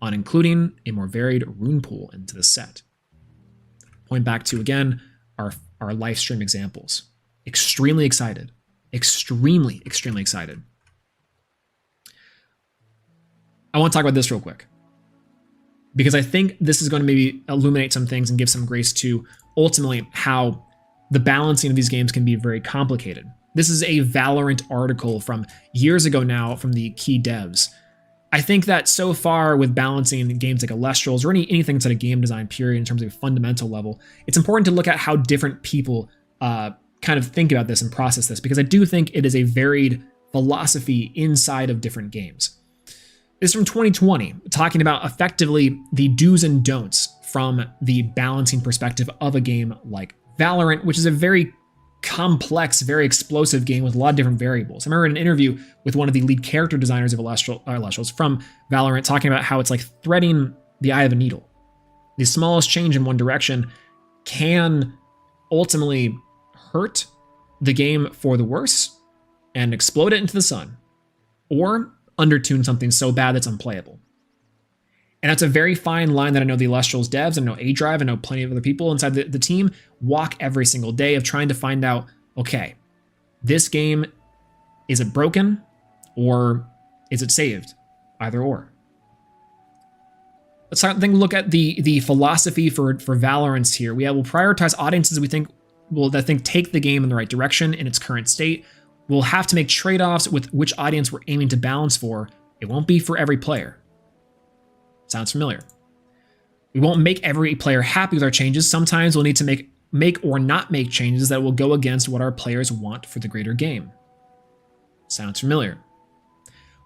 on including a more varied rune pool into the set. Point back to, again, our live stream examples. Extremely excited. Extremely excited. I want to talk about this real quick, because I think this is going to maybe illuminate some things and give some grace to ultimately how the balancing of these games can be very complicated. This is a Valorant article from years ago now from the key devs. I think that so far with balancing games like Elestrals or anything that's at a game design period in terms of a fundamental level, it's important to look at how different people kind of think about this and process this, because I do think it is a varied philosophy inside of different games. This is from 2020, talking about effectively the do's and don'ts from the balancing perspective of a game like Valorant, which is a very complex, very explosive game with a lot of different variables. I remember in an interview with one of the lead character designers of Elestrals from Valorant talking about how it's like threading the eye of a needle. The smallest change in one direction can ultimately hurt the game for the worse and explode it into the sun, or undertune something so bad that's unplayable. And that's a very fine line that I know the Elestrals devs, I know A-Drive, I know plenty of other people inside the team walk every single day of trying to find out, okay, this game, is it broken or is it saved? Either or. Let's look at the philosophy for Valorants here. We'll prioritize audiences we think take the game in the right direction in its current state. We'll have to make trade-offs with which audience we're aiming to balance for. It won't be for every player. Sounds familiar. We won't make every player happy with our changes. Sometimes we'll need to make or not make changes that will go against what our players want for the greater game. Sounds familiar.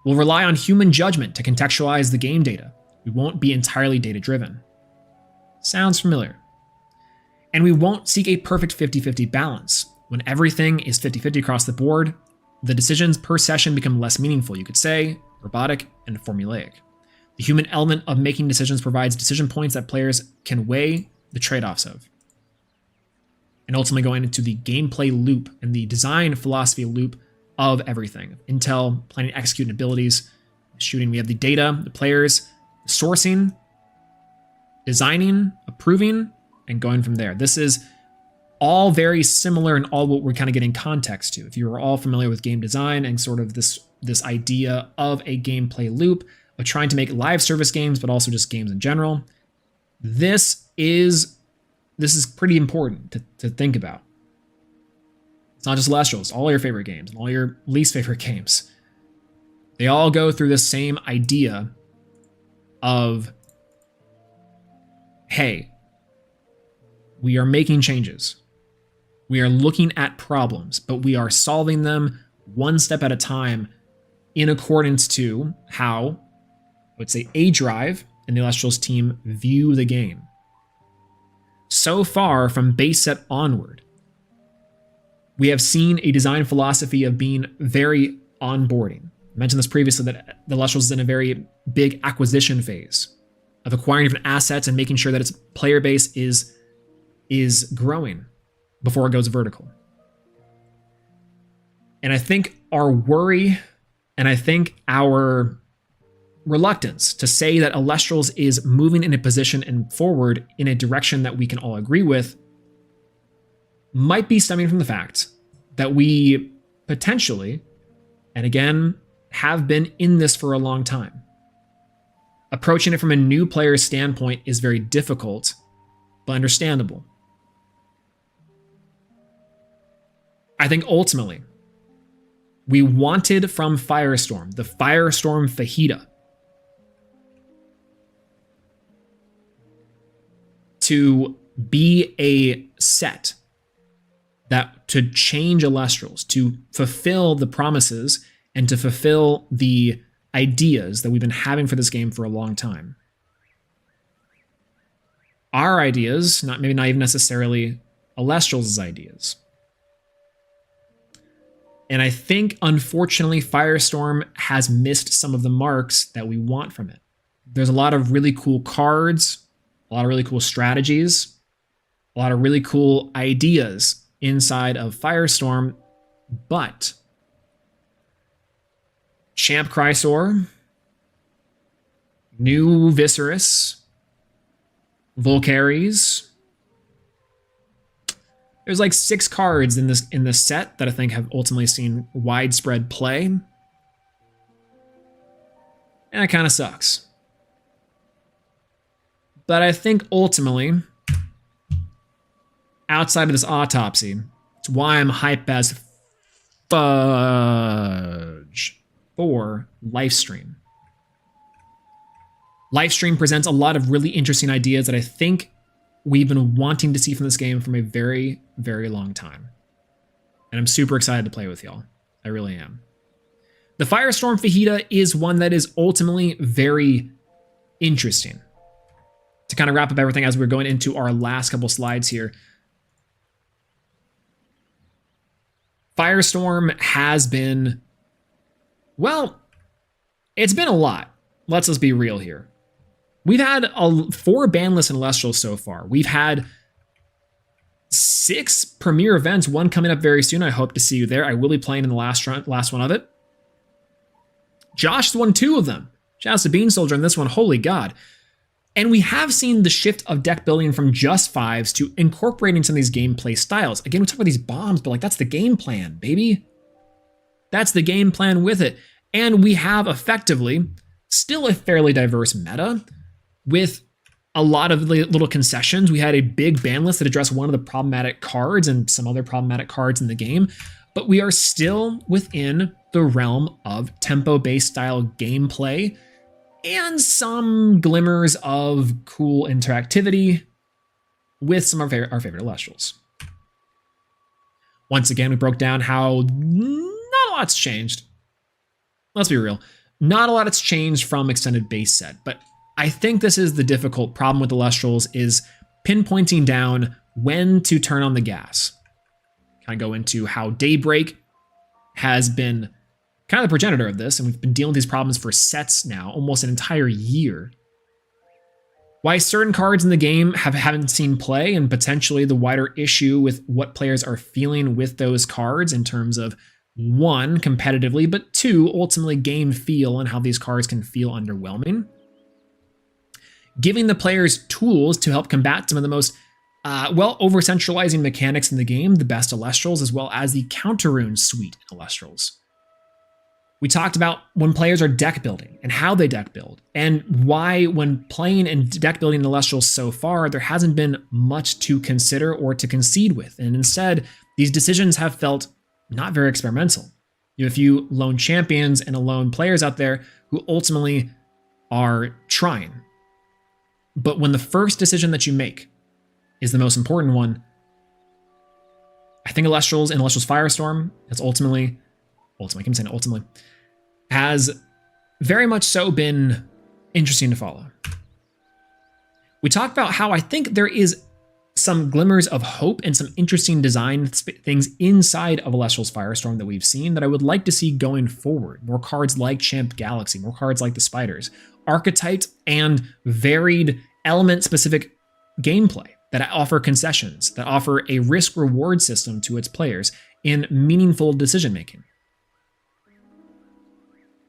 We'll rely on human judgment to contextualize the game data. We won't be entirely data-driven. Sounds familiar. And we won't seek a perfect 50-50 balance. When everything is 50-50 across the board, the decisions per session become less meaningful, you could say, robotic and formulaic. The human element of making decisions provides decision points that players can weigh the trade-offs of. And ultimately going into the gameplay loop and the design philosophy loop of everything. Intel, planning, executing abilities, shooting, we have the data, the players, sourcing, designing, approving, and going from there. This is all very similar and all what we're kind of getting context to. If you're all familiar with game design and sort of this idea of a gameplay loop of trying to make live service games, but also just games in general, this is pretty important to think about. It's not just Elestrals, all your favorite games, and all your least favorite games. They all go through the same idea of, hey, we are making changes. We are looking at problems, but we are solving them one step at a time in accordance to how, let's say, A-Drive and the Elestrals team view the game. So far, from base set onward, we have seen a design philosophy of being very onboarding. I mentioned this previously, that the Elestrals is in a very big acquisition phase of acquiring different assets and making sure that its player base is growing before it goes vertical. And I think our worry and I think our reluctance to say that Elestrals is moving in a position and forward in a direction that we can all agree with might be stemming from the fact that we potentially, and again, have been in this for a long time. Approaching it from a new player's standpoint is very difficult, but understandable. I think ultimately, we wanted from Firestorm, the Firestorm fajita, to be a set that to change Elestrals, to fulfill the promises and to fulfill the ideas that we've been having for this game for a long time. Our ideas, maybe not even necessarily Elestrals' ideas. And I think, unfortunately, Firestorm has missed some of the marks that we want from it. There's a lot of really cool cards, a lot of really cool strategies, a lot of really cool ideas inside of Firestorm, but Champ Chrysor, new Viserys, Volcaries. There's like 6 cards in this set that I think have ultimately seen widespread play. And it kind of sucks. But I think ultimately, outside of this autopsy, it's why I'm hype as fudge for Lifestream. Lifestream presents a lot of really interesting ideas that I think we've been wanting to see from this game from a very, very long time. And I'm super excited to play with y'all. I really am. The Firestorm fajita is one that is ultimately very interesting. To kind of wrap up everything as we're going into our last couple slides here, Firestorm has been, well, it's been a lot. Let's just be real here. We've had 4 banlists in Elestrals so far. We've had 6 premier events, one coming up very soon. I hope to see you there. I will be playing in the last one of it. Josh won 2 of them. Shout out to Bean Soldier in this one. Holy God. And we have seen the shift of deck building from just 5s to incorporating some of these gameplay styles. Again, we talk about these bombs, but like that's the game plan, baby. That's the game plan with it. And we have effectively still a fairly diverse meta with a lot of little concessions. We had a big ban list that addressed one of the problematic cards and some other problematic cards in the game, but we are still within the realm of tempo-based style gameplay and some glimmers of cool interactivity with some of our favorite Elestrals. Once again, we broke down how not a lot's changed. Let's be real. Not a lot has changed from extended base set, but I think this is the difficult problem with Elestrals is pinpointing down when to turn on the gas. Kind of go into how Daybreak has been kind of the progenitor of this, and we've been dealing with these problems for sets now, almost an entire year. Why certain cards in the game haven't seen play, and potentially the wider issue with what players are feeling with those cards in terms of 1, competitively, but 2, ultimately game feel and how these cards can feel underwhelming. Giving the players tools to help combat some of the most Well, over-centralizing mechanics in the game, the best Elestrals, as well as the counter-rune suite in Elestrals. We talked about when players are deck building and how they deck build, and why when playing and deck building Elestrals so far, there hasn't been much to consider or to concede with, and instead, these decisions have felt not very experimental. You have a few lone champions and lone players out there who ultimately are trying. But when the first decision that you make is the most important one, I think Elestrals and Elestrals Firestorm has ultimately, has very much so been interesting to follow. We talked about how I think there is some glimmers of hope and some interesting design things inside of Elestrals Firestorm that we've seen that I would like to see going forward. More cards like Champ Galaxy, more cards like the Spiders, archetyped and varied element-specific gameplay that offer concessions, that offer a risk-reward system to its players in meaningful decision-making.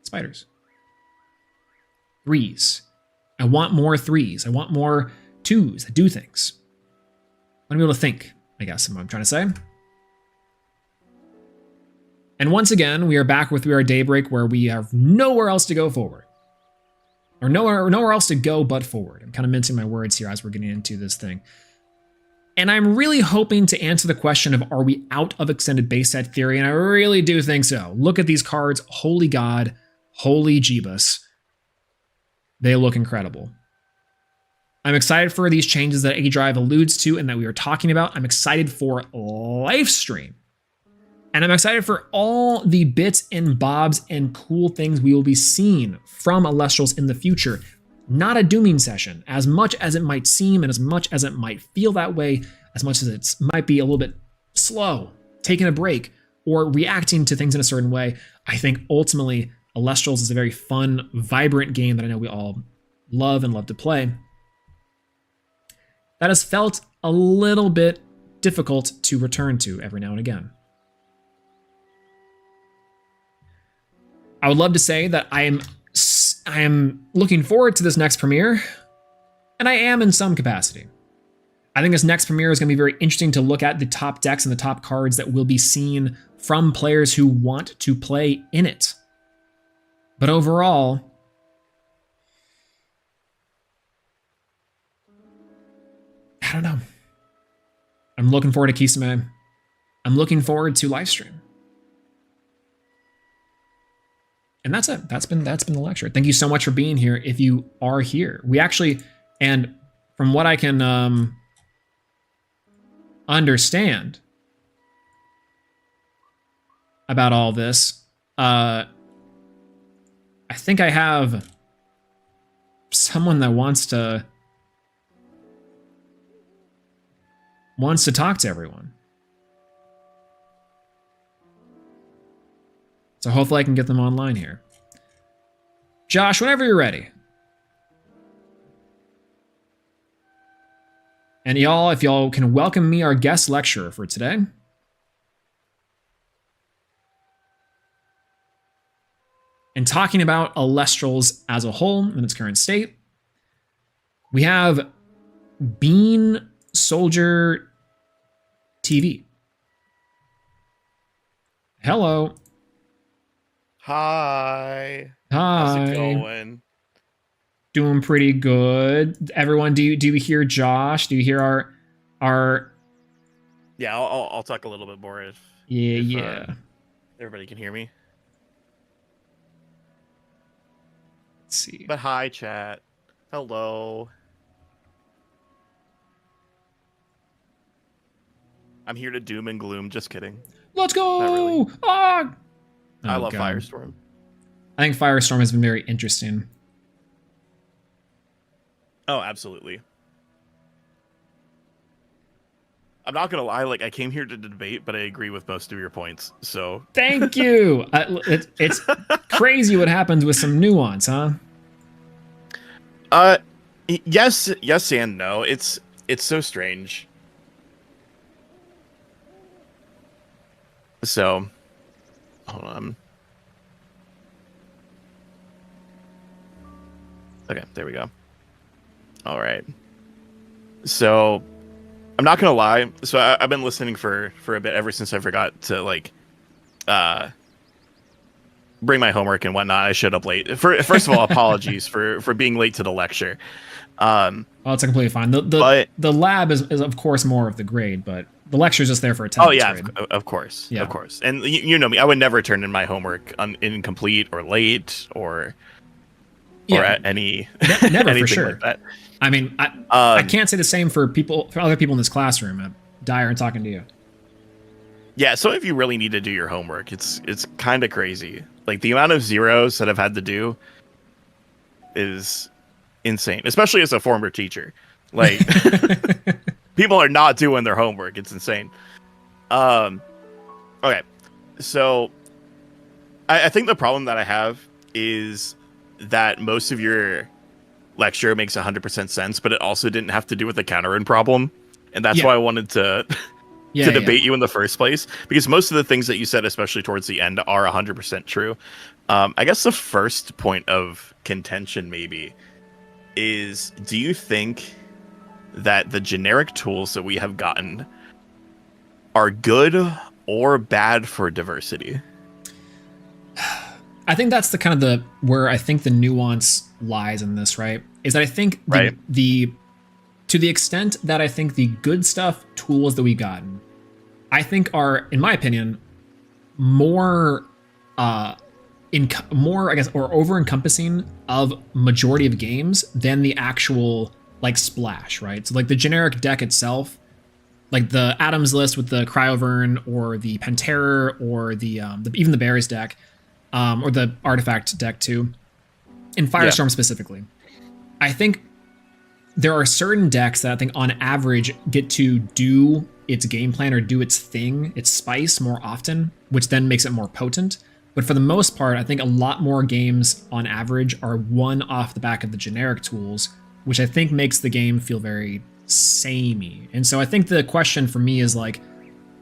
Spiders. Threes. I want more threes. I want more twos that do things. I want to be able to think, I guess, is what I'm trying to say. And once again, we are back with We Are Daybreak, where we have nowhere else to go forward. Or nowhere else to go but forward. I'm kind of mincing my words here as we're getting into this thing. And I'm really hoping to answer the question of, are we out of extended base set theory? And I really do think so. Look at these cards. Holy God. Holy Jeebus. They look incredible. I'm excited for these changes that A-Drive alludes to and that we were talking about. I'm excited for Livestream. And I'm excited for all the bits and bobs and cool things we will be seeing from Elestrals in the future. Not a dooming session, as much as it might seem and as much as it might feel that way, as much as it might be a little bit slow, taking a break, or reacting to things in a certain way. I think ultimately Elestrals is a very fun, vibrant game that I know we all love and love to play. That has felt a little bit difficult to return to every now and again. I would love to say that I am looking forward to this next premiere, and I am in some capacity. I think this next premiere is going to be very interesting to look at the top decks and the top cards that will be seen from players who want to play in it. But overall, I don't know. I'm looking forward to Kisame. I'm looking forward to Livestream. And that's it. That's been the lecture. Thank you so much for being here. If you are here, we actually, and from what I can understand about all this, I think I have someone that wants to talk to everyone. So hopefully I can get them online here. Josh, whenever you're ready. And y'all, if y'all can welcome me, our guest lecturer for today. And talking about Elestrals as a whole in its current state, we have Bean Soldier TV. Hello. Hi. Hi. How's it going? Doing pretty good. Everyone, do you hear Josh? Do you hear our? Yeah, I'll talk a little bit more if everybody can hear me. Let's see. But hi, chat. Hello. I'm here to doom and gloom. Just kidding. Let's go. Not really. Ah! I love God. Firestorm. I think Firestorm has been very interesting. Oh, absolutely. I'm not gonna lie, like I came here to debate, but I agree with most of your points. So thank you. It's crazy what happens with some nuance, huh? Yes and no. It's so strange. So, hold on. Okay, there we go. All right. So, I'm not gonna lie. So I've been listening for a bit ever since I forgot to like bring my homework and whatnot. I showed up late. First of all, apologies for being late to the lecture. Oh, it's completely fine. The lab is of course more of the grade, but the lecture is just there for attendance. Oh yeah, of course, yeah. Of course. And you know me, I would never turn in my homework incomplete or late or any never anything for sure. like that. I mean, I can't say the same for other people in this classroom. Dyer and talking to you. Yeah, some of you really need to do your homework. It's kind of crazy. Like the amount of zeros that I've had to do is insane, especially as a former teacher. Like people are not doing their homework. It's insane. Okay, so I think the problem that I have is that most of your lecture makes 100% sense, but it also didn't have to do with the counter-in problem, and that's why I wanted to debate you in the first place, because most of the things that you said, especially towards the end, are 100% true. I guess the first point of contention maybe is, do you think that the generic tools that we have gotten are good or bad for diversity? I think that's the kind of where I think the nuance lies in this, right? Is that I think to the extent that I think the good stuff tools that we've gotten, I think are, in my opinion, more more, I guess, or over encompassing of majority of games than the actual like splash, right? So like the generic deck itself, like the Atoms list with the Cryovern or the Panterror or the even the Berries deck, or the Artifact deck too, in Firestorm specifically. I think there are certain decks that I think on average get to do its game plan or do its thing, its spice more often, which then makes it more potent. But for the most part, I think a lot more games on average are won off the back of the generic tools, which I think makes the game feel very samey. And so I think the question for me is like,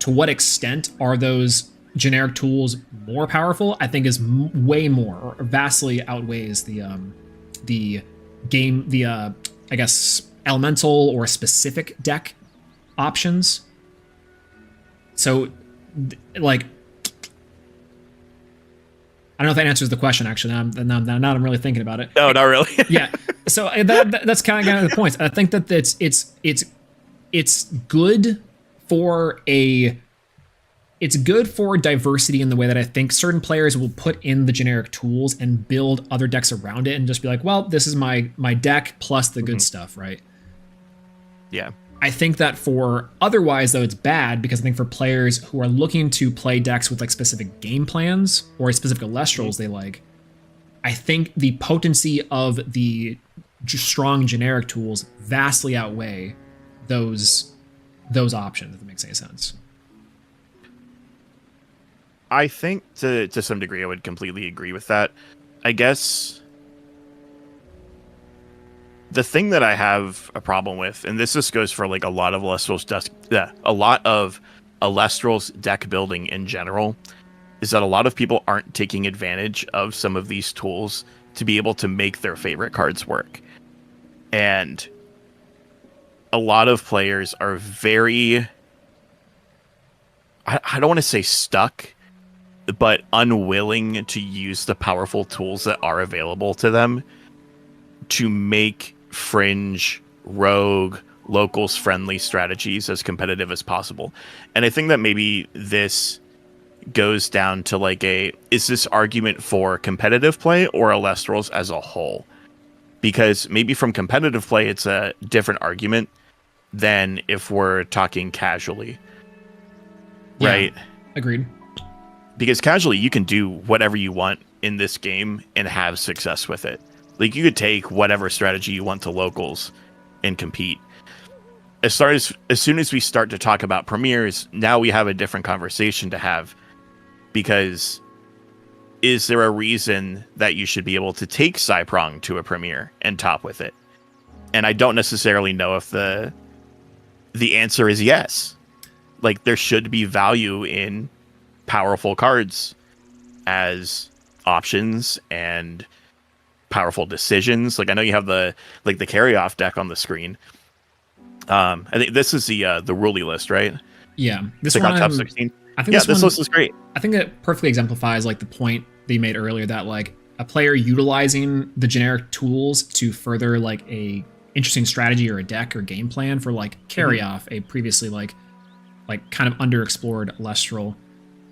to what extent are those generic tools more powerful? I think is way more, or vastly outweighs the game, I guess elemental or specific deck options. So like, I don't know if that answers the question, actually. Now I'm really thinking about it. No, not really. Yeah. So that's kind of the point. I think that it's good for it's good for diversity in the way that I think certain players will put in the generic tools and build other decks around it and just be like, well, this is my deck plus the good stuff, right? Yeah. I think that for otherwise, though, it's bad because I think for players who are looking to play decks with like specific game plans or specific Elestrals they like, I think the potency of the strong generic tools vastly outweigh those options, if that makes any sense. I think to some degree I would completely agree with that. I guess the thing that I have a problem with, and this just goes for like a lot of Elestrals deck building in general, is that a lot of people aren't taking advantage of some of these tools to be able to make their favorite cards work. And a lot of players are very, I don't want to say stuck, but unwilling to use the powerful tools that are available to them to make fringe, rogue, locals friendly strategies as competitive as possible. And I think that maybe this goes down to like is this argument for competitive play or Elestrals as a whole? Because maybe from competitive play it's a different argument than if we're talking casually. Yeah, right? Agreed. Because casually you can do whatever you want in this game and have success with it. Like you could take whatever strategy you want to locals and compete. As soon as we start to talk about premieres, now we have a different conversation to have. Because is there a reason that you should be able to take Cyprong to a premiere and top with it? And I don't necessarily know if the answer is yes. Like there should be value in powerful cards as options and powerful decisions. Like I know you have the carry off deck on the screen, I think this is the Ruley list, right? Yeah, this Click one on top 16. I think This list is great. I think it perfectly exemplifies like the point that you made earlier that like a player utilizing the generic tools to further like a interesting strategy or a deck or game plan for like carry off a previously like kind of underexplored Elestral,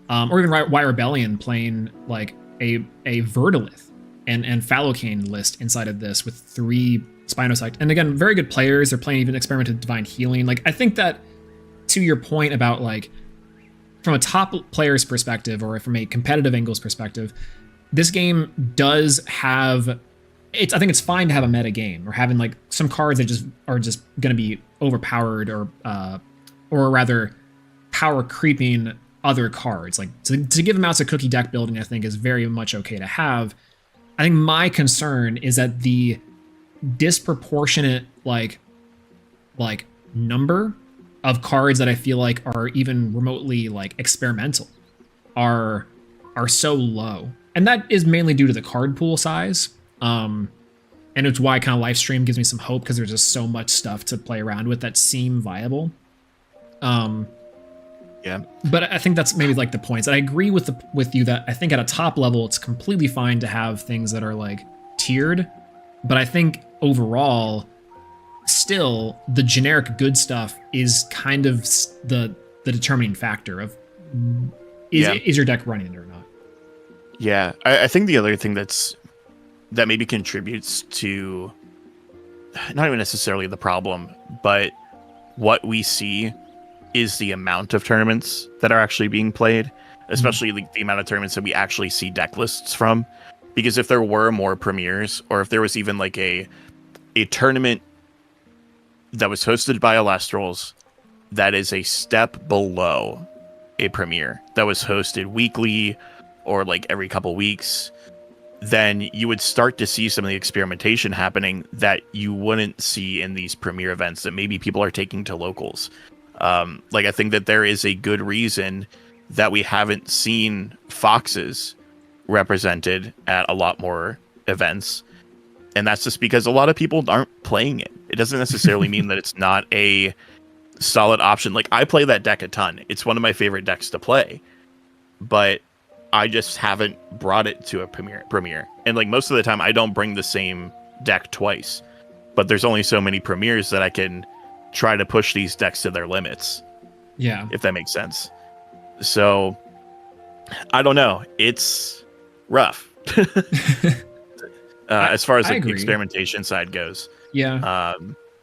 or even White Rebellion playing like a Verdalith and Phallocane list inside of this with 3 Spinosect. And again, very good players. They're playing even Experimented Divine Healing. Like I think that to your point about like from a top player's perspective or from a competitive angles perspective, this game does have I think it's fine to have a meta game or having like some cards that just are just going to be overpowered or rather power creeping other cards. Like to give amounts of cookie deck building, I think is very much okay to have. I think my concern is that the disproportionate like number of cards that I feel like are even remotely like experimental are so low. And that is mainly due to the card pool size. And it's why kind of live stream gives me some hope because there's just so much stuff to play around with that seem viable. Yeah. But I think that's maybe like the points. I agree with you that I think at a top level, it's completely fine to have things that are like tiered. But I think overall, still the generic good stuff is kind of the determining factor of is your deck running it or not. Yeah, I think the other thing that maybe contributes to not even necessarily the problem, but what we see is the amount of tournaments that are actually being played, especially the amount of tournaments that we actually see deck lists from. Because if there were more premieres, or if there was even like a tournament that was hosted by Elestrals that is a step below a premiere that was hosted weekly or like every couple weeks, then you would start to see some of the experimentation happening that you wouldn't see in these premiere events that maybe people are taking to locals. Like I think that there is a good reason that we haven't seen Foxes represented at a lot more events. And that's just because a lot of people aren't playing it. It doesn't necessarily mean that it's not a solid option. Like I play that deck a ton. It's one of my favorite decks to play, but I just haven't brought it to a premiere. And like most of the time I don't bring the same deck twice, but there's only so many premieres that I can try to push these decks to their limits. Yeah. If that makes sense. So I don't know. It's rough. As far as like the experimentation side goes. Yeah.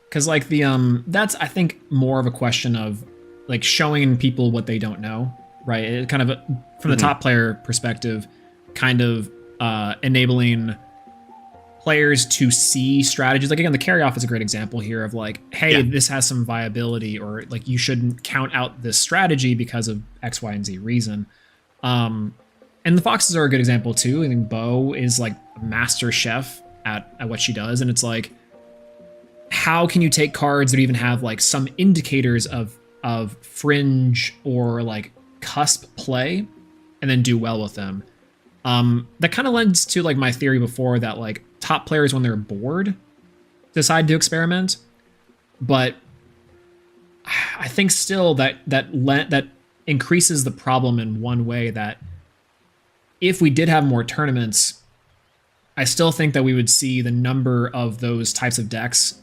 Because like the that's I think more of a question of like showing people what they don't know, right? It kind of from the top player perspective, kind of enabling players to see strategies. Like again, the carry off is a great example here of like, hey, this has some viability, or like you shouldn't count out this strategy because of X, Y, and Z reason. And the Foxes are a good example too. I think Bo is like a master chef at what she does, and it's like, how can you take cards that even have like some indicators of fringe or like cusp play and then do well with them? That kind of lends to like my theory before that like top players when they're bored decide to experiment, but I think still that increases the problem in one way, that if we did have more tournaments, I still think that we would see the number of those types of decks.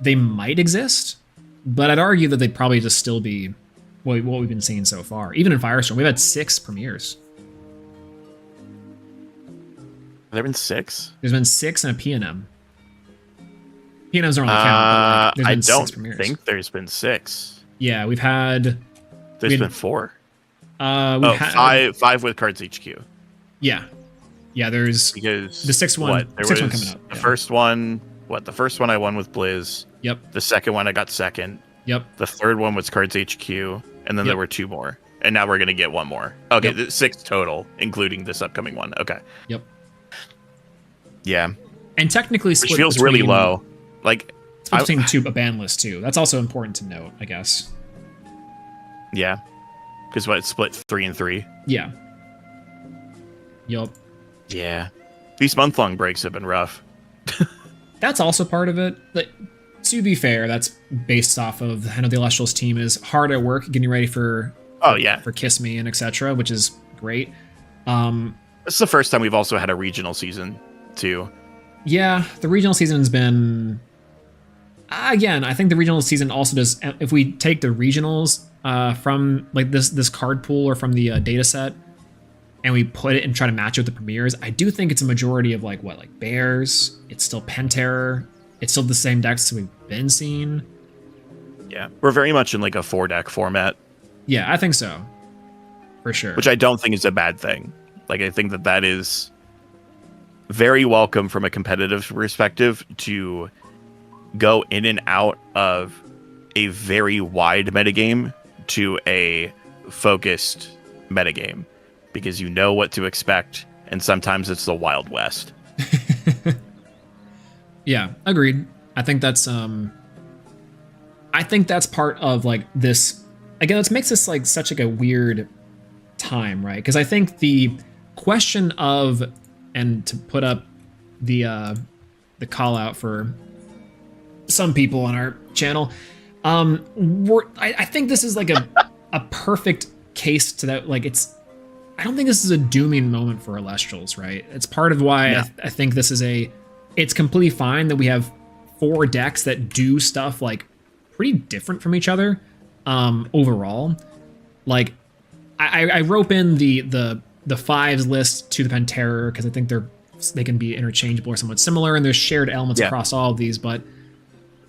They might exist, but I'd argue that they'd probably just still be what we've been seeing so far. Even in Firestorm, we've had 6 premieres. Have there been 6? There's been 6 and a PNM. PNMs don't really count, but like, there's been 6 premieres. I don't think there's been 6. Yeah, we've had... There's been 4. Five with Cards HQ. Yeah. Yeah, there's... Because... The 6th one, there 6th one was coming up. The first one... The first one I won with Blizz. Yep. The second one I got second. Yep. The third one was Cards HQ. And then there were 2 more. And now we're going to get 1 more. Okay, 6 total, including this upcoming one. Okay. Yep. Yeah. And technically split which feels really low. Like... between a ban list, too. That's also important to note, I guess. Yeah. Because it's split 3 and 3. Yeah. Yup. Yeah. These month-long breaks have been rough. That's also part of it. Like, To be fair, that's based off of, I know the Elestrals team is hard at work getting ready for Kiss Me and etc., which is great. This is the first time we've also had a regional season too. Yeah, the regional season's been, again, I think the regional season also does, if we take the regionals from like this card pool or from the data set and we put it and try to match it with the premieres, I do think it's a majority of like Bears, it's still Penterror, it's still the same decks we've been seeing. Yeah, we're very much in like a 4-deck format. Yeah, I think so. For sure. Which I don't think is a bad thing. Like, I think that is very welcome from a competitive perspective to go in and out of a very wide metagame to a focused metagame, because you know what to expect, and sometimes it's the Wild West. Yeah, agreed. I think that's part of like this. Again, it makes this like such like a weird time, right? Because I think the question of, and to put up the call out for some people on our channel, I think this is like a perfect case to that. Like, I don't think this is a dooming moment for Elestrals, right? It's part of why I think this is it's completely fine that we have 4 decks that do stuff like pretty different from each other overall. Like, I rope in the 5s list to the Penterror because I think they can be interchangeable or somewhat similar, and there's shared elements across all of these, but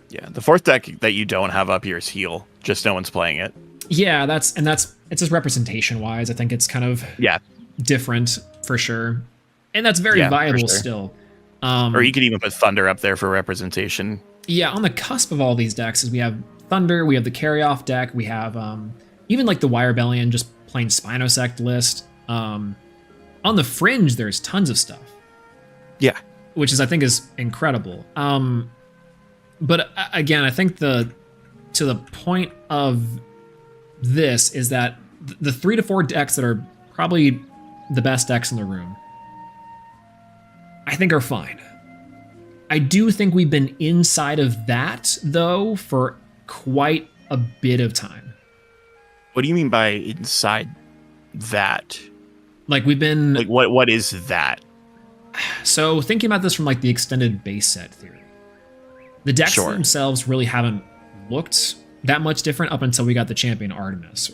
yeah, the 4th deck that you don't have up here is Heal. Just no one's playing it. Yeah, it's just representation wise. I think it's kind of different for sure, and that's very viable still. Or you could even put Thunder up there for representation. Yeah, on the cusp of all these decks is we have Thunder, we have the Carry Off deck, we have even like the Wire Rebellion, just plain Spinosect list. On the fringe, there's tons of stuff. Yeah, which is I think is incredible. But again, I think to the point of this is that the 3 to 4 decks that are probably the best decks in the room, I think are fine. I do think we've been inside of that though for quite a bit of time. What do you mean by inside that? Like we've been like what is that? So thinking about this from like the extended base set theory, the decks themselves really haven't looked that much different up until we got the champion Artemis,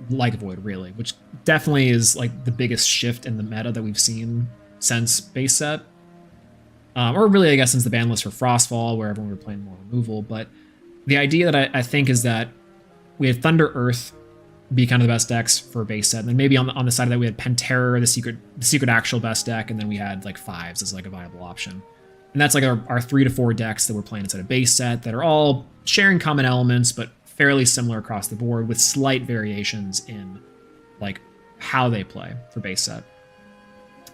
like Void really, which definitely is like the biggest shift in the meta that we've seen since base set. Or really, I guess, since the ban list for Frostfall, where everyone were playing more removal. But the idea that I think is that we had Thunder Earth be kind of the best decks for base set, and then maybe on the side of that we had Penterror, the secret actual best deck, and then we had like 5s as like a viable option. And that's like our 3 to 4 decks that we're playing inside a base set that are all sharing common elements, but fairly similar across the board with slight variations in like how they play for base set.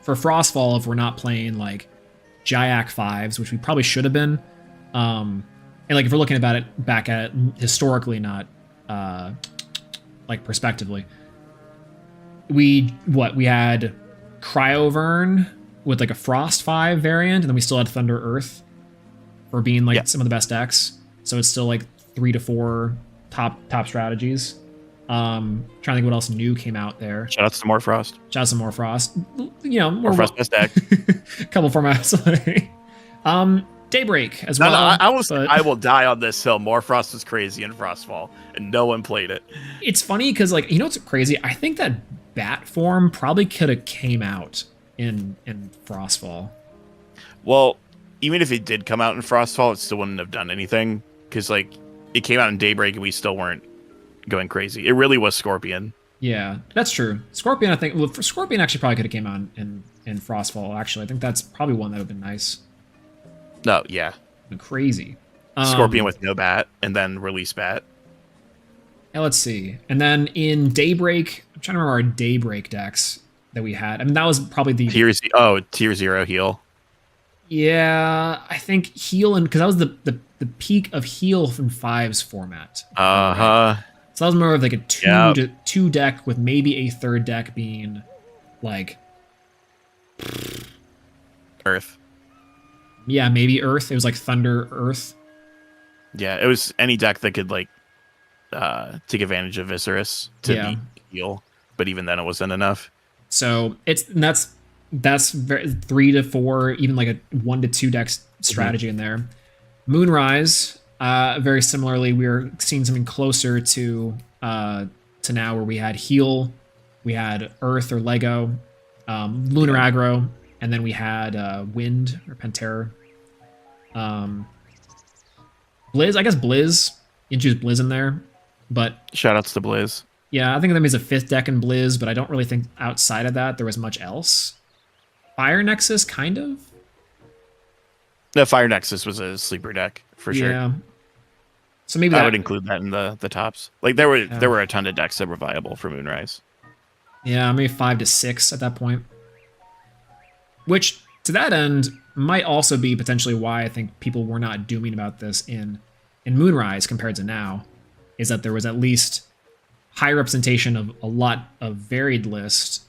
For Frostfall, if we're not playing like Jyak 5s, which we probably should have been, and like if we're looking about it back at it historically, not like prospectively, we had Cryovern with like a Frost 5 variant, and then we still had Thunder Earth for being like some of the best decks. So it's still like 3 to 4 top strategies. Trying to think what else new came out there. Shout outs to More Frost. Shout outs to More Frost. You know, More Frost best deck. A couple formats. Daybreak as well. I will die on this hill. More Frost was crazy in Frostfall, and no one played it. It's funny because, like, you know what's crazy? I think that Bat form probably could have came out in Frostfall. Well, even if it did come out in Frostfall, it still wouldn't have done anything because, like, it came out in Daybreak and we still weren't going crazy. It really was Scorpion. Yeah, that's true. Scorpion, I think. Well, for Scorpion actually probably could have came out in Frostfall. Actually, I think that's probably one that would have been nice. No, yeah, been crazy. Scorpion with no bat and then release bat. And let's see. And then in Daybreak, I'm trying to remember our Daybreak decks that we had. I mean, that was probably the tier 0 heal. Yeah, I think heal, and because that was the peak of heal from 5's format. Right? So that was more of like a two deck with maybe a third deck being like Earth. Yeah, maybe Earth. It was like Thunder Earth. Yeah, it was any deck that could like take advantage of Viserys to beat heal, but even then it wasn't enough. So that's very 3 to 4, even like a 1 to 2 deck strategy in there. Moonrise, very similarly, we were seeing something closer to now, where we had heal, we had Earth or Lego, Lunar aggro, and then we had Wind or Pantera. Blizz, I guess Blizz. You can choose Blizz in there, but Shoutouts to Blizz. yeah, I think of them as a 5th deck in Blizz, but I don't really think outside of that there was much else. Fire Nexus, kind of. The Fire Nexus was a sleeper deck for sure. Yeah. So maybe I would include that in the tops. Like there were a ton of decks that were viable for Moonrise. Yeah, maybe 5 to 6 at that point. Which, to that end, might also be potentially why I think people were not dooming about this in Moonrise compared to now, is that there was at least high representation of a lot of varied lists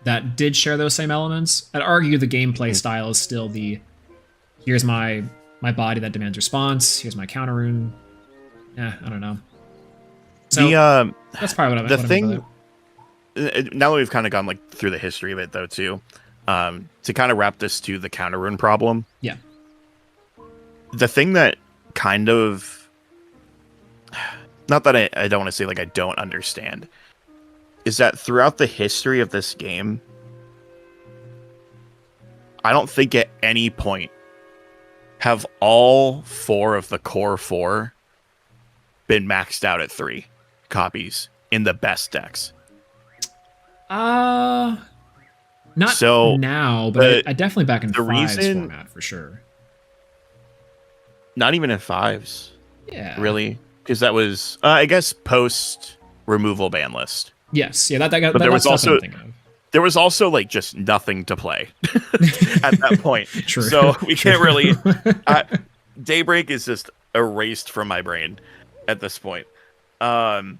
that did share those same elements. I'd argue the gameplay style is still here's my body that demands response, here's my counter rune. Yeah, I don't know. So that's probably what I'm now that we've kind of gone like through the history of it though too, to kind of wrap this to the counter rune problem. Yeah. The thing that kind of, not that I don't want to say like I don't understand, is that throughout the history of this game, I don't think at any point have all 4 of the core 4 been maxed out at 3 copies in the best decks. Not so now, but I definitely back in the 5s format for sure. Not even in 5s. Yeah. Really? Because that was, I guess, post removal ban list. Yes. Yeah. But there was also like just nothing to play at that point. True. So we can't really. Daybreak is just erased from my brain at this point. But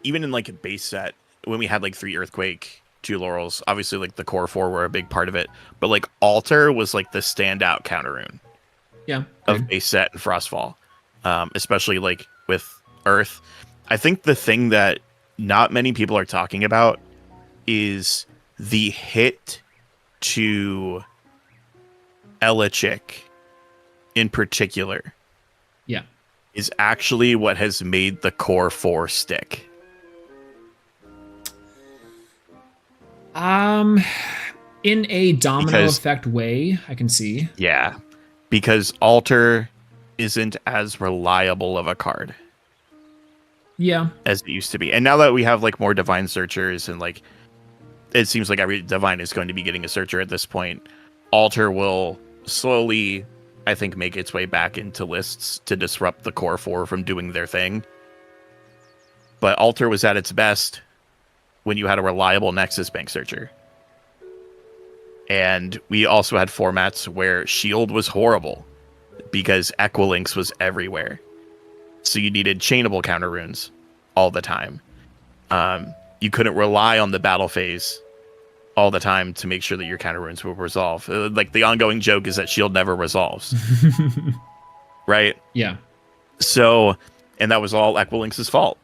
even in like a base set, when we had like 3 Earthquake, 2 Laurels, obviously like the core 4 were a big part of it. But like Altar was like the standout counter rune. Yeah. Of base set and Frostfall, especially like with Earth. I think the thing that not many people are talking about is the hit to Elechick in particular. Yeah. Is actually what has made the core 4 stick. In a domino effect way, I can see. Yeah. Because Altar isn't as reliable of a card. Yeah. As it used to be. And now that we have like more Divine Searchers and like it seems like every Divine is going to be getting a Searcher at this point, Altar will slowly, I think, make its way back into lists to disrupt the core 4 from doing their thing. But Altar was at its best when you had a reliable Nexus Bank Searcher. And we also had formats where Shield was horrible because Equilinx was everywhere. So you needed chainable counter runes all the time. You couldn't rely on the battle phase all the time to make sure that your counter runes will resolve. Like the ongoing joke is that Shield never resolves. Right? Yeah. So, and that was all Equilinx's fault.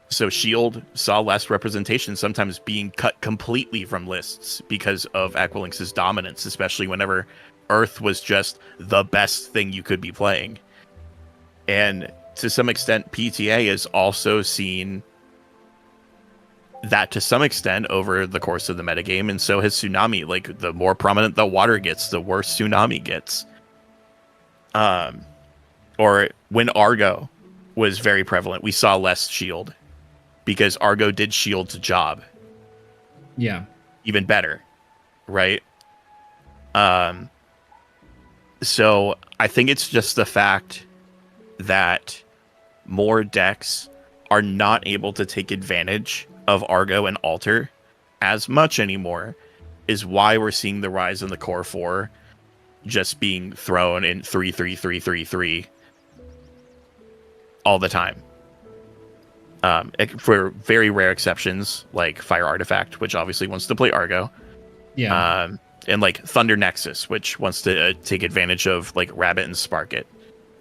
So Shield saw less representation, sometimes being cut completely from lists because of Equilinx's dominance, especially whenever Earth was just the best thing you could be playing. And to some extent, PTA has also seen that to some extent over the course of the metagame, and so has Tsunami. Like, the more prominent the water gets, the worse Tsunami gets. Or when Argo was very prevalent, we saw less Shield. Because Argo did Shield's job. Yeah. Even better. Right? So I think it's just the fact that more decks are not able to take advantage of Argo and Altar as much anymore is why we're seeing the rise in the core 4 just being thrown in 3-3-3-3-3 all the time. For very rare exceptions, like Fire Artifact, which obviously wants to play Argo. Yeah. And like Thunder Nexus, which wants to take advantage of like Rabbit and Spark It,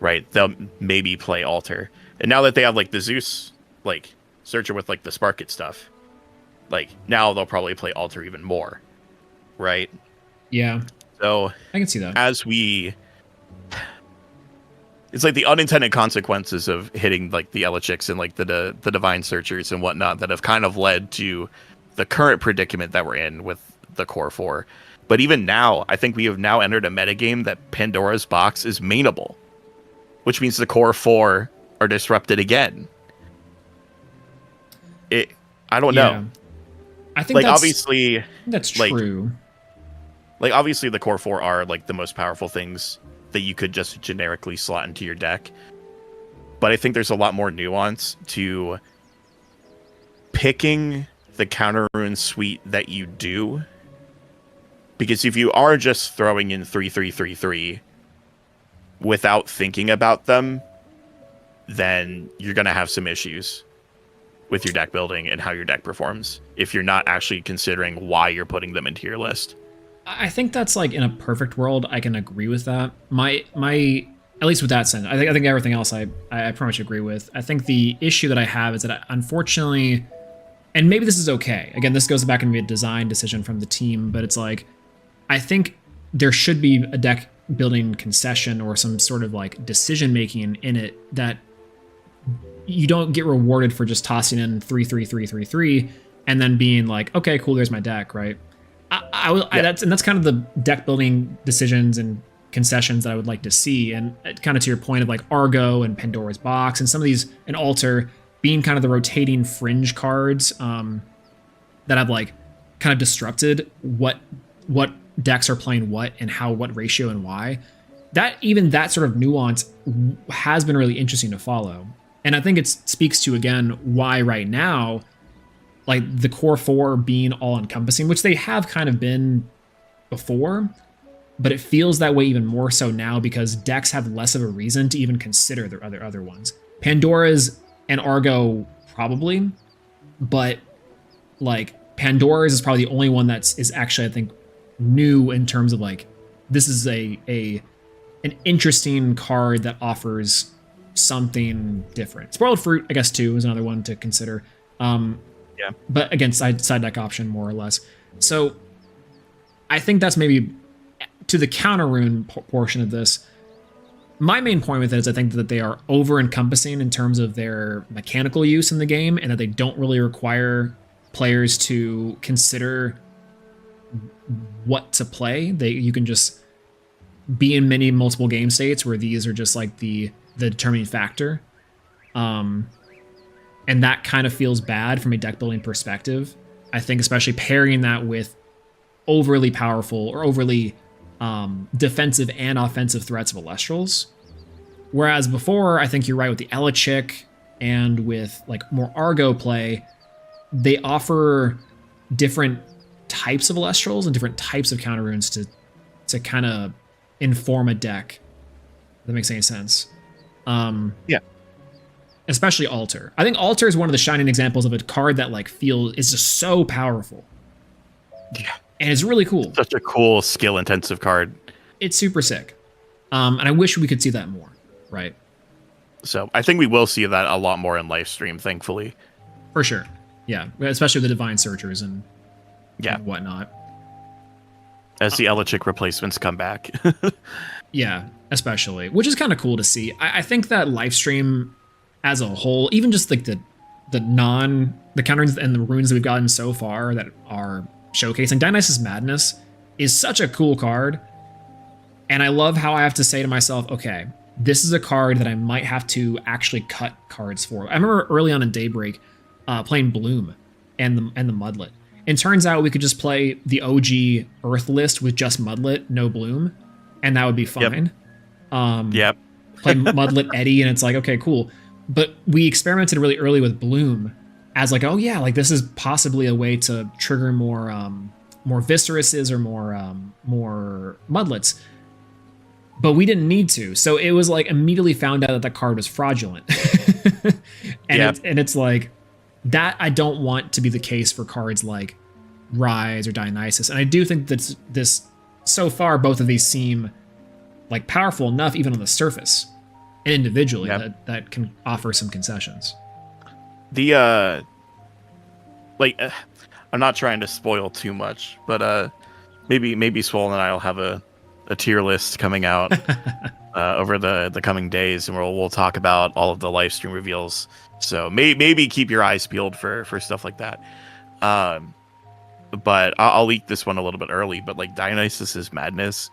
right? They'll maybe play Alter. And now that they have like the Zeus like Searcher with like the Sparkit stuff, like now they'll probably play Alter even more, right? Yeah. So I can see that. It's like the unintended consequences of hitting like the Elechiks and like the Divine Searchers and whatnot that have kind of led to the current predicament that we're in with the Core 4. But even now, I think we have now entered a metagame that Pandora's Box is mainable, which means the Core 4 are disrupted again. I don't know. I think like that's, obviously that's true. Like obviously the Core 4 are like the most powerful things that you could just generically slot into your deck. But I think there's a lot more nuance to picking the counter rune suite that you do. Because if you are just throwing in 3/3/3/3 without thinking about them, then you're going to have some issues with your deck building and how your deck performs if you're not actually considering why you're putting them into your list. I think that's like in a perfect world, I can agree with that. My at least with that sense, I think everything else I pretty much agree with. I think the issue that I have is that unfortunately, and maybe this is okay. Again, this goes back into a design decision from the team, but it's like I think there should be a deck building concession or some sort of like decision making in it that you don't get rewarded for just tossing in 3/3/3/3/3 and then being like, okay, cool, there's my deck, right? That's kind of the deck building decisions and concessions that I would like to see. And kind of to your point of like Argo and Pandora's Box and some of these, and Alter being kind of the rotating fringe cards that have like kind of disrupted what decks are playing what and how, what ratio and why. That sort of nuance has been really interesting to follow. And I think it speaks to, again, why right now, like the Core 4 being all encompassing, which they have kind of been before, but it feels that way even more so now because decks have less of a reason to even consider their other ones. Pandora's and Argo probably, but like Pandora's is probably the only one is actually, I think, new in terms of like, this is an interesting card that offers something different. Spoiled Fruit, I guess, too, is another one to consider. Yeah. But again, side deck option, more or less. So I think that's maybe to the counter rune portion of this. My main point with it is I think that they are over encompassing in terms of their mechanical use in the game and that they don't really require players to consider what to play. You can just be in multiple game states where these are just like the determining factor. And that kind of feels bad from a deck building perspective. I think especially pairing that with overly powerful or overly defensive and offensive threats of Elestrals. Whereas before, I think you're right with the Elechik and with like more Argo play, they offer different types of Elestrals and different types of counter runes to kind of inform a deck. If that makes any sense. Yeah. Especially Alter. I think Alter is one of the shining examples of a card that like is just so powerful. Yeah. And it's really cool. Such a cool skill intensive card. It's super sick. And I wish we could see that more, right? So I think we will see that a lot more in live stream, thankfully. For sure. Yeah. Especially the Divine Searchers and whatnot. As the Elechik replacements come back. Yeah, especially. Which is kind of cool to see. I think that live stream as a whole, even just like the counter and the runes that we've gotten so far that are showcasing Dionysus Madness is such a cool card. And I love how I have to say to myself, okay, this is a card that I might have to actually cut cards for. I remember early on in Daybreak playing Bloom and the Mudlet. And turns out we could just play the OG Earth list with just Mudlet, no Bloom, and that would be fine. Yep. Play Mudlet Eddy, and it's like, okay, cool. But we experimented really early with Bloom as like, oh yeah, like this is possibly a way to trigger more Visceruses or more Mudlets. But we didn't need to. So it was like immediately found out that that card was fraudulent. And it's like, that I don't want to be the case for cards like Rise or Dionysus. And I do think that this so far, both of these seem like powerful enough even on the surface. and individually Yep. that can offer some concessions. The I'm not trying to spoil too much, but maybe Swollen and I'll have a tier list coming out over the coming days, and we'll talk about all of the live stream reveals. So maybe keep your eyes peeled for stuff like that. But I'll leak this one a little bit early. But like Dionysus's Madness,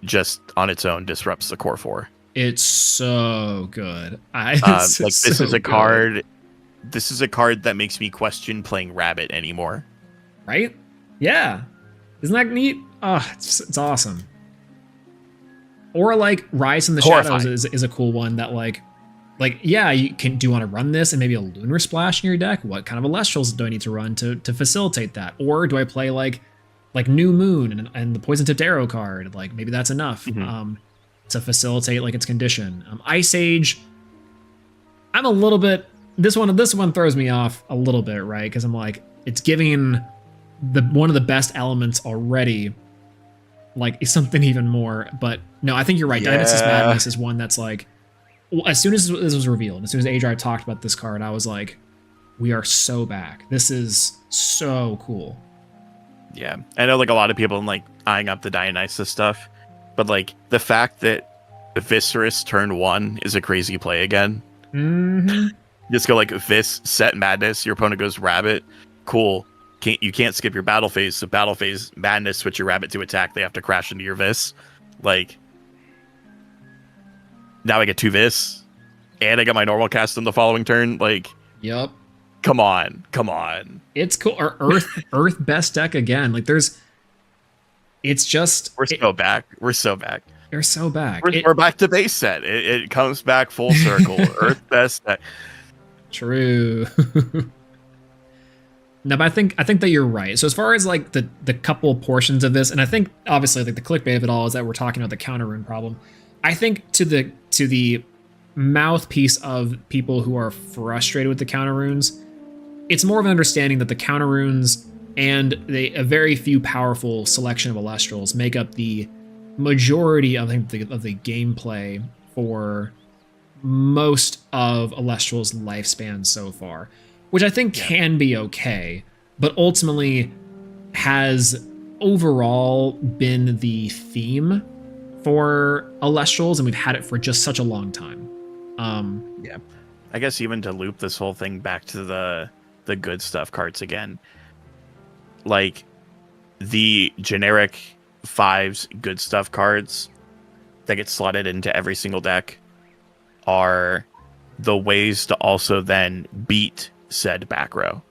just on its own disrupts the core 4. It's so good. This is a card. This is a card that makes me question playing Rabbit anymore. Right? Yeah. Isn't that neat? Oh, it's awesome. Or like Rise from the Shadows is a cool one that like yeah, do you want to run this and maybe a Lunar Splash in your deck? What kind of Elestrals do I need to run to facilitate that? Or do I play like New Moon and the Poison Tipped Arrow card? Like maybe that's enough to facilitate like its condition. Ice Age, I'm a little bit this one throws me off a little bit, right? Because I'm like, it's giving one of the best elements already, like something even more. But no, I think you're right. Yeah. Dionysus Madness is one that's like, as soon as this was revealed, as soon as Adrian talked about this card, I was like, we are so back. This is so cool. Yeah, I know like a lot of people like eyeing up the Dionysus stuff, but like the fact that Viscerous turn 1 is a crazy play again. Mm-hmm. Just go like Vis, set Madness, your opponent goes Rabbit. Cool. You can't skip your battle phase, so battle phase Madness, switch your Rabbit to attack, they have to crash into your Vis. Like, now I get 2 Vis, and I got my normal cast on the following turn. Like, Yep. Come on. It's cool. Or Earth best deck again. Like it's just We're so back. You're so back. We're Back to base set. It comes back full circle. Earth best deck. True. No, but I think that you're right. So as far as like the couple portions of this, and I think obviously like the clickbait of it all is that we're talking about the counter rune problem. I think to the mouthpiece of people who are frustrated with the counter runes, it's more of an understanding that the counter runes and a very few powerful selection of Elestrals make up the majority of the gameplay for most of Elestral's lifespan so far, which I think can be okay, but ultimately has overall been the theme for Elestrals, and we've had it for just such a long time. Yeah, I guess even to loop this whole thing back to the good stuff cards again, like the generic 5's good stuff cards that get slotted into every single deck are the ways to also then beat said back row.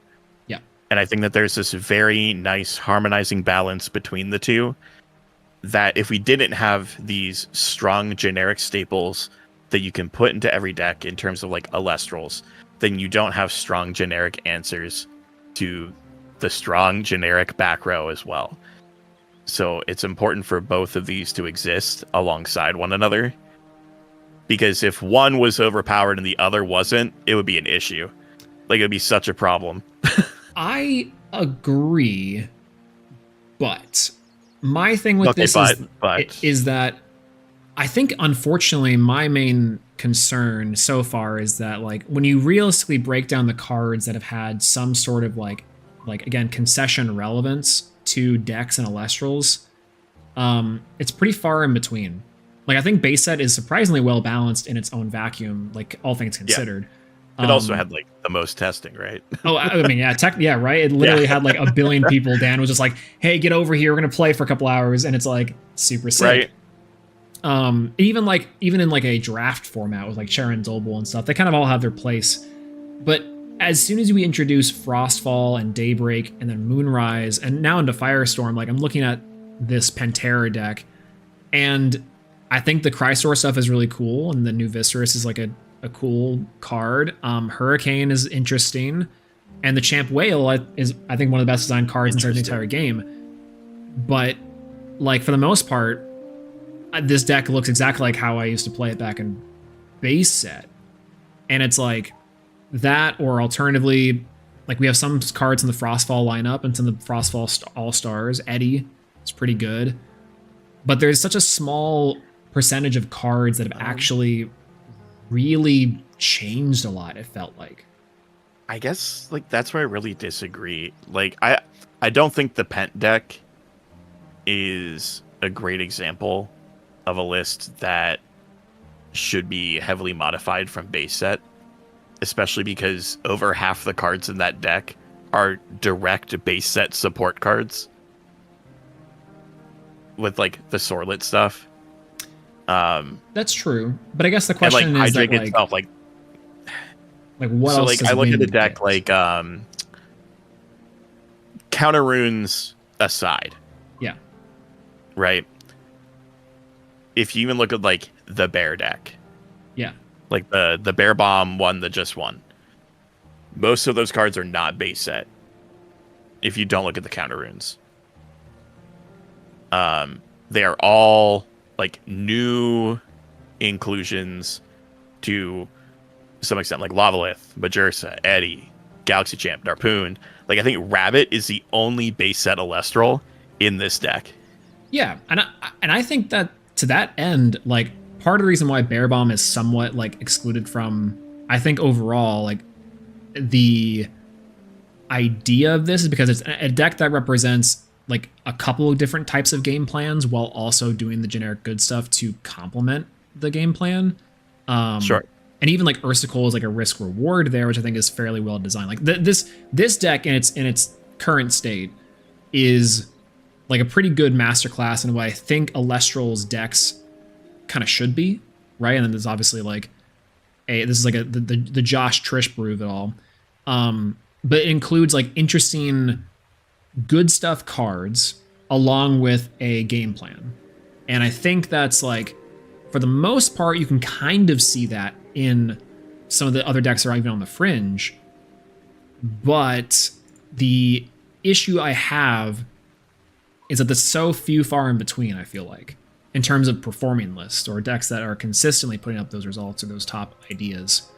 Yeah. And I think that there's this very nice harmonizing balance between the two, that if we didn't have these strong generic staples that you can put into every deck in terms of like Elestrals, then you don't have strong generic answers to the strong generic back row as well. So it's important for both of these to exist alongside one another, because if one was overpowered and the other wasn't, it would be an issue. Like, it would be such a problem. I agree, but my thing with this is that I think, unfortunately, my main concern so far is that, like, when you realistically break down the cards that have had some sort of like again, concession relevance to decks and Elestrals, it's pretty far in between. Like, I think base set is surprisingly well balanced in its own vacuum, like all things considered. It also had like the most testing, right? Oh, I mean, yeah, right. It literally had like a billion people. Dan was just like, "Hey, get over here. We're gonna play for a couple hours," and it's like super sick. Right. Even in like a draft format with like Sharon Doble and stuff, they kind of all have their place. But as soon as we introduce Frostfall and Daybreak and then Moonrise and now into Firestorm, like, I'm looking at this Pantera deck, and I think the Crysor stuff is really cool, and the new Viscerous is like a cool card. Hurricane is interesting, and the Champ Whale is, I think, one of the best designed cards inside the entire game. But like, for the most part, this deck looks exactly like how I used to play it back in base set, and it's like that, or alternatively, like, we have some cards in the Frostfall lineup and some of the Frostfall All-Stars. Eddie is pretty good, but there's such a small percentage of cards that have actually really changed a lot, it felt like. I guess like that's where I really disagree. Like I don't think the Pent deck is a great example of a list that should be heavily modified from base set, especially because over half the cards in that deck are direct base set support cards with like the Sorlet stuff. That's true, but I guess the And question like is that, Hydreigon itself, like what so else like does I look at the Wind deck get? like counter runes aside, Yeah, right? If you even look at like the bear deck, yeah, like the bear bomb one that just won, most of those cards are not base set. If you don't look at the counter runes, they are all like new inclusions to some extent, like Lavalith, Majursa, Eddie, Galaxy Champ, Darpoon. Like I think Rabbit is the only base set Elestral in this deck. yeah, and I think that to that end, like part of the reason why Bear Bomb is somewhat like excluded from, I think overall, like the idea of this is because it's a deck that represents like a couple of different types of game plans while also doing the generic good stuff to complement the game plan. Sure. And even like Ursicle is like a risk reward there, which I think is fairly well designed. Like this deck in its current state is like a pretty good masterclass in what I think Elestrals decks kind of should be, right? And then there's obviously like this is like the Josh Trish brew of it all. But it includes like interesting good stuff cards along with a game plan. And I think that's like, for the most part, you can kind of see that in some of the other decks that are even on the fringe. But the issue I have is that there's so few far in between, I feel like, in terms of performing lists or decks that are consistently putting up those results or those top ideas,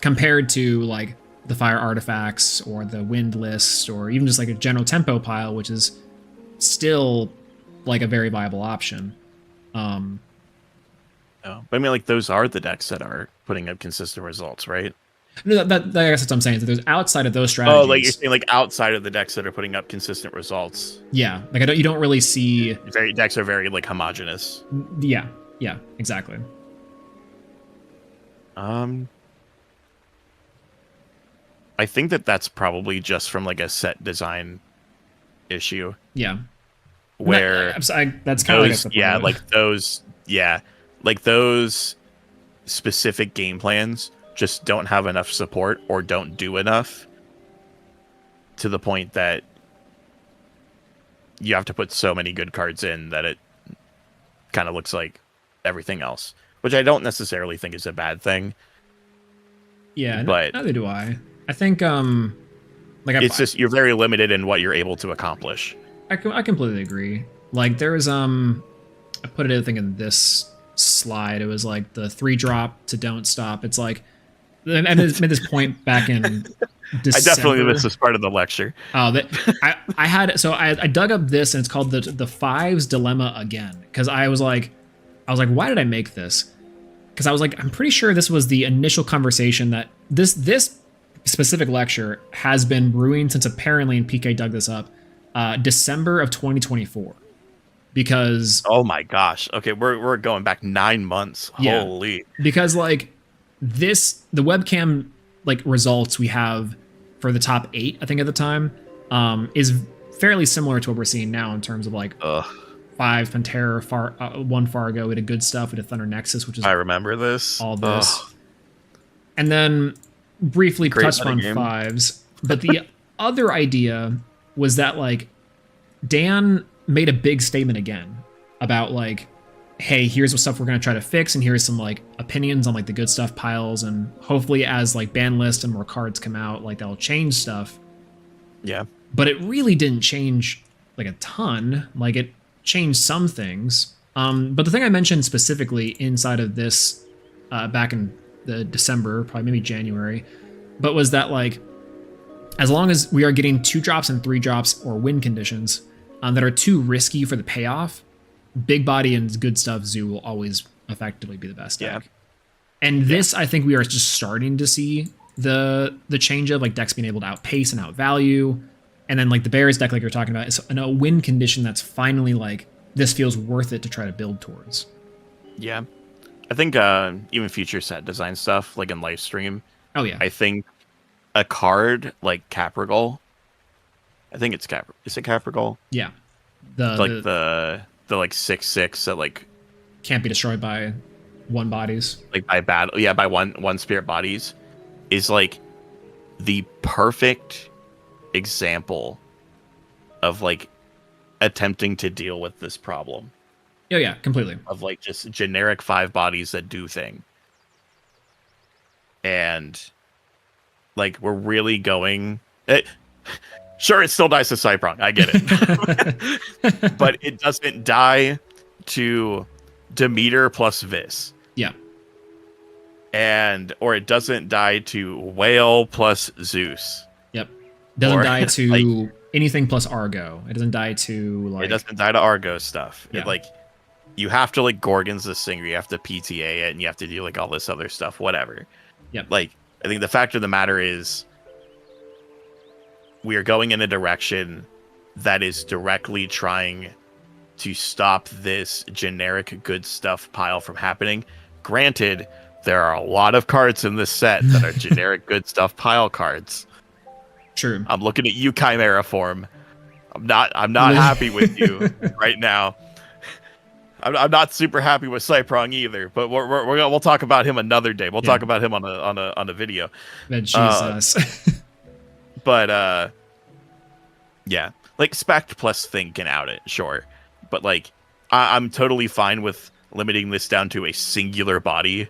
compared to like the Fire Artifacts or the Wind list or even just like a general tempo pile, which is still like a very viable option. No, but I mean, like those are the decks that are putting up consistent results, right? No, that I guess that's what I'm saying. That there's outside of those strategies. Oh, like you're saying, like outside of the decks that are putting up consistent results. Yeah, like you don't really see. Decks are very like homogenous. Yeah, exactly. I think that's probably just from like a set design issue. Yeah, where that's kind of like those specific game plans just don't have enough support or don't do enough to the point that you have to put so many good cards in that it kind of looks like everything else, which I don't necessarily think is a bad thing. Yeah, but neither do I. I think like it's just you're very limited in what you're able to accomplish. I completely agree. Like there's I put it I think in this slide. It was like the 3-drop to Don't Stop. It's like I made this point back in December. I definitely missed this part of the lecture. Oh, I had so I dug up this and it's called the Fives Dilemma again, because I was like why did I make this? Because I was like, I'm pretty sure this was the initial conversation that this specific lecture has been brewing since apparently, and PK dug this up, December of 2024. Because oh my gosh, okay, we're going back 9 months. Yeah, holy, because like the webcam like results we have for the top 8 I think at the time is fairly similar to what we're seeing now in terms of like 5 Pantera, 1 Fargo. We did good stuff. We did Thunder Nexus, which is I remember this all this, and then briefly touched on game. 5s. But the other idea was that like Dan made a big statement again about like, hey, here's what stuff we're going to try to fix, and here's some like opinions on like the good stuff piles, and hopefully as like ban list and more cards come out, like that'll change stuff. Yeah, but it really didn't change like a ton. Like it changed some things, but the thing I mentioned specifically inside of this back in the December, probably maybe January, but was that like as long as we are getting 2 drops and 3 drops or win conditions that are too risky for the payoff, big body and good stuff zoo will always effectively be the best deck. Yeah. And this, I think we are just starting to see the change of like decks being able to outpace and outvalue. And then like the Bears deck, like you're talking about, is in a win condition that's finally like, this feels worth it to try to build towards. Yeah. I think even future set design stuff, like in Livestream. Oh, yeah. I think a card like Caprigal. I think it's Is it Caprigal? Yeah. The 6/6 that like can't be destroyed by one bodies. Like by battle, yeah, by one spirit bodies, is like the perfect example of like attempting to deal with this problem. Oh yeah, completely. Of like just generic 5 bodies that do thing. And like we're really going sure, it still dies to Cyprong, I get it. But it doesn't die to Demeter plus Vis. Yeah. Or it doesn't die to Whale plus Zeus. Yep. Doesn't die to like, anything plus Argo. It doesn't die to like. It doesn't die to Argo stuff. Yeah. It like you have to like Gorgons the Singer, you have to PTA it, and you have to do like all this other stuff, whatever. Yep. Like I think the fact of the matter is we are going in a direction that is directly trying to stop this generic good stuff pile from happening. Granted, there are a lot of cards in this set that are generic good stuff pile cards. True. I'm looking at you, Chimera form. I'm not happy with you right now. I'm not super happy with Cyprong either, but we'll talk about him another day. We'll talk about him on a video. Jesus. But yeah, like Spect plus Thing can out it, sure, but like I'm totally fine with limiting this down to a singular body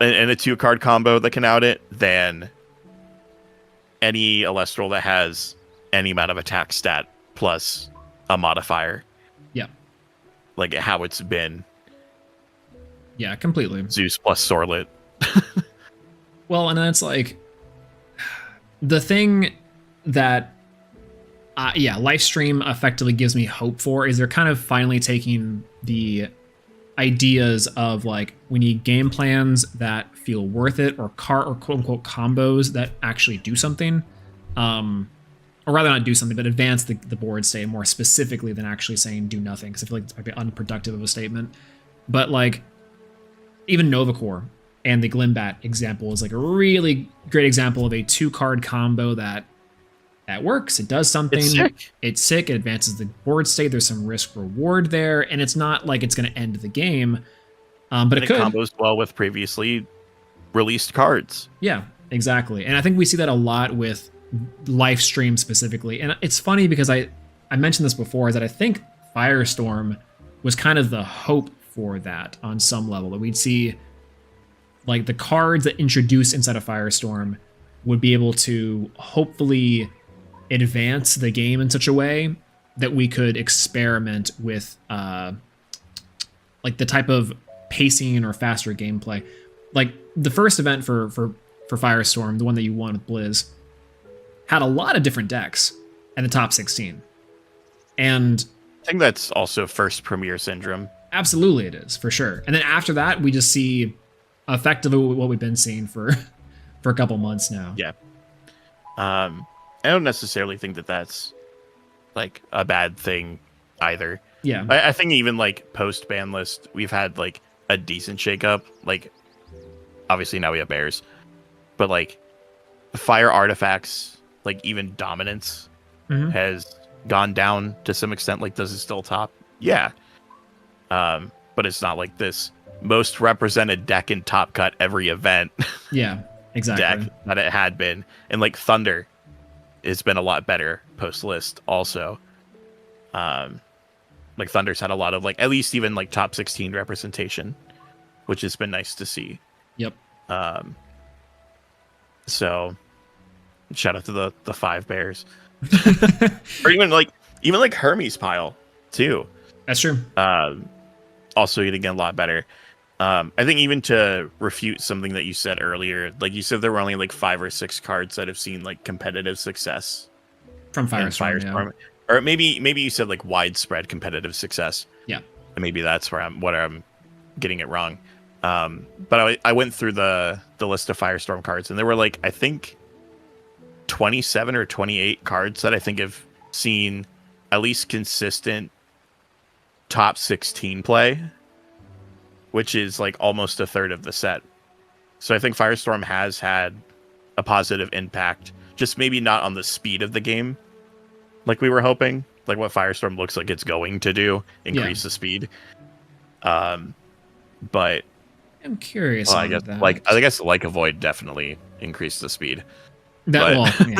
and a 2-card combo that can out it than any Elestral that has any amount of attack stat plus a modifier. Yeah. Like how it's been. Yeah, completely. Zeus plus Sorlet. Well, and that's like the thing that Livestream effectively gives me hope for is they're kind of finally taking the ideas of like we need game plans that feel worth it or quote unquote combos that actually do something, or rather not do something but advance the board state more specifically than actually saying do nothing, because I feel like it's might be unproductive of a statement. But like even Novacore and the Glimbat example is like a really great example of a 2-card combo that works. It does something. It's sick. It advances the board state. There's some risk reward there, and it's not like it's going to end the game. But it could. Combos well with previously released cards. Yeah, exactly. And I think we see that a lot with Livestream specifically. And it's funny because I mentioned this before, is that I think Firestorm was kind of the hope for that on some level, that we'd see like the cards that introduce inside of Firestorm would be able to hopefully advance the game in such a way that we could experiment with like the type of pacing or faster gameplay. Like the first event for Firestorm, the one that you won with Blizz, had a lot of different decks in the top 16. And I think that's also first Premier syndrome. Absolutely it is, for sure. And then after that, we just see effectively what we've been seeing for a couple months now. Yeah. I don't necessarily think that that's like a bad thing either. Yeah. I think even like post ban list, we've had like a decent shakeup. Like obviously now we have Bears, but like fire artifacts, like even dominance has gone down to some extent. Like does it still top? Yeah. But it's not like this most represented deck in Top Cut every event. Yeah, exactly. Deck that it had been. And like Thunder has been a lot better post list also. Like Thunder's had a lot of like at least even like top 16 representation, which has been nice to see. Yep. So shout out to the 5 Bears. Or even like Hermes pile too. That's true. Also getting a lot better. I think even to refute something that you said earlier, like you said there were only like 5 or 6 cards that have seen like competitive success from Firestorm. or maybe you said like widespread competitive success. Yeah. And maybe that's where I'm getting it wrong. But I went through the list of Firestorm cards, and there were like I think 27 or 28 cards that I think have seen at least consistent top 16 play, which is like almost a third of the set. So I think Firestorm has had a positive impact, just maybe not on the speed of the game like we were hoping, like what Firestorm looks like it's going to do, increase the speed. But I'm curious. well, I guess like a Void definitely increased the speed.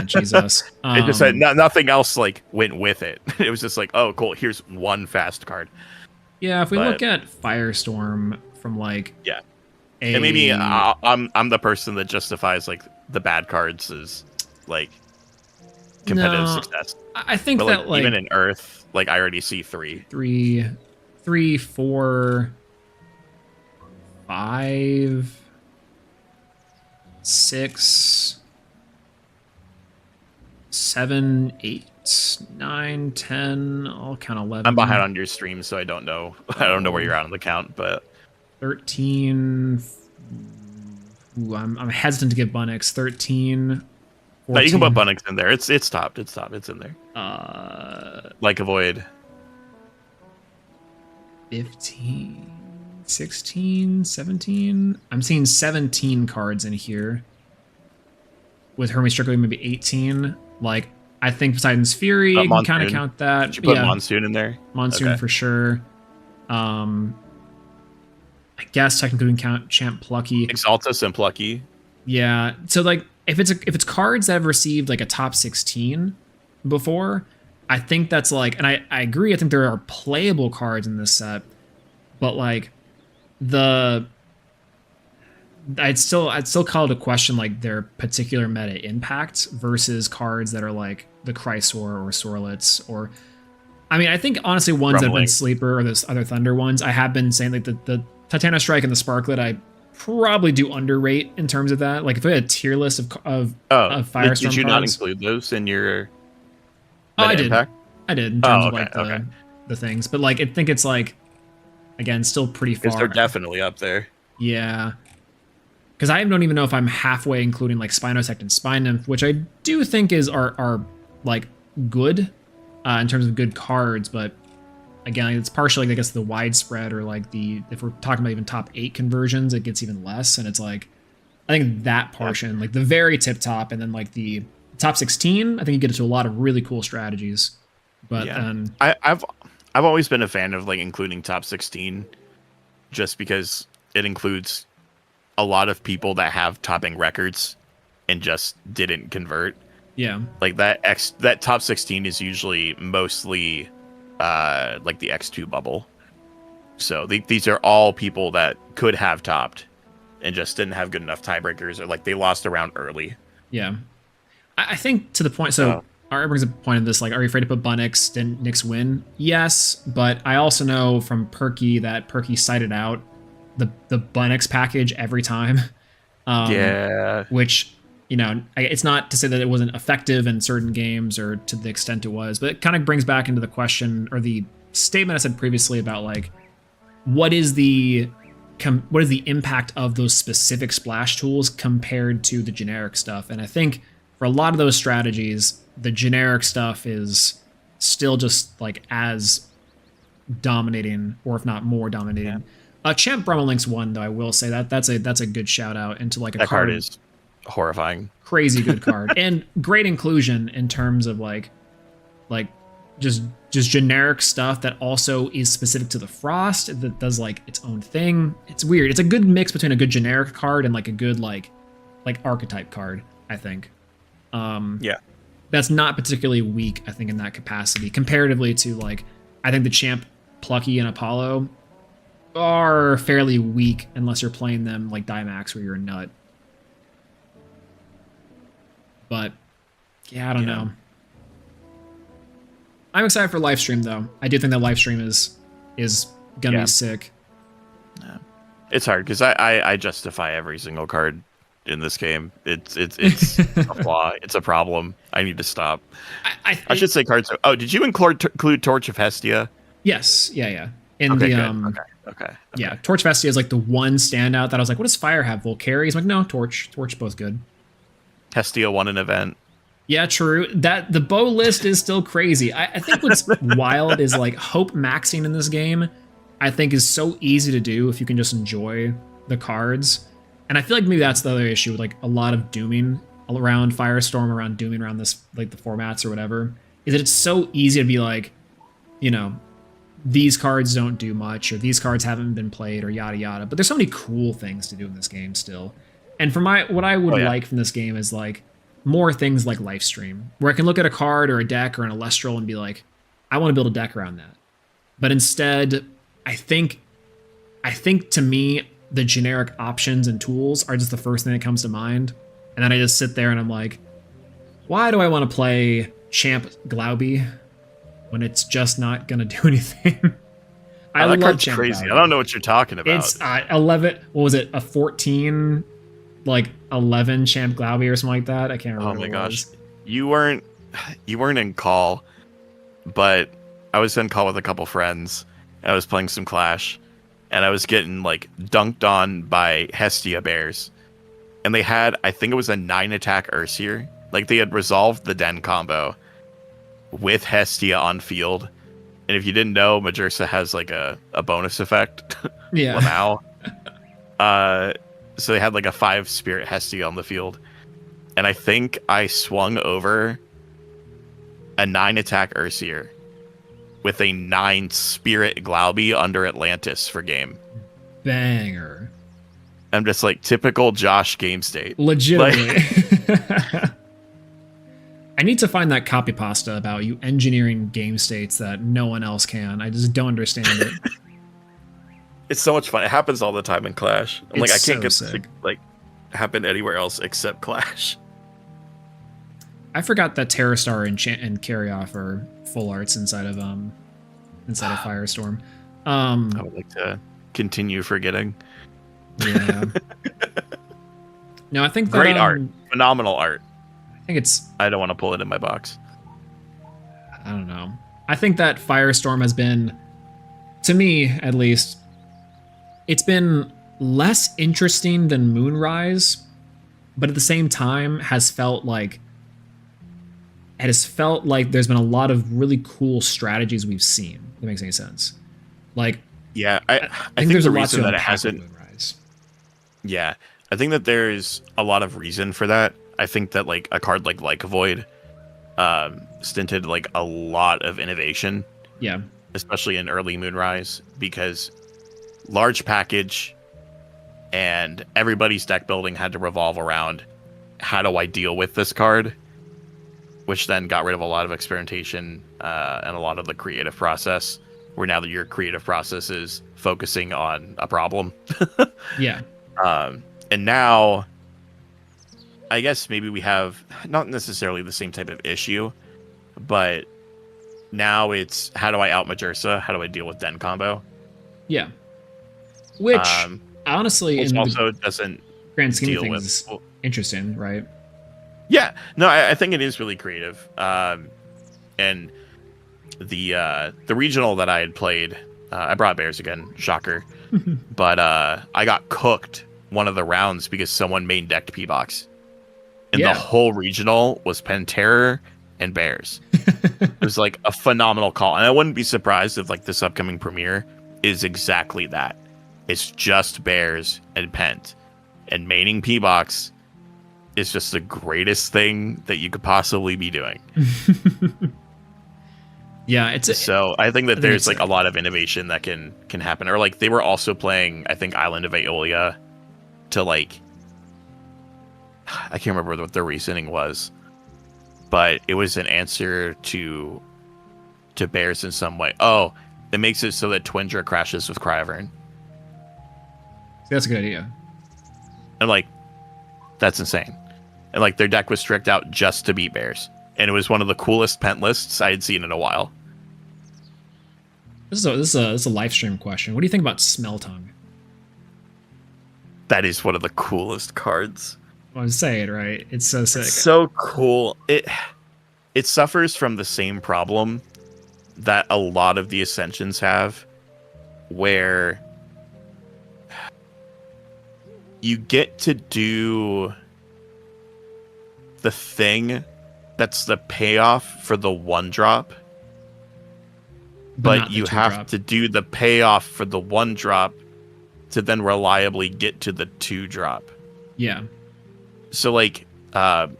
Jesus. It just said nothing else like went with it. It was just like, oh, cool. Here's one fast card. Yeah, if we look at Firestorm from like and maybe I'm the person that justifies like the bad cards as like competitive success. I think but, that like even in Earth, like I already see 3, 4, 5, 6, 7, 8, 9, 10, all count 11. I'm behind on your stream, so I don't know. I don't know where you're at on the count, but 13. Ooh, I'm hesitant to give Bunnix 13. 14. No, you can put Bunnix in there. It's topped. It's in there. Like a Void. 15, 16, 17. I'm seeing 17 cards in here. With Hermes Strictly, maybe 18. Like, I think Poseidon's Fury, you can kind of count that. Did you put Monsoon in there? Monsoon for sure. I guess technically we can count Champ Plucky. Exaltus and Plucky. Yeah. So like if it's cards that have received like a top 16 before, I think that's like, and I agree, I think there are playable cards in this set, but like I'd still call it a question like their particular meta impact versus cards that are like the Chrysor or Sorlets or, I mean, I think honestly ones that have been sleeper or those other Thunder ones, I have been saying like the Titano Strike and the Sparklet, I probably do underrate in terms of that. Like if we had a tier list of Firestorm did you cards, not include those in your I did. impact? I did in terms of like the things, but like I think it's like again still pretty far. They're definitely up there. Yeah, because I don't even know if I'm halfway including like Spinosect and Spine Nymph, which I do think are like good in terms of good cards, but again, it's partially I guess the widespread or like if we're talking about even top 8 conversions, it gets even less, and it's like I think that portion, like the very tip top, and then like the top 16, I think you get into a lot of really cool strategies. But I've always been a fan of like including top 16, just because it includes a lot of people that have topping records and just didn't convert. Yeah, like that top 16 is usually mostly like the X2 bubble. So these are all people that could have topped and just didn't have good enough tiebreakers, or like they lost a round early. Yeah, I think to the point. So Art brings a point of this, like, are you afraid to put Bunnix? Didn't Nyx win? Yes, but I also know from Perky that Perky cited out the Bunnix package every time. Which, you know, it's not to say that it wasn't effective in certain games or to the extent it was, but it kind of brings back into the question or the statement I said previously about like what is the impact of those specific splash tools compared to the generic stuff. And I think for a lot of those strategies, the generic stuff is still just like as dominating, or if not more dominating. Champ Brummelinx won, though. I will say that's a good shout out into like that card is horrifying, crazy good card, and great inclusion in terms of like just generic stuff that also is specific to the Frost that does like its own thing. It's weird. It's a good mix between a good generic card and like a good like archetype card, I think. That's not particularly weak, I think, in that capacity comparatively to like I think the Champ, Plucky, and Apollo are fairly weak unless you're playing them like Dimax where you're a nut. But yeah, I don't know. I'm excited for live stream though. I do think that live stream is gonna be sick. It's hard because I justify every single card in this game. It's a flaw. It's a problem. I need to stop. I should say cards. Oh, did you include Torch of Hestia? Yes. Yeah. In Okay, the good. Okay. Yeah, Torch Vestia is like the one standout that I was like, what does Fire have? Volcari? He's like, no, Torch. Torch both good. Hestia won an event. Yeah, true. That the bow list is still crazy. I think what's wild is like hope maxing in this game. I think is so easy to do if you can just enjoy the cards. And I feel like maybe that's the other issue with like a lot of dooming around Firestorm, around dooming around this like the formats or whatever, is that it's so easy to be like, you know, these cards don't do much, or these cards haven't been played, or yada yada. But there's so many cool things to do in this game still. And for what I would like from this game is like more things like Lifestream, where I can look at a card or a deck or an Elestral and be like, I want to build a deck around that. But instead, I think to me, the generic options and tools are just the first thing that comes to mind. And then I just sit there and I'm like, why do I want to play Champ Glauby when it's just not going to do anything? I that love card's Champ crazy. Glauby. I don't know what you're talking about. It's 11, what was it, a 14, like 11 Champ Glauby or something like that? I can't remember. Oh my gosh. You weren't in call, but I was in call with a couple friends. I was playing some Clash, and I was getting like dunked on by Hestia bears. And they had, I think it was a 9-attack Ursir. Like they had resolved the Den combo with Hestia on field. And if you didn't know, Majursa has like a bonus effect. Yeah. Now. So they had like a 5 Spirit Hestia on the field. And I think I swung over a 9-attack Ursir with a 9 Spirit Glauby under Atlantis for game. Banger. I'm just like typical Josh game state. Legitimately. I need to find that copy pasta about you engineering game states that no one else can. I just don't understand it. It's so much fun. It happens all the time in Clash. I'm like, I can't get sick. this to like happen anywhere else except Clash. I forgot that Terrastar and Carry Off are full arts inside of Firestorm. I would like to continue forgetting. Yeah. No, I think that, great art, phenomenal art. I think it's. I don't want to pull it in my box. I don't know. I think that Firestorm has been, to me at least, it's been less interesting than Moonrise, but at the same time has felt like there's been a lot of really cool strategies we've seen. If that makes any sense. Like, yeah, I think there's the a lot reason to that it unpack hasn't. with Moonrise. Yeah, I think that there's a lot of reason for that. I think that like a card like Void stinted like a lot of innovation. Yeah. Especially in early Moonrise, because large package and everybody's deck building had to revolve around how do I deal with this card, which then got rid of a lot of experimentation and a lot of the creative process, where now that your creative process is focusing on a problem. Yeah. And now I guess maybe we have not necessarily the same type of issue, but now it's how do I out Majursa? How do I deal with Den combo? Yeah. Which honestly, which in also doesn't grand scheme of deal things, with is interesting, right? Yeah, no, I think it is really creative. And the regional that I had played, I brought bears again, shocker, but I got cooked one of the rounds because someone main decked P-Box, and the whole regional was Pantera and bears. It was like a phenomenal call, and I wouldn't be surprised if like this upcoming premiere is exactly that. It's just bears and Pent, and maining P-Box is just the greatest thing that you could possibly be doing. Yeah, so I think that there's like a lot of innovation that can happen. Or like they were also playing, I think, Island of Aeolia to like, I can't remember what their reasoning was, but it was an answer to bears in some way. Oh, it makes it so that Twindra crashes with Cryovern. That's a good idea. And like, that's insane. And like their deck was tricked out just to beat bears, and it was one of the coolest Pent lists I had seen in a while. This is a live stream question. What do you think about Smell Tongue? That is one of the coolest cards. I'm saying, right? It's so sick. It's so cool. It suffers from the same problem that a lot of the Ascensions have, where you get to do the thing that's the payoff for the 1-drop, but you have to do the payoff for the 1-drop to then reliably get to the 2-drop. Yeah. So like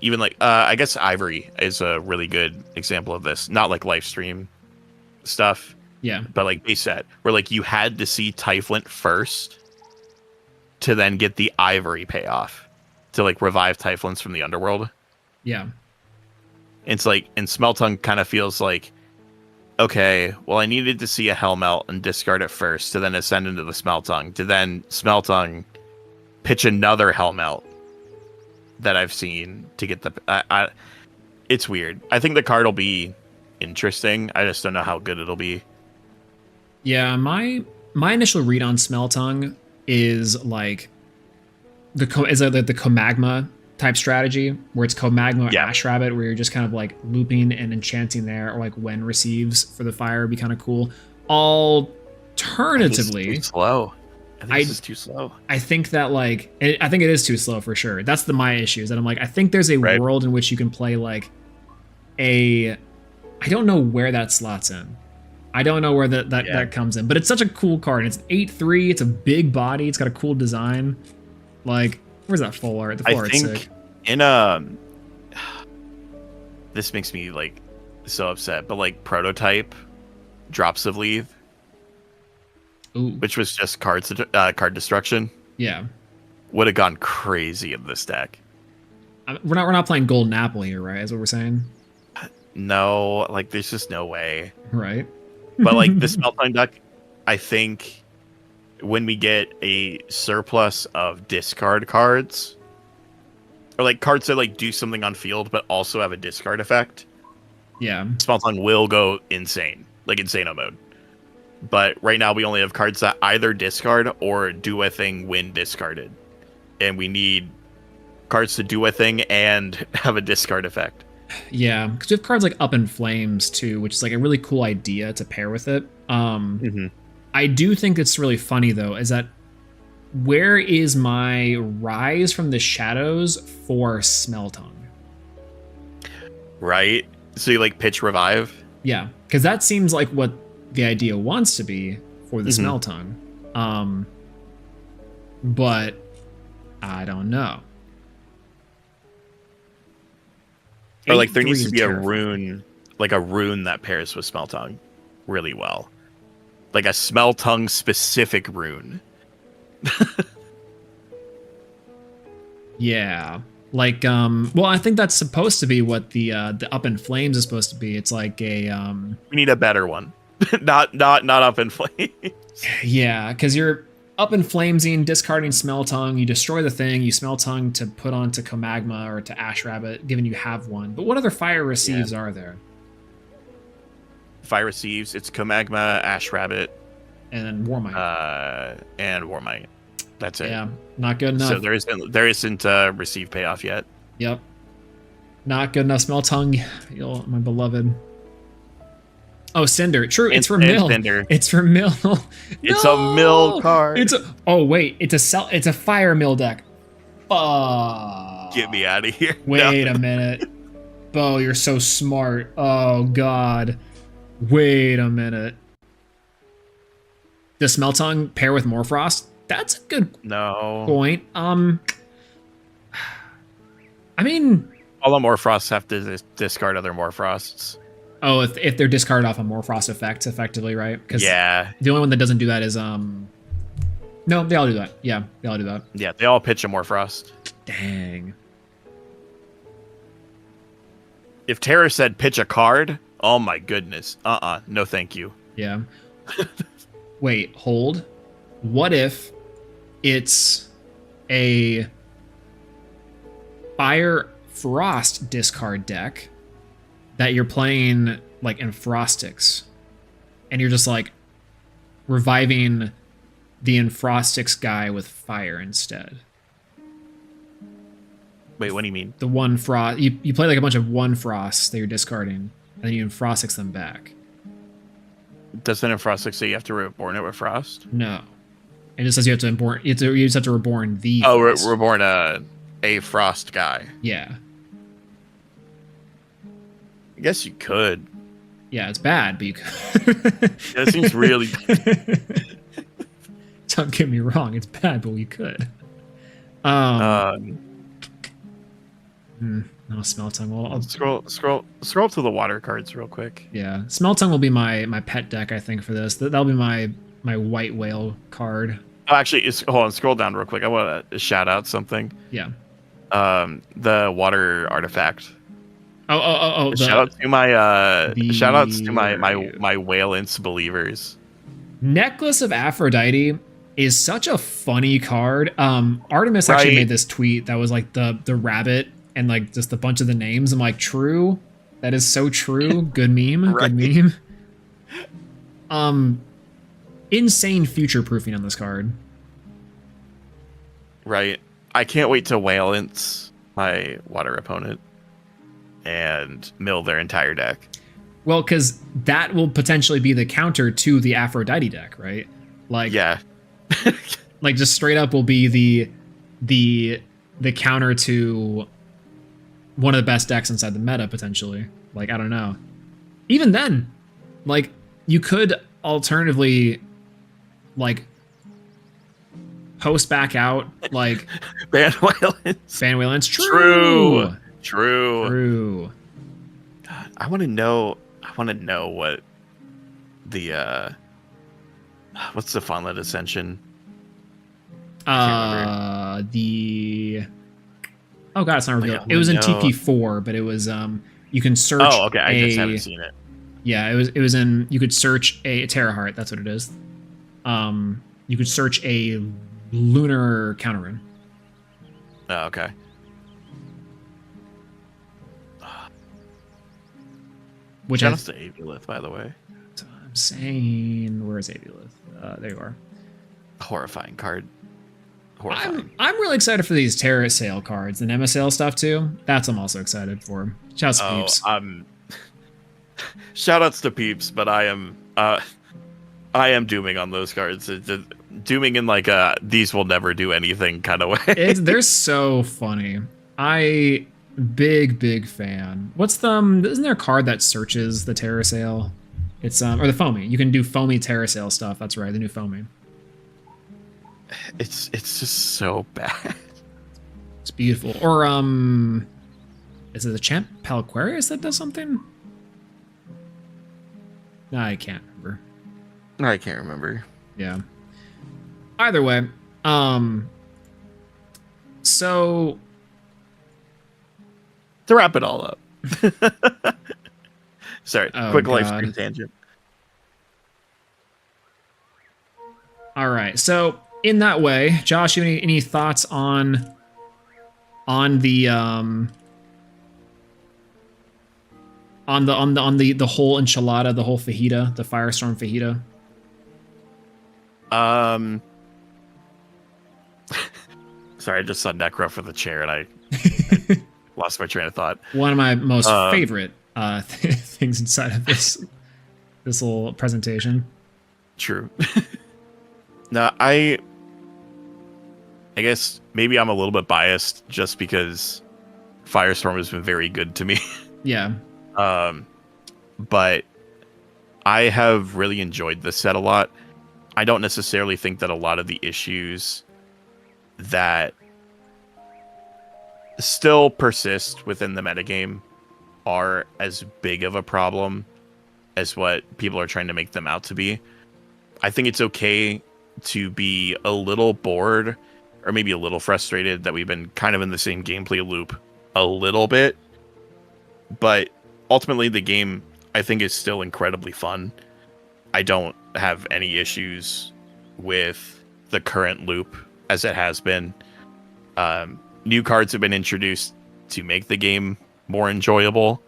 even like I guess Ivory is a really good example of this. Not like live stream stuff. Yeah. But like base set, where like you had to see Typhlant first to then get the Ivory payoff to like revive Typhlants from the underworld. Yeah. It's like, and Smeltung kind of feels like, okay, well, I needed to see a Hellmelt and discard it first to then ascend into the Smeltung, to then Smeltung pitch another Hellmelt that I've seen to get the... it's weird. I think the card will be interesting. I just don't know how good it'll be. Yeah, my initial read on Smeltung is like the Comagma type strategy, where it's Comagma or Ash Rabbit, where you're just kind of like looping and enchanting there, or like when receives for the fire would be kind of cool. Alternatively, it's too slow. I think this is too slow. I think that I think it is too slow for sure. That's my issue, is that I'm like, I think there's a world in which you can play like I don't know where that slots in. I don't know where that comes in, but it's such a cool card. It's 8/3. It's a big body. It's got a cool design. Like, where's that full art? The full art's sick. In this makes me like so upset, but like Prototype Drops of Leave, which was just card destruction. Yeah, would have gone crazy in this deck. We're not playing Golden Apple here, right? Is what we're saying. No, like there's just no way. Right. But like the Smeltime deck, I think when we get a surplus of discard cards, or like cards that like do something on field but also have a discard effect, Smeltime will go insane, like Insano mode. But right now we only have cards that either discard or do a thing when discarded, and we need cards to do a thing and have a discard effect. Yeah, because we have cards like Up in Flames too, which is like a really cool idea to pair with it. I do think it's really funny though, is that where is my Rise from the Shadows for Smeltung? Right? So you like pitch Revive? Yeah, because that seems like what the idea wants to be for the Smeltung. But I don't know. Or like there needs to be a rune, like a rune that pairs with Smeltung really well. Like a Smeltung specific rune. Yeah. Like well, I think that's supposed to be what the Up in Flames is supposed to be. It's like a we need a better one. not Up in Flames. Yeah, because you're Up in Flamesing, discarding Smeltung, you destroy the thing, you Smeltung to put onto Comagma or to Ash Rabbit, given you have one. But what other fire receives are there? Fire receives, it's Comagma, Ash Rabbit, and then Warmite. And Warmite. That's it. Yeah, not good enough. So there isn't receive payoff yet. Yep. Not good enough. Smeltung, my beloved. Oh, Cinder. True, it's for mill. Cinder. It's for mill. It's a mill card. It's a fire mill deck. Get me out of here. Wait a minute. Bo, you're so smart. Oh god. Wait a minute. Does Smeltung pair with Morfrost? That's a good point. I mean, all the Morfrosts have to discard other Morfrosts. Oh, if they're discarded off a Morfrost effect, effectively, right? Because the only one that doesn't do that is no, they all do that. Yeah, they all do that. Yeah, they all pitch a Morfrost. Dang. If Terra said pitch a card, oh my goodness. No thank you. Yeah. Wait, hold. What if it's a Fire Frost discard deck that you're playing like in Enfrostix, and you're just like reviving the Enfrostix guy with fire instead? Wait, what do you mean? The one frost. You play like a bunch of one frosts that you're discarding, and then you frost six them back. Doesn't in Frost 6 say you have to reborn it with Frost? No, it just says you have to reborn. You just have to reborn the. Oh, frost. reborn a Frost guy. Yeah. I guess you could. Yeah, it's bad, but you could. Yeah, it seems really bad. Don't get me wrong, it's bad, but we could. No, Smell Tongue. Well, I'll scroll to the water cards real quick. Yeah, Smell Tongue will be my pet deck, I think, for this. That'll be my white whale card. Oh, actually, hold on. Scroll down real quick. I want to shout out something. Yeah. The water artifact. Oh. Shout out to my shout outs to my Whalence believers. Necklace of Aphrodite is such a funny card. Artemis actually made this tweet that was like the rabbit and like just a bunch of the names. I'm like, true. That is so true. Good meme. Right. Good meme. Insane future proofing on this card. Right. I can't wait to Whalence my water opponent and mill their entire deck. Well, because that will potentially be the counter to the Aphrodite deck, right? Like, yeah. Like just straight up will be the counter to one of the best decks inside the meta potentially. Like, I don't know. Even then, like, you could alternatively like post back out like Ban Whalence. True. God, I want to know what the what's the Faunlet Ascension? Oh god, it's not revealed. It was in TP4, but it was you can search. Oh, okay. I just haven't seen it. Yeah, it was in. You could search a Terra Heart. That's what it is. You could search a lunar counter rune. Oh, okay. Which shout out to Aviolith, by the way. I'm saying, where is Aviolith? There you are. Horrifying card. Horrifying. I'm really excited for these Terra Sale cards and MSL stuff too. That's I'm also excited for. Shouts to Peeps. Shout outs to Peeps, but I am dooming on those cards. Dooming in like these will never do anything kind of way. They're so funny. Big fan. What's isn't there a card that searches the Terra Sale? It's or the Foamy. You can do Foamy Terra Sale stuff. That's right, the new Foamy. It's just so bad. It's beautiful. Or is it the Champ Palaquarius that does something? No, I can't remember. I can't remember. Yeah. Either way, so to wrap it all up. Sorry, quick life stream tangent. All right, so in that way, Josh, you have any thoughts on the on the whole enchilada, the whole fajita, the Firestorm fajita? Sorry, I just saw Necro for the chair and I lost my train of thought. One of my most favorite things inside of this little presentation. True. No, I guess maybe I'm a little bit biased just because Firestorm has been very good to me. Yeah. But I have really enjoyed this set a lot. I don't necessarily think that a lot of the issues that still persist within the metagame are as big of a problem as what people are trying to make them out to be. I think it's okay to be a little bored or maybe a little frustrated that we've been kind of in the same gameplay loop a little bit. But ultimately, the game, I think, is still incredibly fun. I don't have any issues with the current loop as it has been. New cards have been introduced to make the game more enjoyable.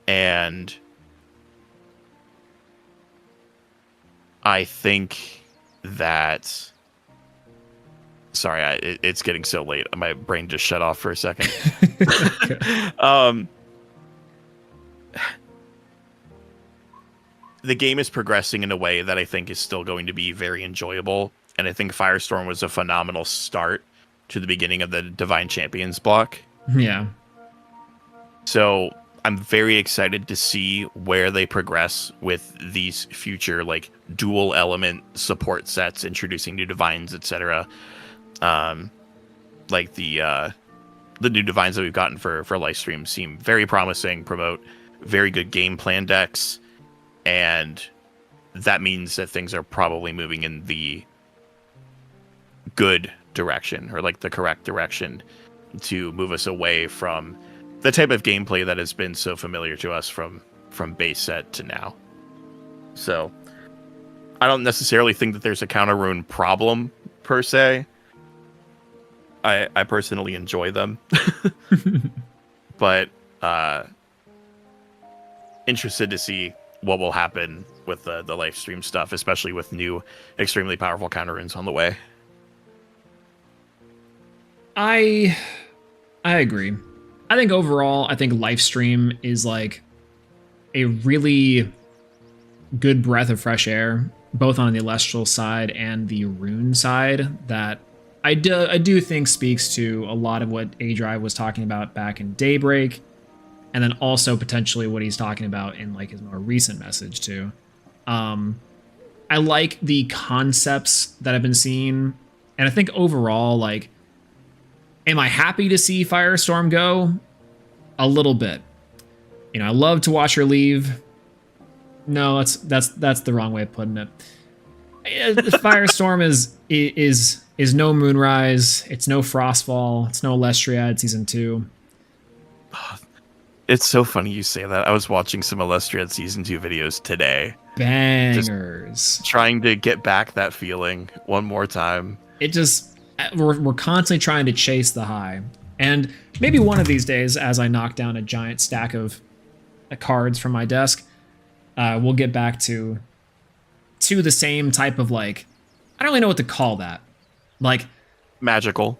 And I think that Sorry, it's getting so late. My brain just shut off for a second. Okay. The game is progressing in a way that I think is still going to be very enjoyable. And I think Firestorm was a phenomenal start to the beginning of the Divine Champions block. Yeah. So I'm very excited to see where they progress with these future like dual element support sets, introducing new divines, etc. Like the new divines that we've gotten for live streams seem very promising, promote very good game plan decks, and that means that things are probably moving in the good direction, or like the correct direction, to move us away from the type of gameplay that has been so familiar to us from base set to now. So I don't necessarily think that there's a counter rune problem per se. I personally enjoy them, but interested to see what will happen with the live stream stuff, especially with new extremely powerful counter runes on the way. I agree. I think overall, I think Lifestream is like a really good breath of fresh air, both on the Elestral side and the Rune side, that I do think speaks to a lot of what A-Drive was talking about back in Daybreak, and then also potentially what he's talking about in like his more recent message too. I like the concepts that I've been seeing, and I think overall, like, am I happy to see Firestorm go? A little bit. You know, I love to watch her leave. No, that's the wrong way of putting it. Firestorm is no Moonrise. It's no Frostfall. It's no Elestriad Season 2. It's so funny you say that. I was watching some Elestriad Season 2 videos today. Bangers. Just trying to get back that feeling one more time. It just... We're constantly trying to chase the high. And maybe one of these days, as I knock down a giant stack of cards from my desk, we'll get back to the same type of, like... I don't really know what to call that. Like... Magical.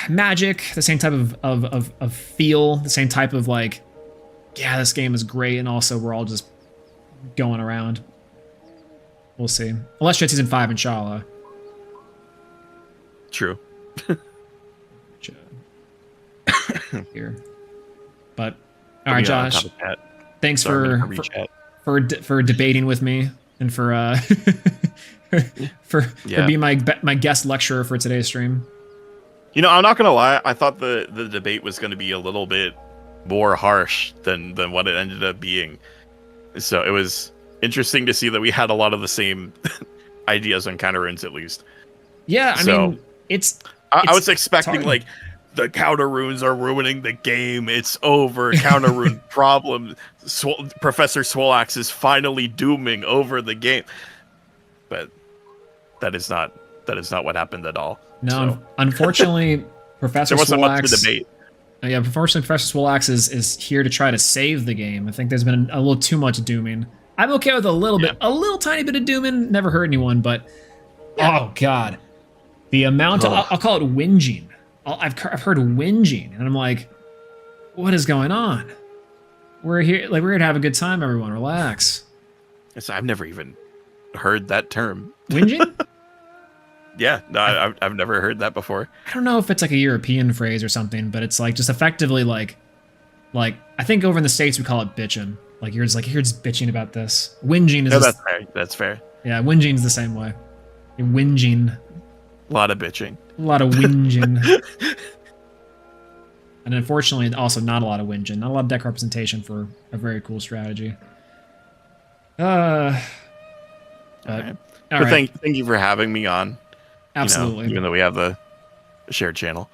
Magic, the same type of feel, the same type of, like... Yeah, this game is great, and also we're all just going around. We'll see. Elestriad Season 5, inshallah. True. Here. But, all right, Josh. Thanks for debating with me and for being my guest lecturer for today's stream. You know, I'm not gonna lie. I thought the debate was going to be a little bit more harsh than what it ended up being. So it was interesting to see that we had a lot of the same ideas on counter runes, at least. Yeah, I mean, I was expecting like the counter runes are ruining the game. It's over. Counter rune problem. Professor Swolax is finally dooming over the game. But that is not what happened at all. No, so. Unfortunately, Professor there wasn't Swolax, much to debate. Yeah, unfortunately, Professor Swolax is here to try to save the game. I think there's been a little too much dooming. I'm okay with a little tiny bit of dooming. Never hurt anyone, but oh god, the amount of I'll call it whinging. I've heard whinging, and I'm like, what is going on? We're here to have a good time. Everyone, relax. I've never even heard that term. Whinging? Yeah, no, I've never heard that before. I don't know if it's like a European phrase or something, but it's like just effectively like I think over in the States we call it bitching. Like you're just bitching about this. Whinging is that's fair. That's fair. Yeah, whinging's the same way. You're whinging. A lot of bitching. A lot of whinging. And unfortunately, also not a lot of whinging. Not a lot of deck representation for a very cool strategy. All right. Thank you for having me on. Absolutely. You know, even though we have a shared channel.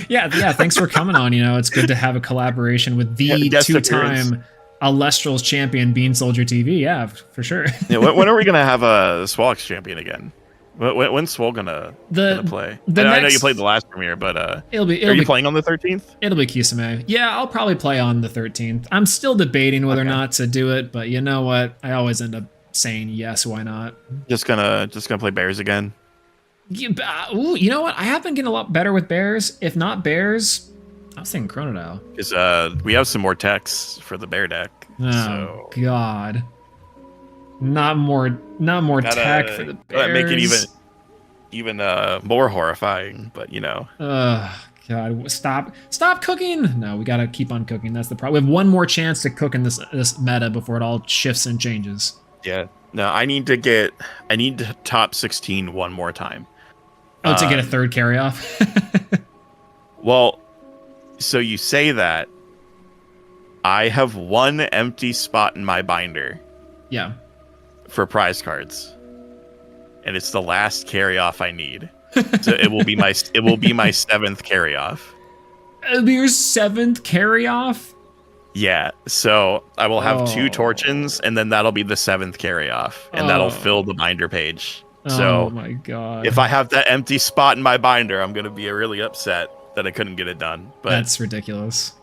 yeah. Thanks for coming on. You know, it's good to have a collaboration with the two-time Elestrals champion, Bean Soldier TV. Yeah, for sure. Yeah. When are we gonna have a Swolax champion again? When's Swole gonna play? I know you played the last premiere, but are you playing on the 13th? It'll be Kisame. Yeah, I'll probably play on the 13th. I'm still debating whether or not to do it, but you know what? I always end up saying yes. Why not? Just gonna play bears again. Ooh, you know what? I have been getting a lot better with bears. If not bears, I was thinking Chronodile. Because we have some more techs for the bear deck. Oh So God. Not more tech for the bears. Make it even more horrifying, but you know. God, stop cooking. No, we gotta keep on cooking. That's the problem. We have one more chance to cook in this meta before it all shifts and changes. Yeah. No, I need to top 16 one more time. Oh, to get a third carry off? Well, so you say that. I have one empty spot in my binder. Yeah. For prize cards. And it's the last carry off I need. So it will be my 7th carry off. It'll be your 7th carry off? Yeah. So I will have 2 Torchins, and then that'll be the 7th carry off. And that'll fill the binder page. So oh my God. If I have that empty spot in my binder, I'm gonna be really upset that I couldn't get it done. But that's ridiculous.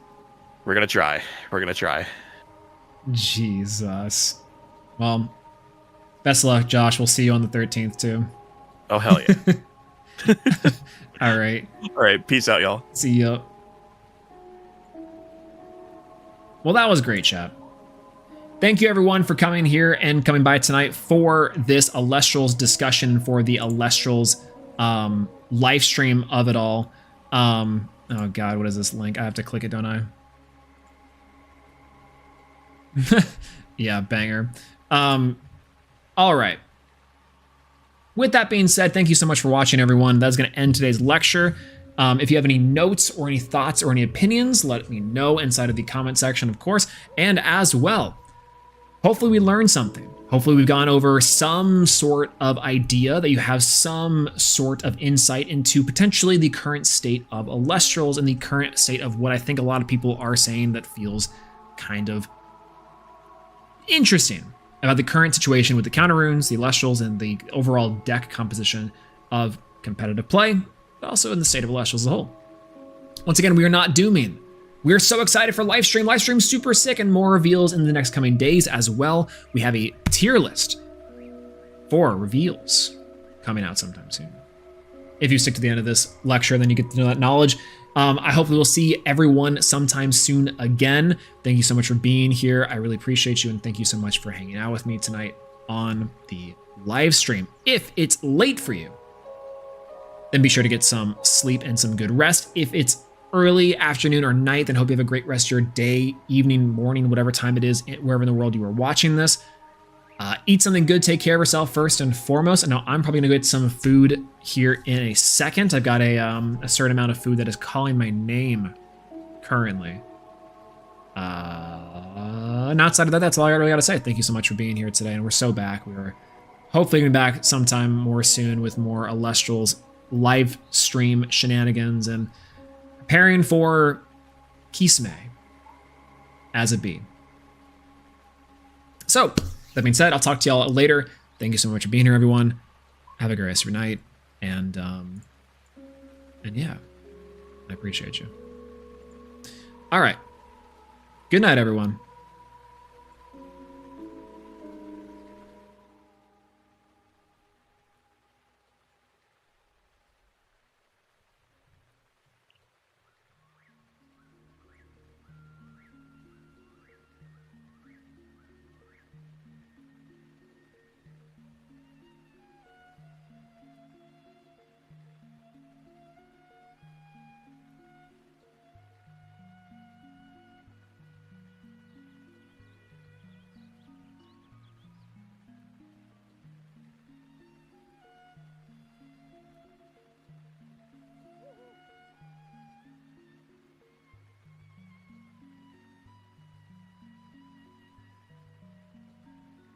We're gonna try. We're gonna try. Jesus. Well, best of luck, Josh. We'll see you on the 13th too. Oh hell yeah. All right. All right. Peace out, y'all. See ya. Well, that was great, chat. Thank you everyone for coming here and coming by tonight for this Elestrals discussion, for the Elestrals live stream of it all. Oh God, what is this link? I have to click it, don't I? Yeah, banger. All right. With that being said, thank you so much for watching, everyone. That's going to end today's lecture. If you have any notes or any thoughts or any opinions, let me know inside of the comment section, of course. And as well, hopefully we learned something. Hopefully we've gone over some sort of idea, that you have some sort of insight into potentially the current state of Elestrals and the current state of what I think a lot of people are saying that feels kind of interesting about the current situation with the counter runes, the Elestrals, and the overall deck composition of competitive play, but also in the state of Elestrals as a whole. Once again, we are not dooming. We're so excited for Livestream. Livestream's super sick, and more reveals in the next coming days as well. We have a tier list for reveals coming out sometime soon. If you stick to the end of this lecture, then you get to know that knowledge. I hope we will see everyone sometime soon again. Thank you so much for being here. I really appreciate you, and thank you so much for hanging out with me tonight on the live stream. If it's late for you, then be sure to get some sleep and some good rest. If it's early afternoon or night, then hope you have a great rest of your day, evening, morning, whatever time it is, wherever in the world you are watching this. Eat something good, take care of yourself first and foremost. And now I'm probably gonna get some food here in a second. I've got a certain amount of food that is calling my name currently. And outside of that, that's all I really gotta say. Thank you so much for being here today, and we're so back. We are hopefully gonna be back sometime more soon with more Elestrals live stream shenanigans and preparing for Kisame as it be. So, that being said, I'll talk to y'all later. Thank you so much for being here, everyone. Have a great rest of your night. And yeah, I appreciate you. All right. Good night, everyone.